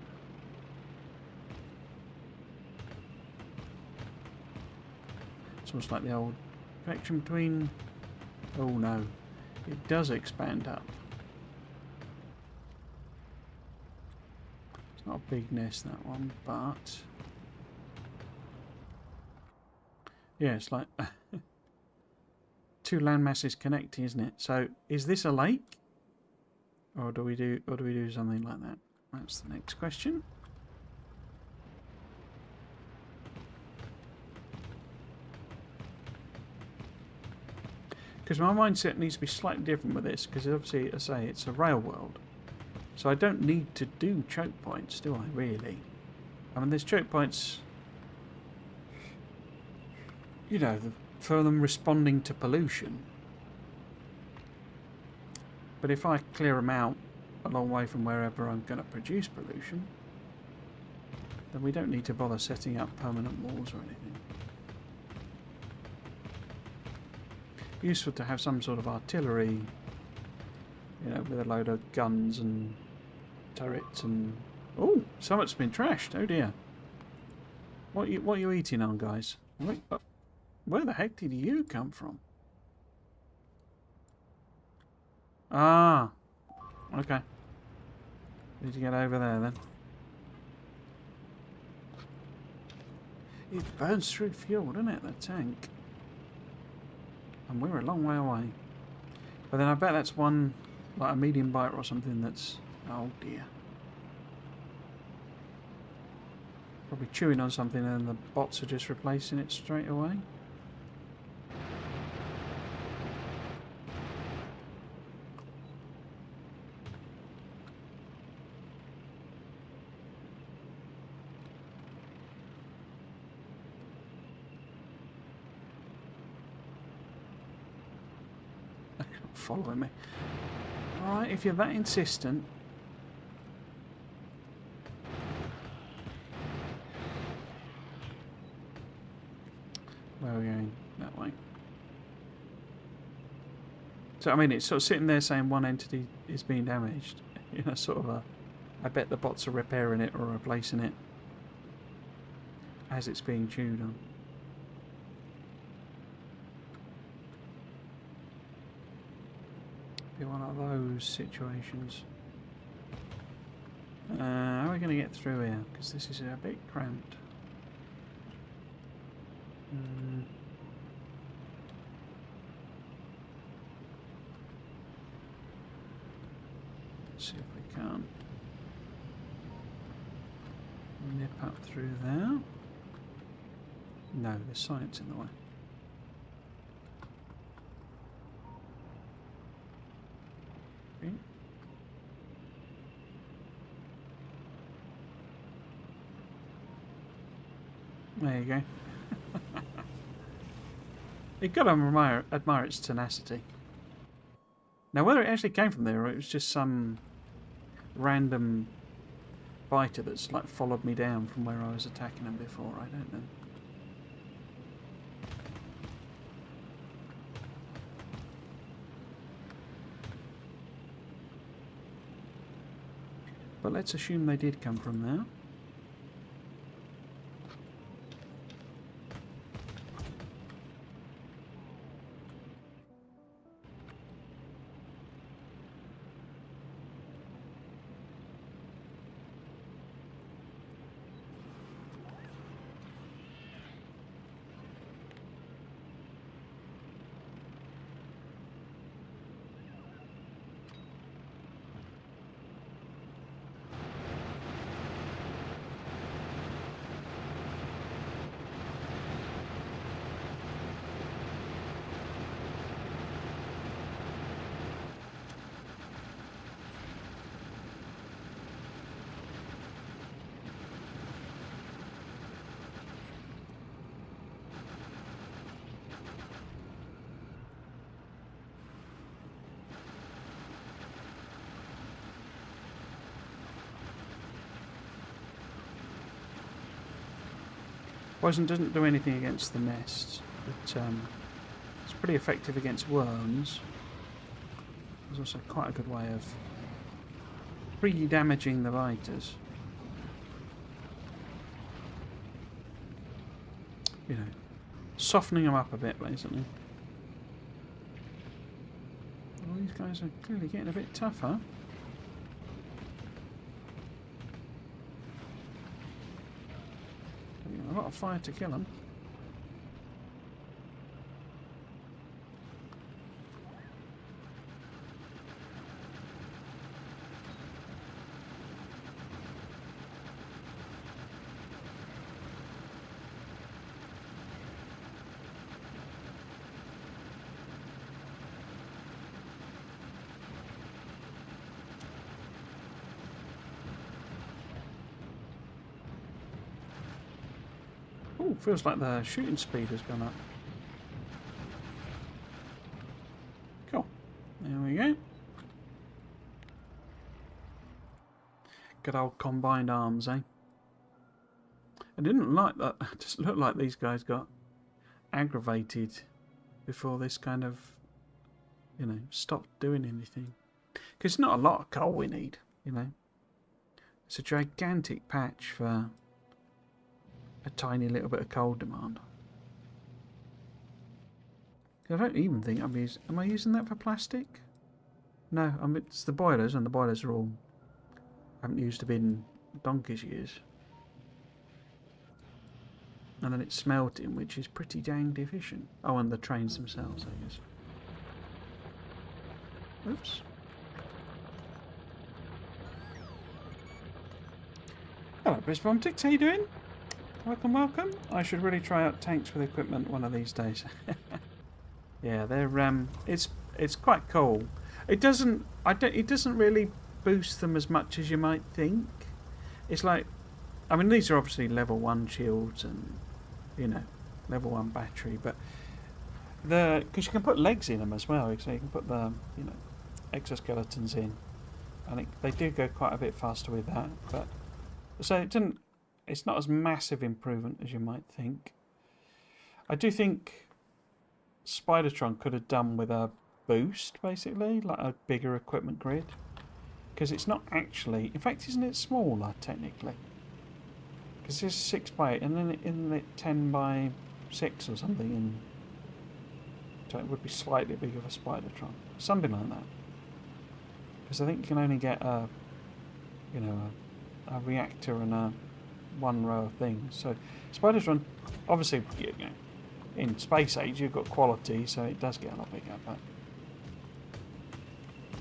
It's almost like the old connection between... Oh no, it does expand up. It's not a big nest, that one, but... Yeah, it's like... two land masses connecting, isn't it? So, is this a lake? Or do we do something like that? That's the next question. Because my mindset needs to be slightly different with this, because obviously, as I say, it's a rail world. So I don't need to do choke points, do I, really? I mean, there's choke points, you know, for them responding to pollution. But if I clear them out a long way from wherever I'm going to produce pollution, then we don't need to bother setting up permanent walls or anything. Useful to have some sort of artillery, you know, with a load of guns and turrets and... Oh, something's been trashed. Oh dear. What are you eating on, guys? Wait, where the heck did you come from? Ah, okay. Need to get over there then. It burns through fuel, doesn't it, that tank? And we're a long way away. But then I bet that's one, like a medium biter or something that's... Oh dear. Probably chewing on something and the bots are just replacing it straight away. Following me. Alright, if you're that insistent. Where are we going? That way. So, I mean, it's sort of sitting there saying one entity is being damaged. You know, sort of a... I bet the bots are repairing it or replacing it as it's being chewed on. Be one of those situations. How are we going to get through here? Because this is a bit cramped. Let's see if we can nip up through there. No, there's science in the way. There you go. You've got to admire its tenacity. Now, whether it actually came from there or it was just some random biter that's like followed me down from where I was attacking them before, I don't know. But let's assume they did come from there. Poison doesn't do anything against the nests, but it's pretty effective against worms. It's also quite a good way of pre-damaging the biters. You know, softening them up a bit, basically. Well, these guys are clearly getting a bit tougher. A lot of fire to kill them. Ooh, feels like the shooting speed has gone up. Cool. There we go. Good old combined arms, eh? I didn't like that. It just looked like these guys got aggravated before this kind of, you know, stopped doing anything. Because it's not a lot of coal we need, you know. It's a gigantic patch for a tiny little bit of coal demand. I don't even think I'm using... Am I using that for plastic? No, it's the boilers, and the boilers are all... I haven't used them in donkey's years. And then it's smelting, which is pretty dang efficient. Oh, and the trains themselves, I guess. Oops. Hello, Brisbane-tics, how you doing? Welcome, welcome. I should really try out tanks with equipment one of these days. Yeah, they're it's quite cool. It doesn't really boost them as much as you might think. It's like, I mean, these are obviously level 1 shields and, you know, level 1 battery, but because you can put legs in them as well, so you can put the, you know, exoskeletons in. I think they do go quite a bit faster with that, but so it's not as massive improvement as you might think. I do think Spidertron could have done with a boost, basically, like a bigger equipment grid, because it's not actually, in fact, isn't it smaller technically? Because it's 6 by 8, and then isn't it 10 by 6 or something, and so it would be slightly bigger for Spidertron, something like that. Because I think you can only get a, you know, a reactor and a one row of things. So Spidertron, obviously, you know, in Space Age you've got quality, so it does get a lot bigger. But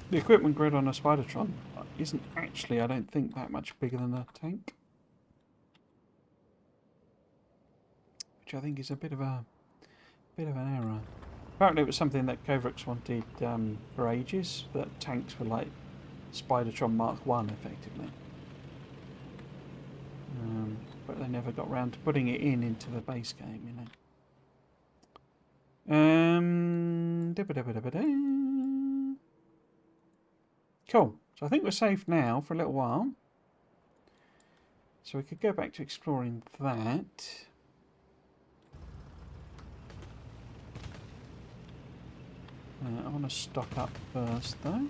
the equipment grid on a Spidertron isn't actually, I don't think, that much bigger than a tank, which I think is a bit of an error. Apparently, it was something that Kovrix wanted for ages. That tanks were like Spidertron Mark 1, effectively. But they never got round to putting it into the base game, you know. Cool. So I think we're safe now for a little while. So we could go back to exploring that. I want to stock up first, though.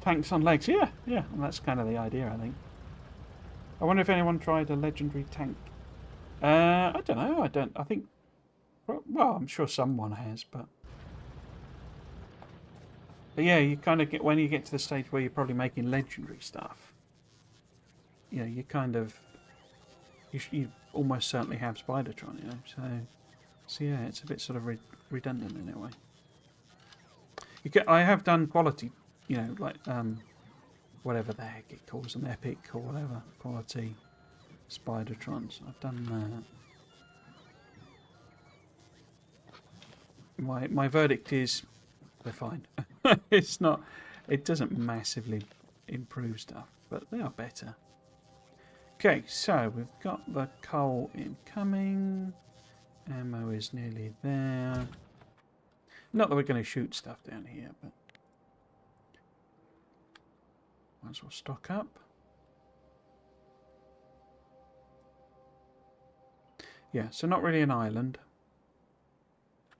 Tanks on legs, yeah, and that's kind of the idea, I think. I wonder if anyone tried a legendary tank. I don't know. I think. Well, I'm sure someone has, but yeah, you kind of get, when you get to the stage where you're probably making legendary stuff. You know, you kind of you almost certainly have Spidertron, you know. So yeah, it's a bit sort of redundant in a way. I have done quality. You know, like whatever the heck it calls them, epic or whatever, quality Spidertrons. I've done that. My verdict is they're fine. It's not. It doesn't massively improve stuff, but they are better. Okay, so we've got the coal incoming. Ammo is nearly there. Not that we're going to shoot stuff down here, but might as well stock up. Yeah, so not really an island.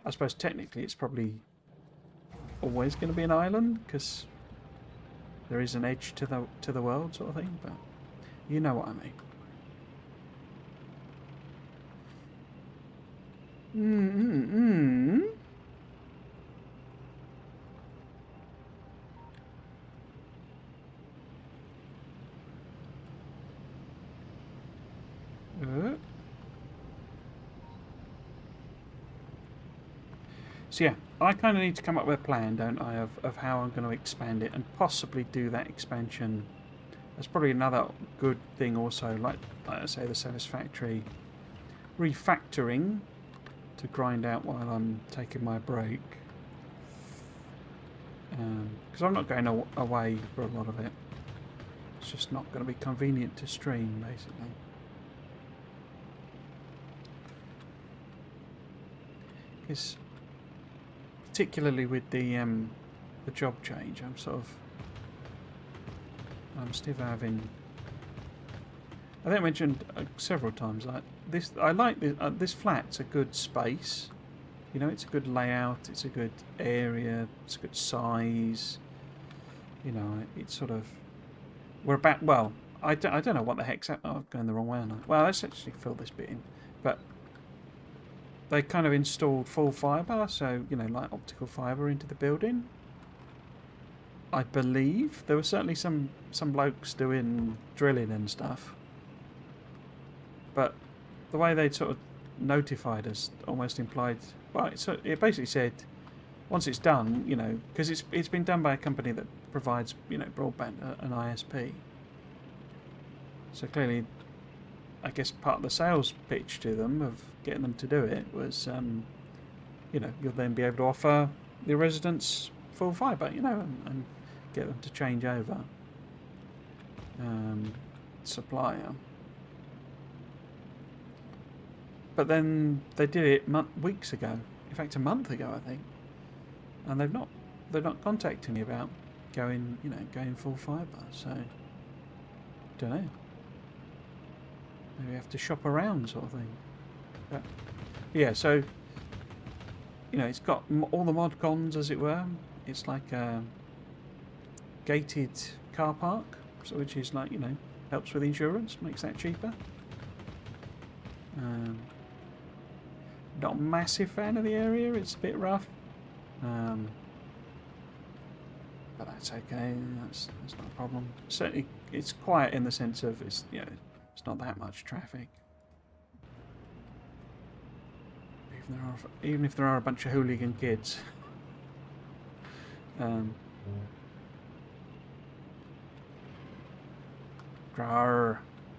I suppose technically it's probably always going to be an island because there is an edge to the world, sort of thing. But you know what I mean. So yeah, I kind of need to come up with a plan, don't I, of how I'm going to expand it and possibly do that expansion. That's probably another good thing also, like I say, the satisfactory refactoring to grind out while I'm taking my break. Because I'm not going away for a lot of it. It's just not going to be convenient to stream, basically. Because particularly with the job change, I'm still having. I think I mentioned several times like this. I like this. This flat's a good space. You know, it's a good layout. It's a good area. It's a good size. You know, it's sort of. We're about. Well, I don't know what the heck's that. Oh, I'm going the wrong way, aren't I? Well, let's actually fill this bit in, but. They kind of installed full fibre, so, you know, like optical fibre into the building. I believe. There were certainly some blokes doing drilling and stuff. But the way they sort of notified us almost implied... Well, it basically said, once it's done, you know, because it's been done by a company that provides, you know, broadband, an ISP. So clearly... I guess part of the sales pitch to them of getting them to do it was, you know, you'll then be able to offer the residents full fibre, you know, and get them to change over supplier. But then they did it weeks ago. In fact, a month ago, I think. And they're not contacting me about going full fibre. So, don't know. Maybe have to shop around, sort of thing. But, yeah, so you know, it's got all the mod cons, as it were. It's like a gated car park, so which is like, you know, helps with insurance, makes that cheaper. Not a massive fan of the area. It's a bit rough, but that's okay. That's not a problem. Certainly, it's quiet in the sense of it's, you know, it's not that much traffic. Even if there are a bunch of hooligan kids.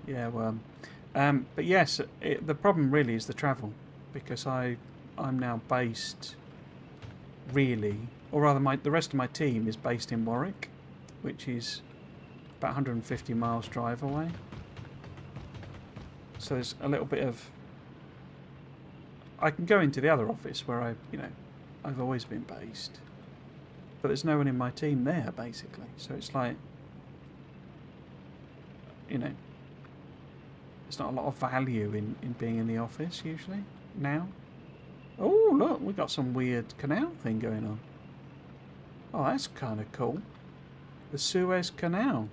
Yeah, well, but yes, the problem really is the travel, because I'm now based, really, or rather, the rest of my team is based in Warwick, which is about 150 miles drive away. So there's a little bit of. I can go into the other office where I've always been based, but there's no one in my team there, basically. So it's like, you know, there's not a lot of value in being in the office usually now. Oh, look, we got some weird canal thing going on. Oh, that's kind of cool. The Suez Canal.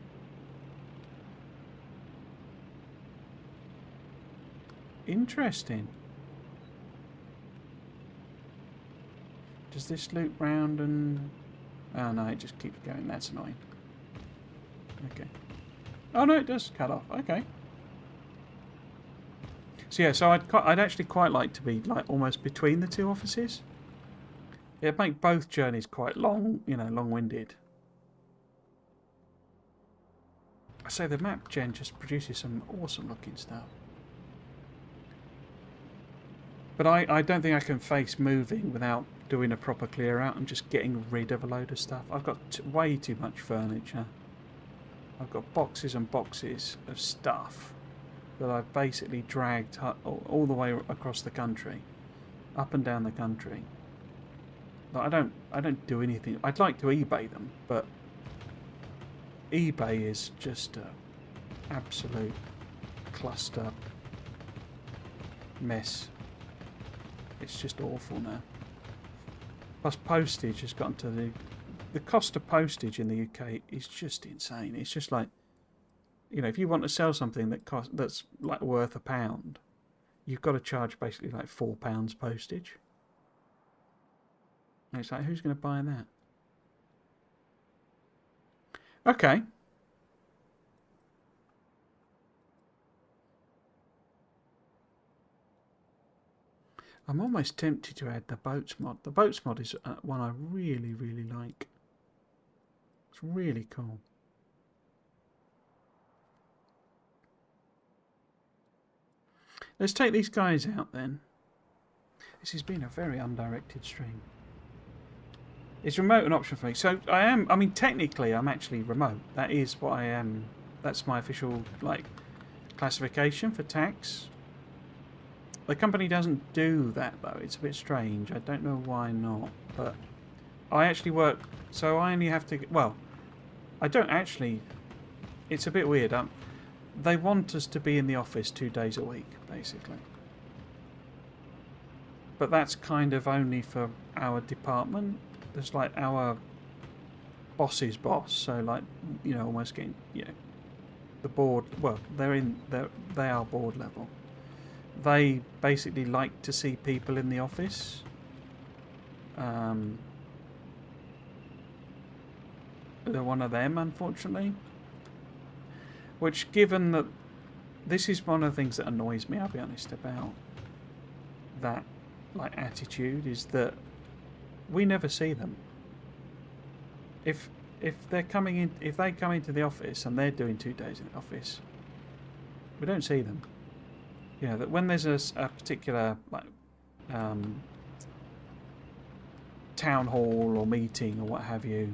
Interesting. Does this loop round and... Oh no, it just keeps going. That's annoying. Okay. Oh no, it does cut off. Okay. So yeah, so I'd actually quite like to be like almost between the two offices. It'd make both journeys quite long, you know, long-winded. I say the map gen just produces some awesome looking stuff. But I don't think I can face moving without doing a proper clear out and just getting rid of a load of stuff. I've got way too much furniture. I've got boxes and boxes of stuff that I've basically dragged all the way across the country. up and down the country. Like, I don't do anything. I'd like to eBay them, but eBay is just a absolute cluster mess. It's just awful now. Plus postage has gotten to the cost of postage in the UK is just insane. It's just like, you know, if you want to sell something that's like worth £1, you've got to charge basically like £4 postage. And it's like, who's going to buy that? Okay. I'm almost tempted to add the boats mod. The boats mod is one I really, really like. It's really cool. Let's take these guys out then. This has been a very undirected stream. Is remote an option for me? So I mean, technically I'm actually remote. That is what I am. That's my official, like, classification for tax. The company doesn't do that though. It's a bit strange. I don't know why not. But I actually work, so I only have to, well, I don't actually, it's a bit weird. They want us to be in the office 2 days a week, basically. But that's kind of only for our department. There's like our boss's boss, so like, you know, almost getting, you know, the board, well, they are board level. They basically like to see people in the office. They're one of them, unfortunately. Which, given that this is one of the things that annoys me, I'll be honest, about that, like, attitude, is that we never see them. If they're coming in, if they come into the office and they're doing 2 days in the office, we don't see them. You know, that when there's a particular, like, town hall or meeting or what have you,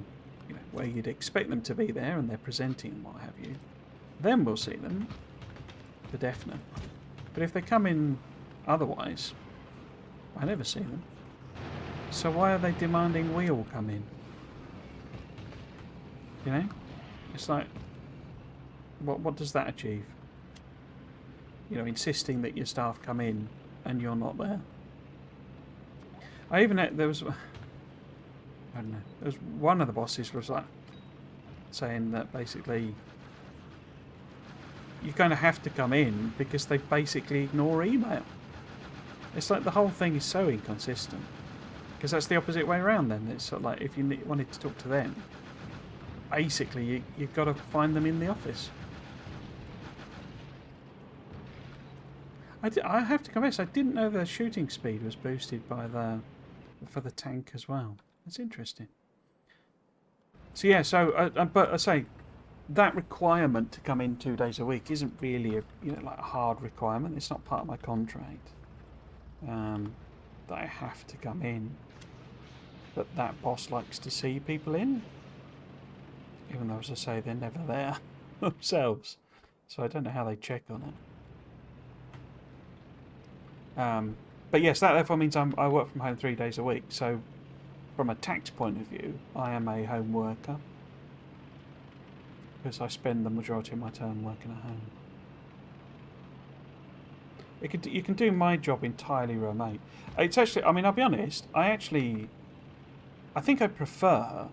you know, where you'd expect them to be there and they're presenting and what have you, then we'll see them for definite. But if they come in otherwise, I never see them. So why are they demanding we all come in? You know? It's like, what does that achieve? You know, insisting that your staff come in and you're not there. I even had, there was, I don't know, there was one of the bosses was like saying that basically you're going to have to come in because they basically ignore email. It's like the whole thing is so inconsistent. Because that's the opposite way around then. It's sort of like if you wanted to talk to them, basically you've got to find them in the office. I have to confess, I didn't know the shooting speed was boosted by for the tank as well. That's interesting. So yeah, so but I say that requirement to come in 2 days a week isn't really a, you know, like a hard requirement. It's not part of my contract that I have to come in. But that boss likes to see people in, even though, as I say, they're never there themselves. So I don't know how they check on it. But yes, that therefore means I work from home 3 days a week. So from a tax point of view, I am a home worker because I spend the majority of my time working at home. You can do my job entirely remote. It's actually, I mean, I'll be honest, I think I'd prefer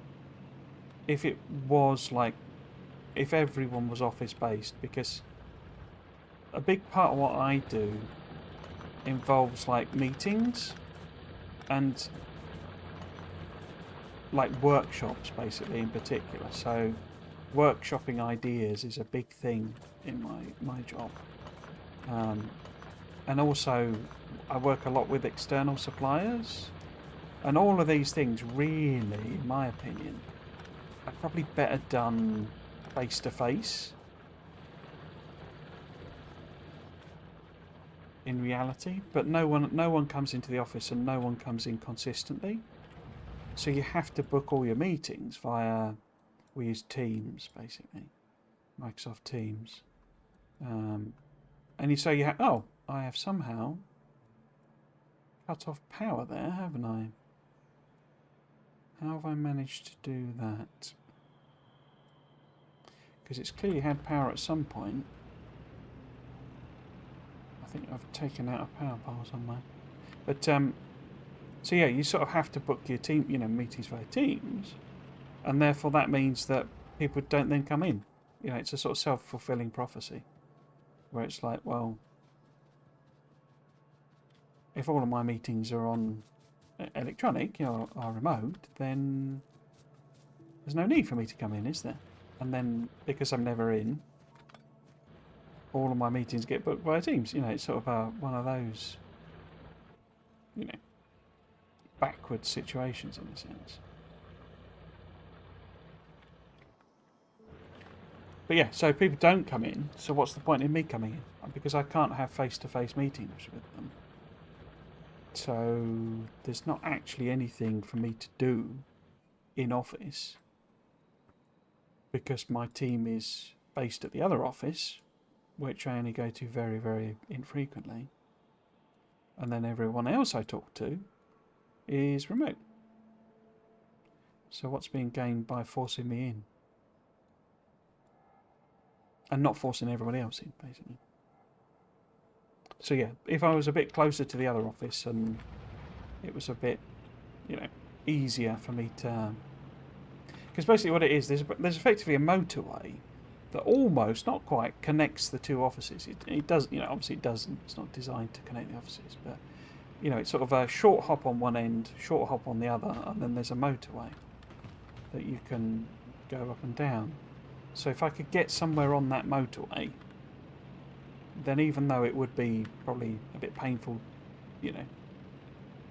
if it was like, if everyone was office based, because a big part of what I do involves like meetings and like workshops basically in particular. So workshopping ideas is a big thing in my job. And also I work a lot with external suppliers. And all of these things really, in my opinion, are probably better done face to face in reality. But no one comes into the office and no one comes in consistently. So you have to book all your meetings via, we use Teams basically, Microsoft Teams. And so you have, oh, I have somehow cut off power there, haven't I? How have I managed to do that? Because it's clearly had power at some point. I think I've taken out a power pole somewhere. But, so yeah, you sort of have to book your team, meetings via Teams. And therefore that means that people don't then come in. It's a sort of self-fulfilling prophecy. Where it's like, well, if all of my meetings are on electronic, are remote, then there's no need for me to come in, is there? And then, because I'm never in, all of my meetings get booked via Teams. It's sort of one of those, backwards situations in a sense. But yeah, so people don't come in, so what's the point in me coming in? Because I can't have face-to-face meetings with them. So there's not actually anything for me to do in office because my team is based at the other office, which I only go to very, very infrequently. And then everyone else I talk to is remote. So what's being gained by forcing me in? And not forcing everybody else in, basically. So yeah, if I was a bit closer to the other office and it was a bit, easier for me to... Because basically what it is, there's effectively a motorway that almost, not quite, connects the two offices. It does, obviously it doesn't. It's not designed to connect the offices, but, it's sort of a short hop on one end, short hop on the other, and then there's a motorway that you can go up and down. So if I could get somewhere on that motorway, then even though it would be probably a bit painful,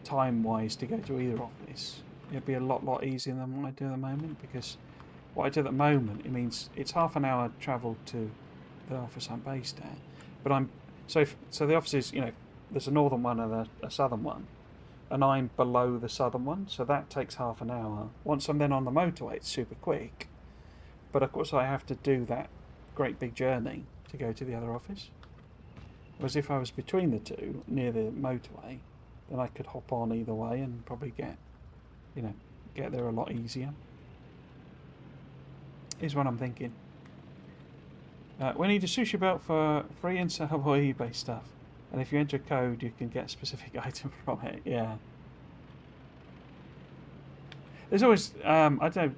time-wise to go to either office, it'd be a lot easier than what I do at the moment, because what I do at the moment, it means it's half an hour travel to the office I'm based at, but so the offices, there's a northern one and a southern one, and I'm below the southern one, so that takes half an hour. Once I'm then on the motorway, it's super quick. But of course I have to do that great big journey to go to the other office. Whereas if I was between the two, near the motorway, then I could hop on either way and probably get there a lot easier. Is what I'm thinking. We need a sushi belt for free and sellable eBay stuff. And if you enter a code, you can get a specific item from it. Yeah. There's always, I don't know,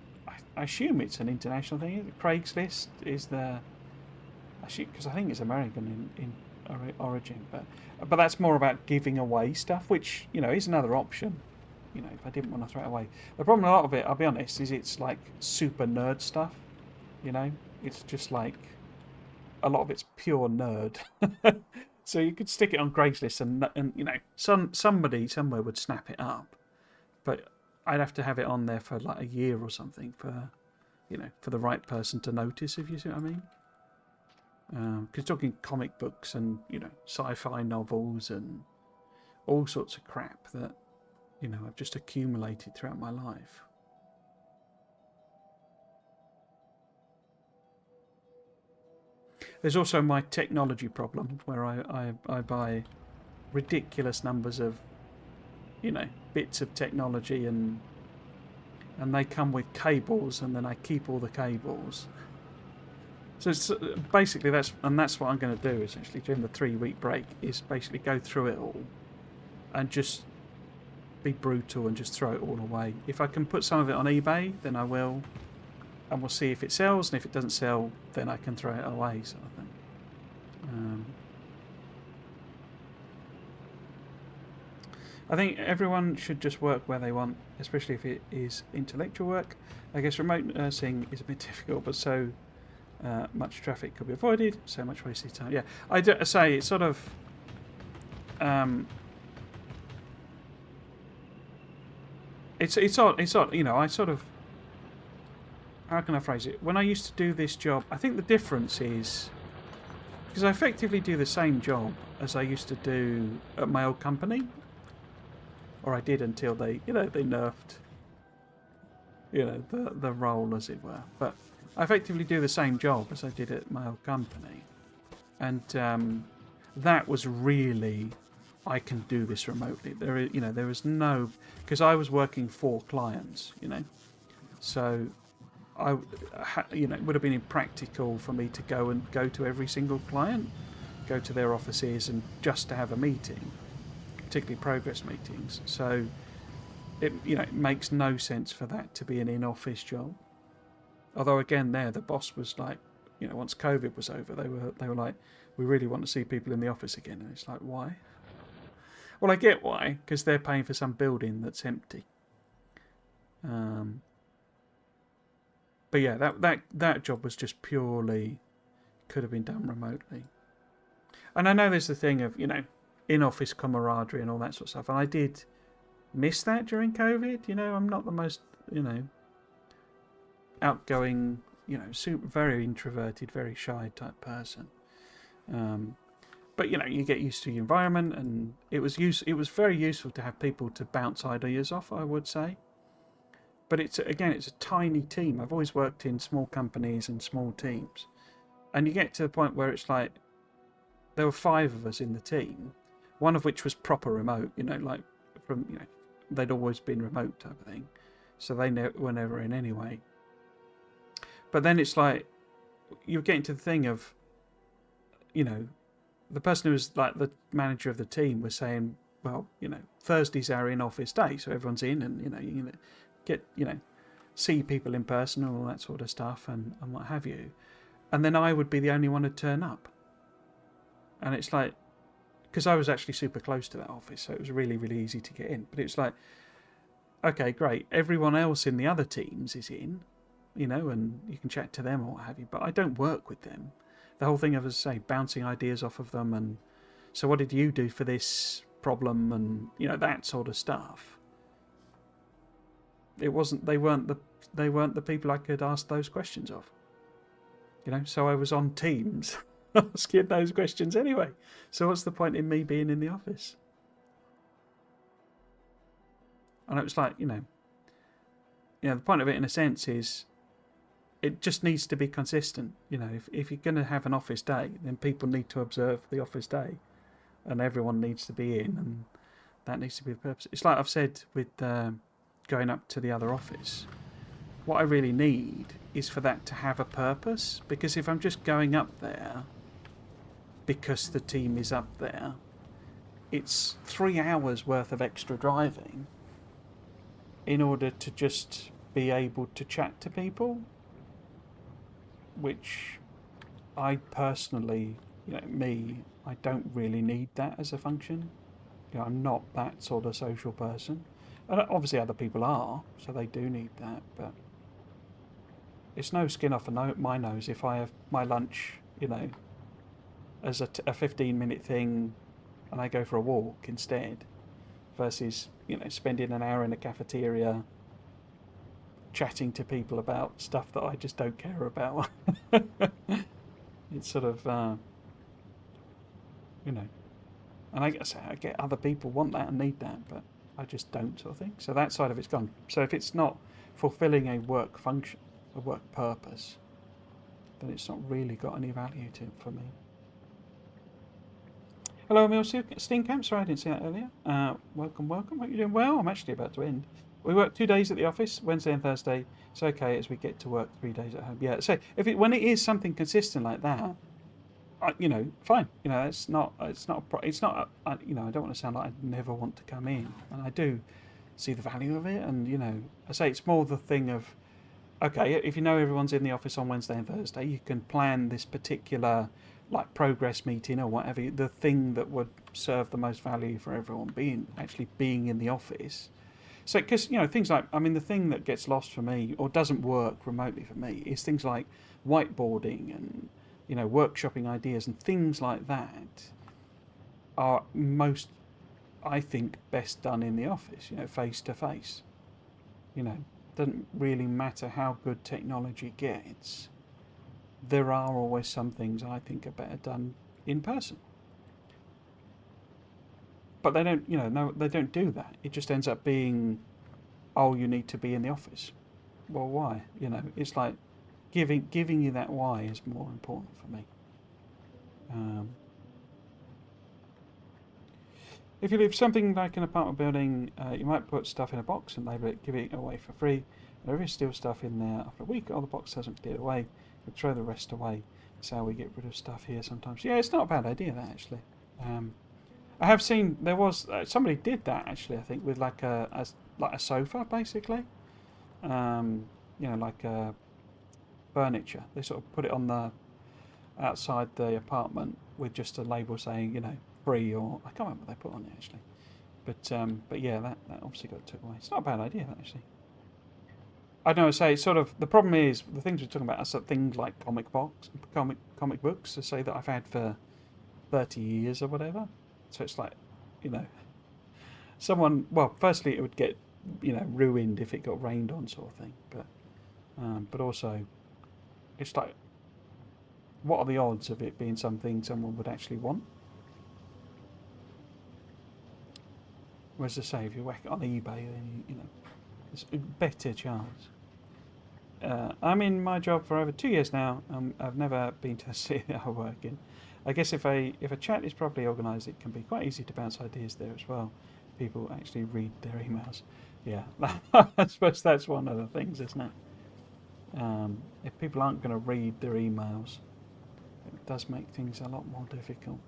I assume it's an international thing. Craigslist is the... Because I think it's American in origin. But that's more about giving away stuff, which, is another option. If I didn't want to throw it away. The problem with a lot of it, I'll be honest, is it's like super nerd stuff. It's just like... A lot of it's pure nerd. So you could stick it on Craigslist and somebody somewhere would snap it up. But I'd have to have it on there for like a year or something for the right person to notice, if you see what I mean. Because talking comic books and, sci-fi novels and all sorts of crap that, I've just accumulated throughout my life. There's also my technology problem where I buy ridiculous numbers of, bits of technology and they come with cables, and then I keep all the cables. So it's, basically that's what I'm going to do essentially during the 3-week break, is basically go through it all and just be brutal and just throw it all away. If I can put some of it on eBay, then I will, and we'll see if it sells, and if it doesn't sell, then I can throw it away, sort of thing. I think everyone should just work where they want, especially if it is intellectual work. I guess remote nursing is a bit difficult, but so much traffic could be avoided, so much wasted time. Yeah, I do say it's sort of... It's odd, I sort of... How can I phrase it? When I used to do this job, I think the difference is... Because I effectively do the same job as I used to do at my old company. Or I did until they, they nerfed, the role, as it were. But I effectively do the same job as I did at my old company. And that was really... I can do this remotely. There is no, because I was working for clients, so it would have been impractical for me to go to every single client, go to their offices, and just to have a meeting, particularly progress meetings. So it makes no sense for that to be an in-office job. Although again, the boss was like, once COVID was over, they were like, we really want to see people in the office again, and it's like, why? Well, I get why, because they're paying for some building that's empty. But yeah, that job was just purely could have been done remotely. And I know there's the thing of in-office camaraderie and all that sort of stuff, and I did miss that during COVID. I'm not the most outgoing, very introverted, very shy type person. But you get used to the environment, and it was very useful to have people to bounce ideas off, I would say. But it's a tiny team. I've always worked in small companies and small teams, and you get to the point where it's like there were 5 of us in the team, one of which was proper remote. They'd always been remote type of thing, so they were never in anyway. But then it's like you're getting to the thing of, the person who was like the manager of the team was saying, well, Thursday's our in-office day, so everyone's in, and you get see people in person and all that sort of stuff, and what have you. And then I would be the only one to turn up, and it's like, because I was actually super close to that office, so it was really, really easy to get in. But it's like, okay, great, everyone else in the other teams is in, and you can chat to them or what have you, but I don't work with them. The whole thing of, as I say, bouncing ideas off of them, and so what did you do for this problem, and that sort of stuff. It wasn't. They weren't the people I could ask those questions of. So I was on Teams asking those questions anyway. So what's the point in me being in the office? And it was like, the point of it in a sense is, it just needs to be consistent. If you're going to have an office day, then people need to observe the office day, and everyone needs to be in, and that needs to be the purpose. It's like I've said with going up to the other office. What I really need is for that to have a purpose, because if I'm just going up there because the team is up there, it's 3 hours worth of extra driving in order to just be able to chat to people, which I personally, I don't really need that as a function. I'm not that sort of social person. And obviously other people are, so they do need that, but it's no skin off my nose if I have my lunch, as a 15-minute thing, and I go for a walk instead, versus, spending an hour in a cafeteria chatting to people about stuff that I just don't care about. It's sort of, and I get other people want that and need that, but I just don't, sort of thing. So that side of it's gone. So if it's not fulfilling a work function, a work purpose, then it's not really got any value to it for me. Hello, Emil Steenkamp. Sorry I didn't see that earlier. Welcome. Hope you're doing well. I'm actually about to end. We work 2 days at the office, Wednesday and Thursday. It's okay as we get to work 3 days at home. Yeah, so when it is something consistent like that, fine. It's not. I don't want to sound like I never want to come in, and I do see the value of it. And I say it's more the thing of, okay, if everyone's in the office on Wednesday and Thursday, you can plan this particular progress meeting or whatever, the thing that would serve the most value for everyone being in the office. So, because things like, the thing that gets lost for me or doesn't work remotely for me is things like whiteboarding and workshopping ideas and things like that are most, I think, best done in the office, face to face. Doesn't really matter how good technology gets. There are always some things I think are better done in person. But they don't, they don't do that. It just ends up being, oh, you need to be in the office. Well, why? It's like giving you that why is more important for me. If you leave something like an apartment building, you might put stuff in a box and label it, give it away for free. And if you steal stuff in there after a week, or the box hasn't cleared away, you throw the rest away. That's how we get rid of stuff here sometimes. Yeah, it's not a bad idea, that, actually. I have seen there was somebody did that actually. I think with like a sofa basically. Like furniture. They sort of put it on the outside the apartment with just a label saying free, or I can't remember what they put on it actually. But yeah, that obviously got took away. It's not a bad idea actually. I don't know. Say sort of the problem is the things we're talking about are sort of things like comic books. To say that I've had for 30 years or whatever. So it's like, you know, someone. Well, firstly, it would get ruined if it got rained on, sort of thing. But also, it's like, what are the odds of it being something someone would actually want? Whereas to say, if you whack it on eBay, then there's a better chance. I'm in my job for over 2 years now. I've never been to see it I work in. I guess if a chat is properly organised, it can be quite easy to bounce ideas there as well. People actually read their emails. Yeah, I suppose that's one of the things, isn't it? If people aren't going to read their emails, it does make things a lot more difficult.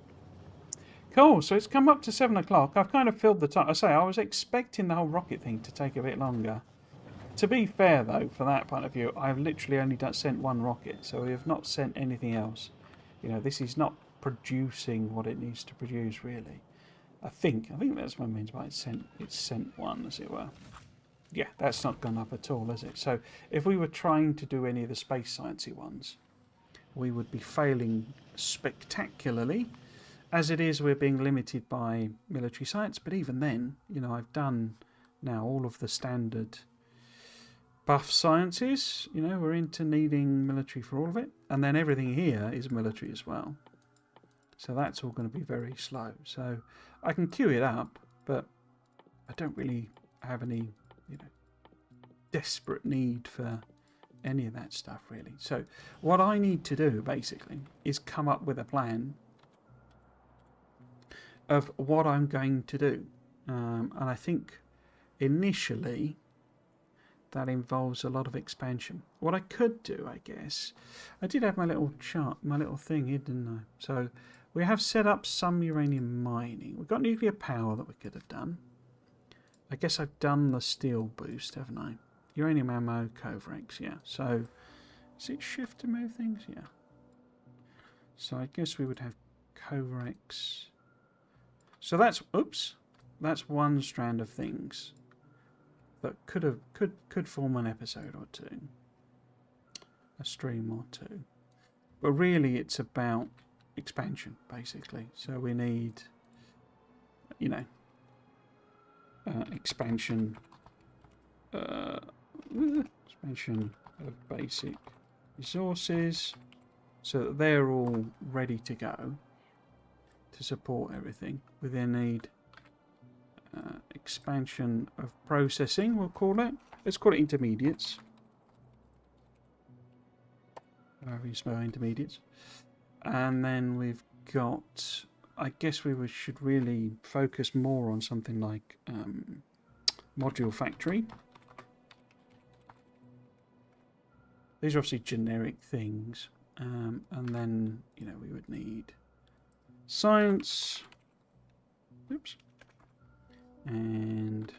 Cool, so it's come up to 7 o'clock. I've kind of filled the time. I say, I was expecting the whole rocket thing to take a bit longer. To be fair, though, from that point of view, I've literally only sent one rocket, so we have not sent anything else. This is not producing what it needs to produce, really. I think that's what it means by it's sent one, as it were. Yeah, that's not gone up at all, is it? So if we were trying to do any of the space sciencey ones, we would be failing spectacularly. As it is, we're being limited by military science, but even then, I've done now all of the standard buff sciences. We're into needing military for all of it, and then everything here is military as well. So that's all going to be very slow. So I can queue it up, but I don't really have any, desperate need for any of that stuff, really. So what I need to do, basically, is come up with a plan of what I'm going to do. And I think initially that involves a lot of expansion. What I could do, I guess, I did have my little chart, my little thing here, didn't I? So we have set up some uranium mining. We've got nuclear power that we could have done. I guess I've done the steel boost, haven't I? Uranium ammo, Covrex, yeah. So is it shift to move things? Yeah. So I guess we would have Covrex. So that's one strand of things that could form an episode or two, a stream or two. But really, it's about expansion, basically. So we need, expansion of basic resources, so that they're all ready to go to support everything. We then need expansion of processing, we'll call it. Let's call it intermediates. Very small intermediates. And then we've got, I guess should really focus more on something like module factory. These are obviously generic things. And then, we would need science. Oops. And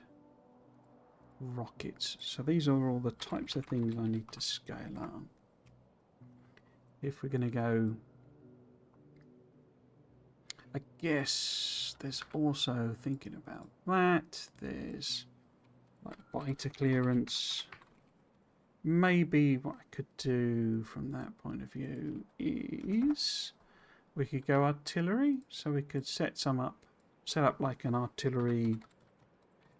rockets. So these are all the types of things I need to scale up. If we're going to go, I guess there's also thinking about that. There's like biter clearance. Maybe what I could do from that point of view is we could go artillery. So we could set up like an artillery.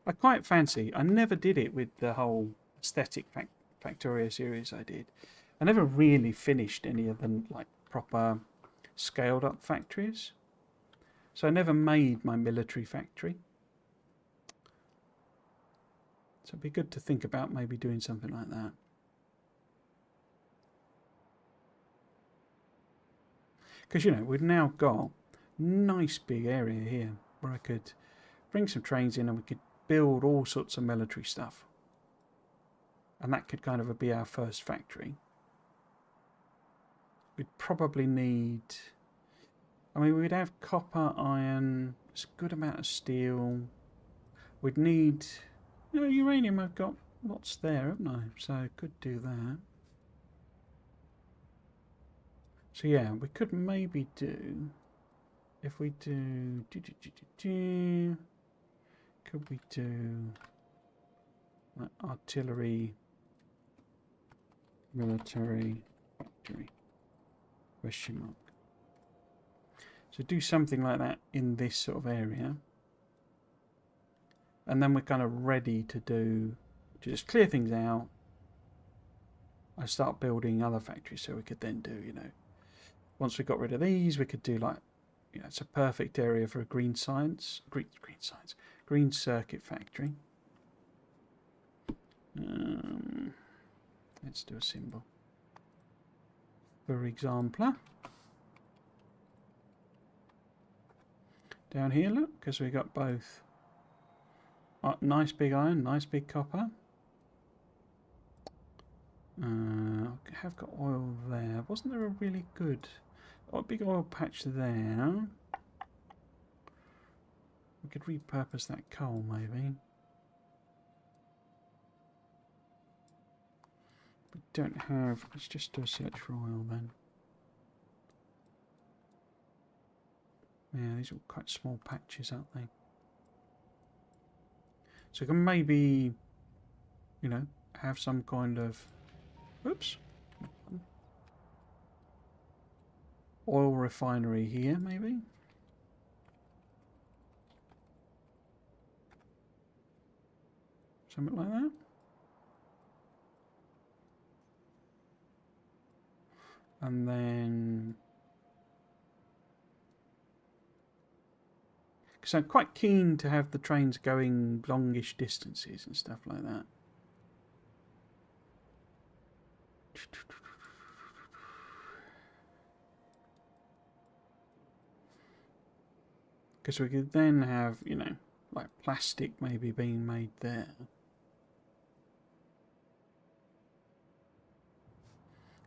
I quite fancy. I never did it with the whole aesthetic Factorio series I did. I never really finished any of them like proper scaled up factories. So I never made my military factory. So it'd be good to think about maybe doing something like that. Because, we've now got a nice big area here where I could bring some trains in and we could build all sorts of military stuff. And that could kind of be our first factory. We'd probably need... I mean, we'd have copper, iron, a good amount of steel. We'd need... You know, uranium, I've got lots there, haven't I? So I could do that. So yeah, we could maybe do... If we do... Could we do... Like artillery... Military... Factory... Question mark. So do something like that in this sort of area. And then we're kind of ready to just clear things out. I start building other factories so we could then do, you know, once we got rid of these, we could do like, you know, it's a perfect area for a green circuit factory. Let's do a symbol. For example, down here, look, because we got both nice big iron, nice big copper. I have got oil there. Wasn't there a really good big oil patch there? We could repurpose that coal maybe. We don't have... Let's just do a search for oil then. Yeah, these are quite small patches, aren't they? So we can maybe, you know, have some kind of... Oops. Oil refinery here, maybe? Something like that? And then... Because I'm quite keen to have the trains going longish distances and stuff like that. Because we could then have, you know, like plastic maybe being made there.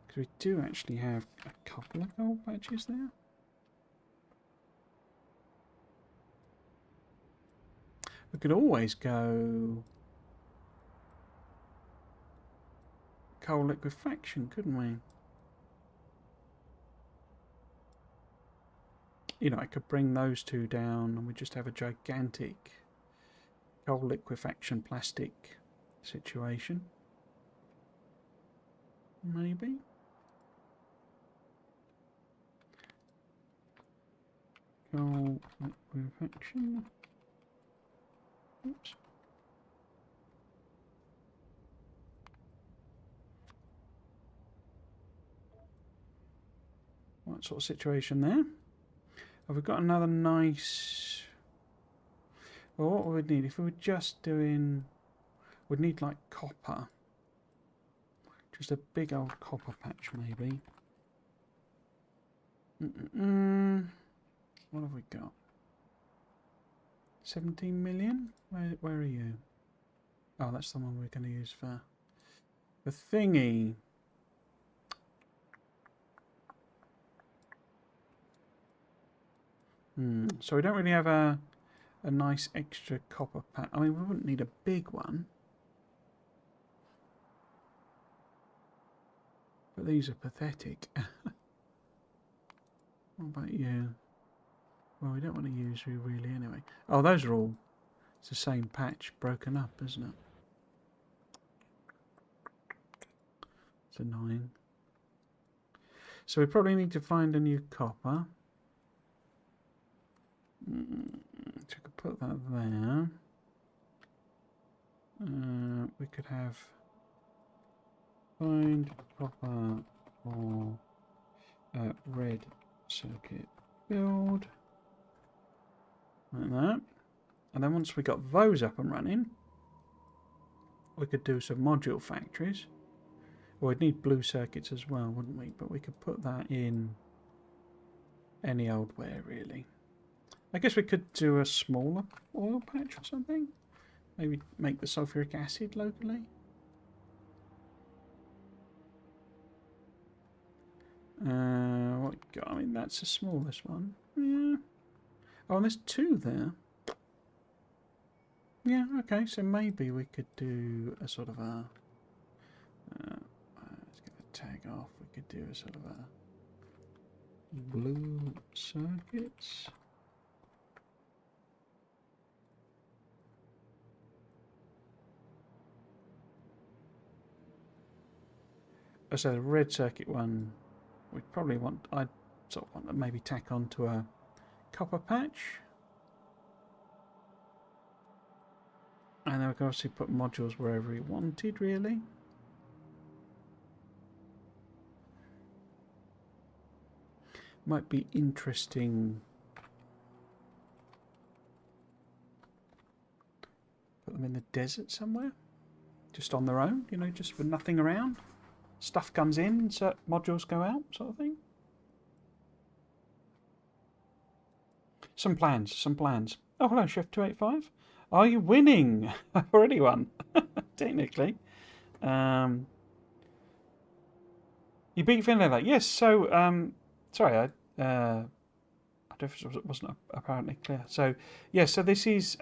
Because we do actually have a couple of gold patches there. We could always go coal liquefaction, couldn't we? You know, I could bring those two down and we just have a gigantic coal liquefaction plastic situation. Maybe. Coal liquefaction. Oops. What sort of situation there? Have we got another nice... Well, what would we need? If we were just doing... We'd need like copper. Just a big old copper patch maybe. What have we got? 17 million? Where are you? Oh, that's the one we're going to use for the thingy. So we don't really have a nice extra copper pack. I mean, we wouldn't need a big one. But these are pathetic. What about you? Well, we don't want to use you really anyway. Oh, those are all... It's the same patch broken up, isn't it? It's annoying. So we probably need to find a new copper. So we could put that there. We could have find copper or red circuit build like that. And then once we got those up and running, we could do some module factories. Well, we'd need blue circuits as well, wouldn't we? But we could put that in any old where really. I guess we could do a smaller oil patch or something. Maybe make the sulfuric acid locally. What we got? I mean, that's the smallest one. Yeah. Oh, and there's 2 there. Yeah, okay, so maybe we could do a sort of a... let's get the tag off. We could do a sort of a blue circuits. Oh, so the red circuit one, we'd probably want... I'd sort of want to maybe tack onto a copper patch. And then we can obviously put modules wherever we wanted, really. Might be interesting. Put them in the desert somewhere. Just on their own, you know, just with nothing around. Stuff comes in, so modules go out, sort of thing. Some plans, some plans. Oh, hello, Chef 285. Are you winning? I've already won, technically. You beat Vanilla. Yes, so, sorry, I don't know if it wasn't apparently clear. So, yeah, so this is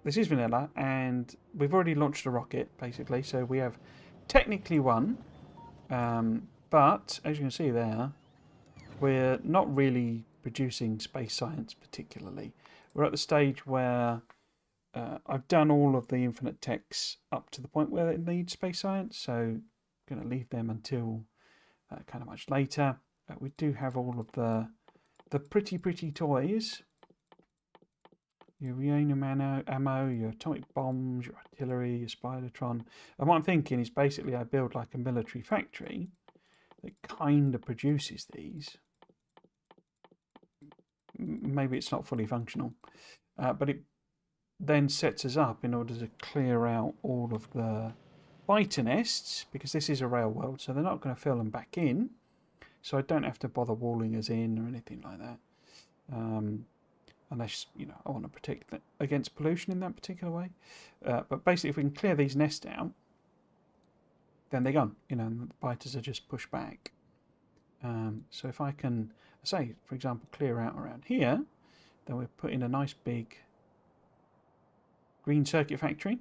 Vanilla, and we've already launched a rocket, basically. So we have technically won, but as you can see there, we're not really producing space science particularly. We're at the stage where I've done all of the infinite techs up to the point where it needs space science, so I'm going to leave them until kind of much later. We do have all of the pretty toys. Your uranium ammo, your atomic bombs, your artillery, your Spidertron. And what I'm thinking is basically I build like a military factory that kind of produces these. Maybe it's not fully functional, but it then sets us up in order to clear out all of the biter nests, because this is a rail world, so they're not going to fill them back in. So I don't have to bother walling us in or anything like that. Unless, you know, I want to protect against pollution in that particular way. But basically, if we can clear these nests out, then they're gone. You know, and the biters are just pushed back. So if I can, say, for example, clear out around here, then we're putting a nice big green circuit factory.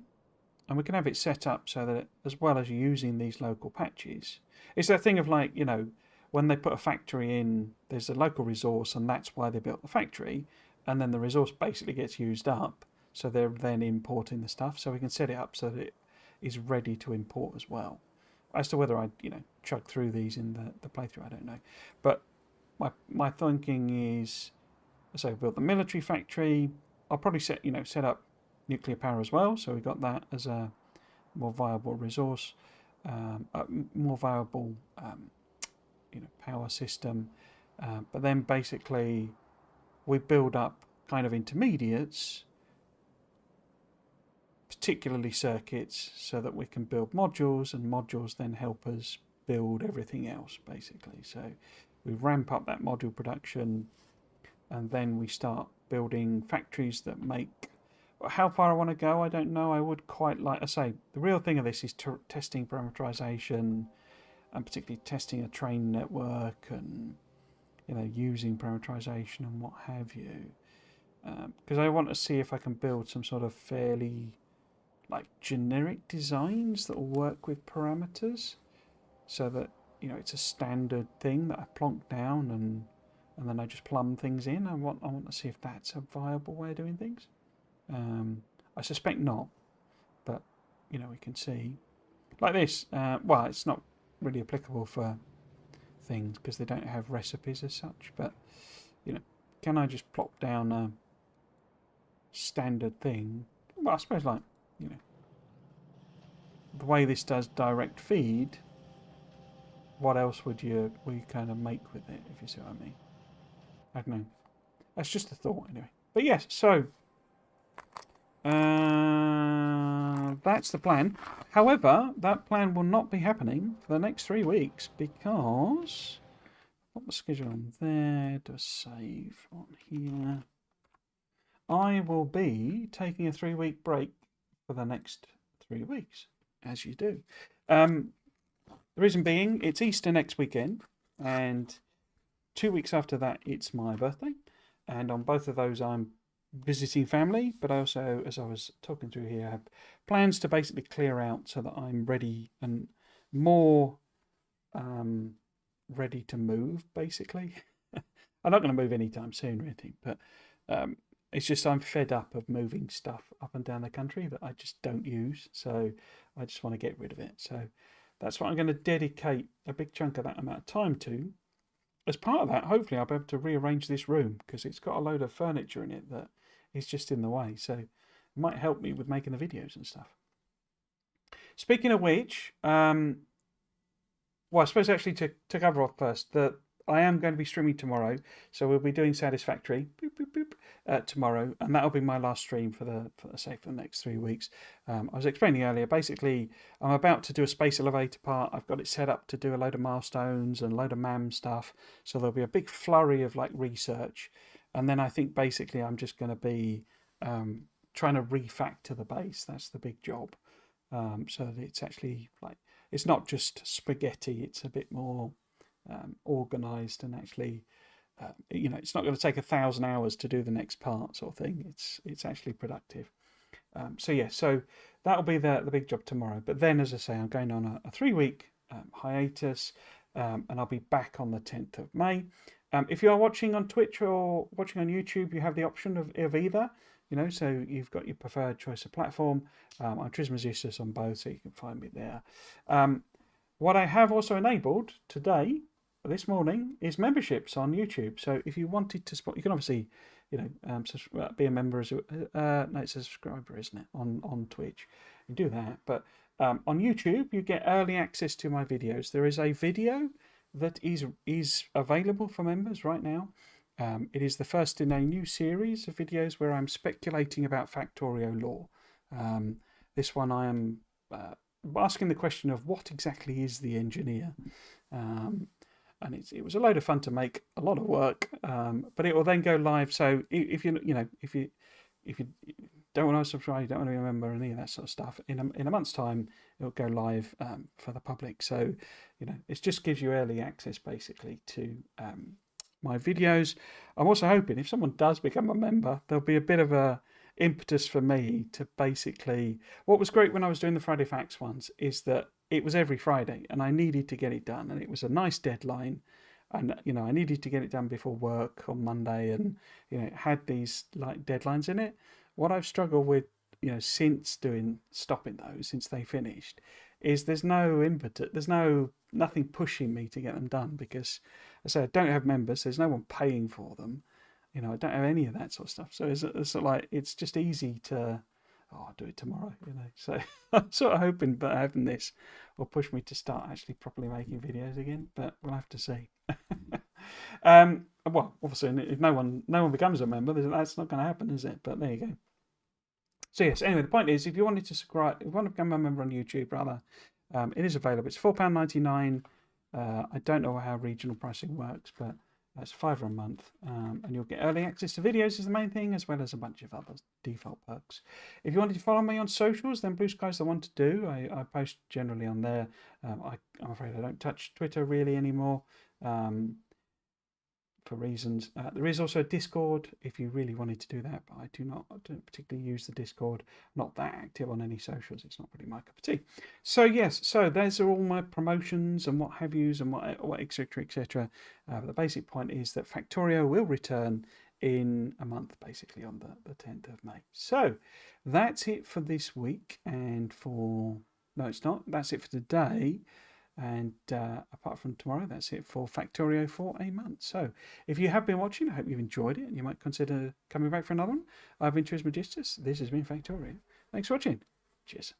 And we can have it set up so that, as well as using these local patches, it's that thing of like, you know, when they put a factory in, there's a local resource, and that's why they built the factory. And then the resource basically gets used up, so they're then importing the stuff. So we can set it up so that it is ready to import as well. As to whether I, you know, chug through these in the playthrough, I don't know. But my thinking is, so build the military factory. I'll probably set up nuclear power as well. So we got that as a more viable resource, more viable, power system. But then basically, we build up kind of intermediates, particularly circuits, so that we can build modules, and modules then help us build everything else, basically. So we ramp up that module production, and then we start building factories that make... How far I want to go, I don't know. I would quite like... I say, the real thing of this is testing parameterization, and particularly testing a train network, and using parameterization and what have you, because I want to see if I can build some sort of fairly generic designs that will work with parameters, so that it's a standard thing that I plonk down and then I just plumb things in. I want to see if that's a viable way of doing things. I suspect not, but we can see like this. Well, it's not really applicable for things because they don't have recipes as such, but can I just plop down a standard thing? Well, I suppose the way this does direct feed, what else would you kind of make with it, if you see what I mean? I don't know, that's just a thought anyway. But yes, so that's the plan. However, that plan will not be happening for the next 3 weeks, because put my schedule on there, do a save on here. I will be taking a 3-week break for the next 3 weeks, as you do. The reason being, it's Easter next weekend, and 2 weeks after that, it's my birthday. And on both of those, I'm visiting family, but I also, as I was talking through here, have plans to basically clear out so that I'm ready and more ready to move, basically. I'm not going to move anytime soon or anything, but it's just I'm fed up of moving stuff up and down the country that I just don't use. So I just want to get rid of it. So that's what I'm going to dedicate a big chunk of that amount of time to. As part of that, hopefully I'll be able to rearrange this room because it's got a load of furniture in it that is just in the way. So it might help me with making the videos and stuff. Speaking of which, well, I suppose actually to cover off first, that I am going to be streaming tomorrow. So we'll be doing Satisfactory tomorrow, and that'll be my last stream for the next 3 weeks. I was explaining earlier, basically, I'm about to do a space elevator part. I've got it set up to do a load of milestones and a load of MAM stuff. So there'll be a big flurry of like research. And then I think basically I'm just going to be trying to refactor the base. That's the big job. So that it's actually like, it's not just spaghetti, it's a bit more organized and actually, it's not going to take 1,000 hours to do the next part sort of thing. It's actually productive. So that'll be the big job tomorrow. But then, as I say, I'm going on a 3-week hiatus, and I'll be back on the 10th of May. If you are watching on Twitch or watching on YouTube, you have the option of either. So you've got your preferred choice of platform. I'm Trismegistus on both, so you can find me there. What I have also enabled today, this morning, is memberships on YouTube. So if you wanted to support, you can obviously, be a member as no, it's a subscriber, isn't it? On Twitch, you do that. But on YouTube, you get early access to my videos. There is a video that is available for members right now. It is the first in a new series of videos where I'm speculating about Factorio lore. This one I am asking the question of what exactly is the engineer, and it was a load of fun to make, a lot of work, but it will then go live. So if you don't want to subscribe, you don't want to be a member, any of that sort of stuff, in a month's time it'll go live for the public. So it just gives you early access basically to my videos. I'm also hoping if someone does become a member, there'll be a bit of a impetus for me to basically, what was great when I was doing the Friday Facts ones is that it was every Friday and I needed to get it done, and it was a nice deadline, and I needed to get it done before work on Monday, and it had these like deadlines in it. What I've struggled with since stopping those, since they finished, is there's no impetus, there's nothing pushing me to get them done, because I say I don't have members, there's no one paying for them, I don't have any of that sort of stuff. So it's like, it's just easy to, I'll do it tomorrow, So I'm sort of hoping that having this will push me to start actually properly making videos again, but we'll have to see. Well, obviously, if no one becomes a member, that's not going to happen, is it? But there you go. So yes, anyway, the point is, if you wanted to subscribe, if you want to become a member on YouTube, rather, it is available. It's £4.99. I don't know how regional pricing works, but that's £5 a month, and you'll get early access to videos is the main thing, as well as a bunch of other default perks. If you wanted to follow me on socials, then Blue Sky's the one to do. I post generally on there. I'm afraid I don't touch Twitter really anymore, for reasons. There is also a Discord if you really wanted to do that, but I don't particularly use the Discord. Not that active on any socials. It's not really my cup of tea. So yes, so those are all my promotions and what have yous and what etc etc. The basic point is that Factorio will return in a month, basically on the 10th of May. So that's it for this week, and it's not. That's it for today. And apart from tomorrow, that's it for Factorio for a month. So if you have been watching, I hope you've enjoyed it and you might consider coming back for another one. I've been Trismegistus. This has been Factorio. Thanks for watching. Cheers.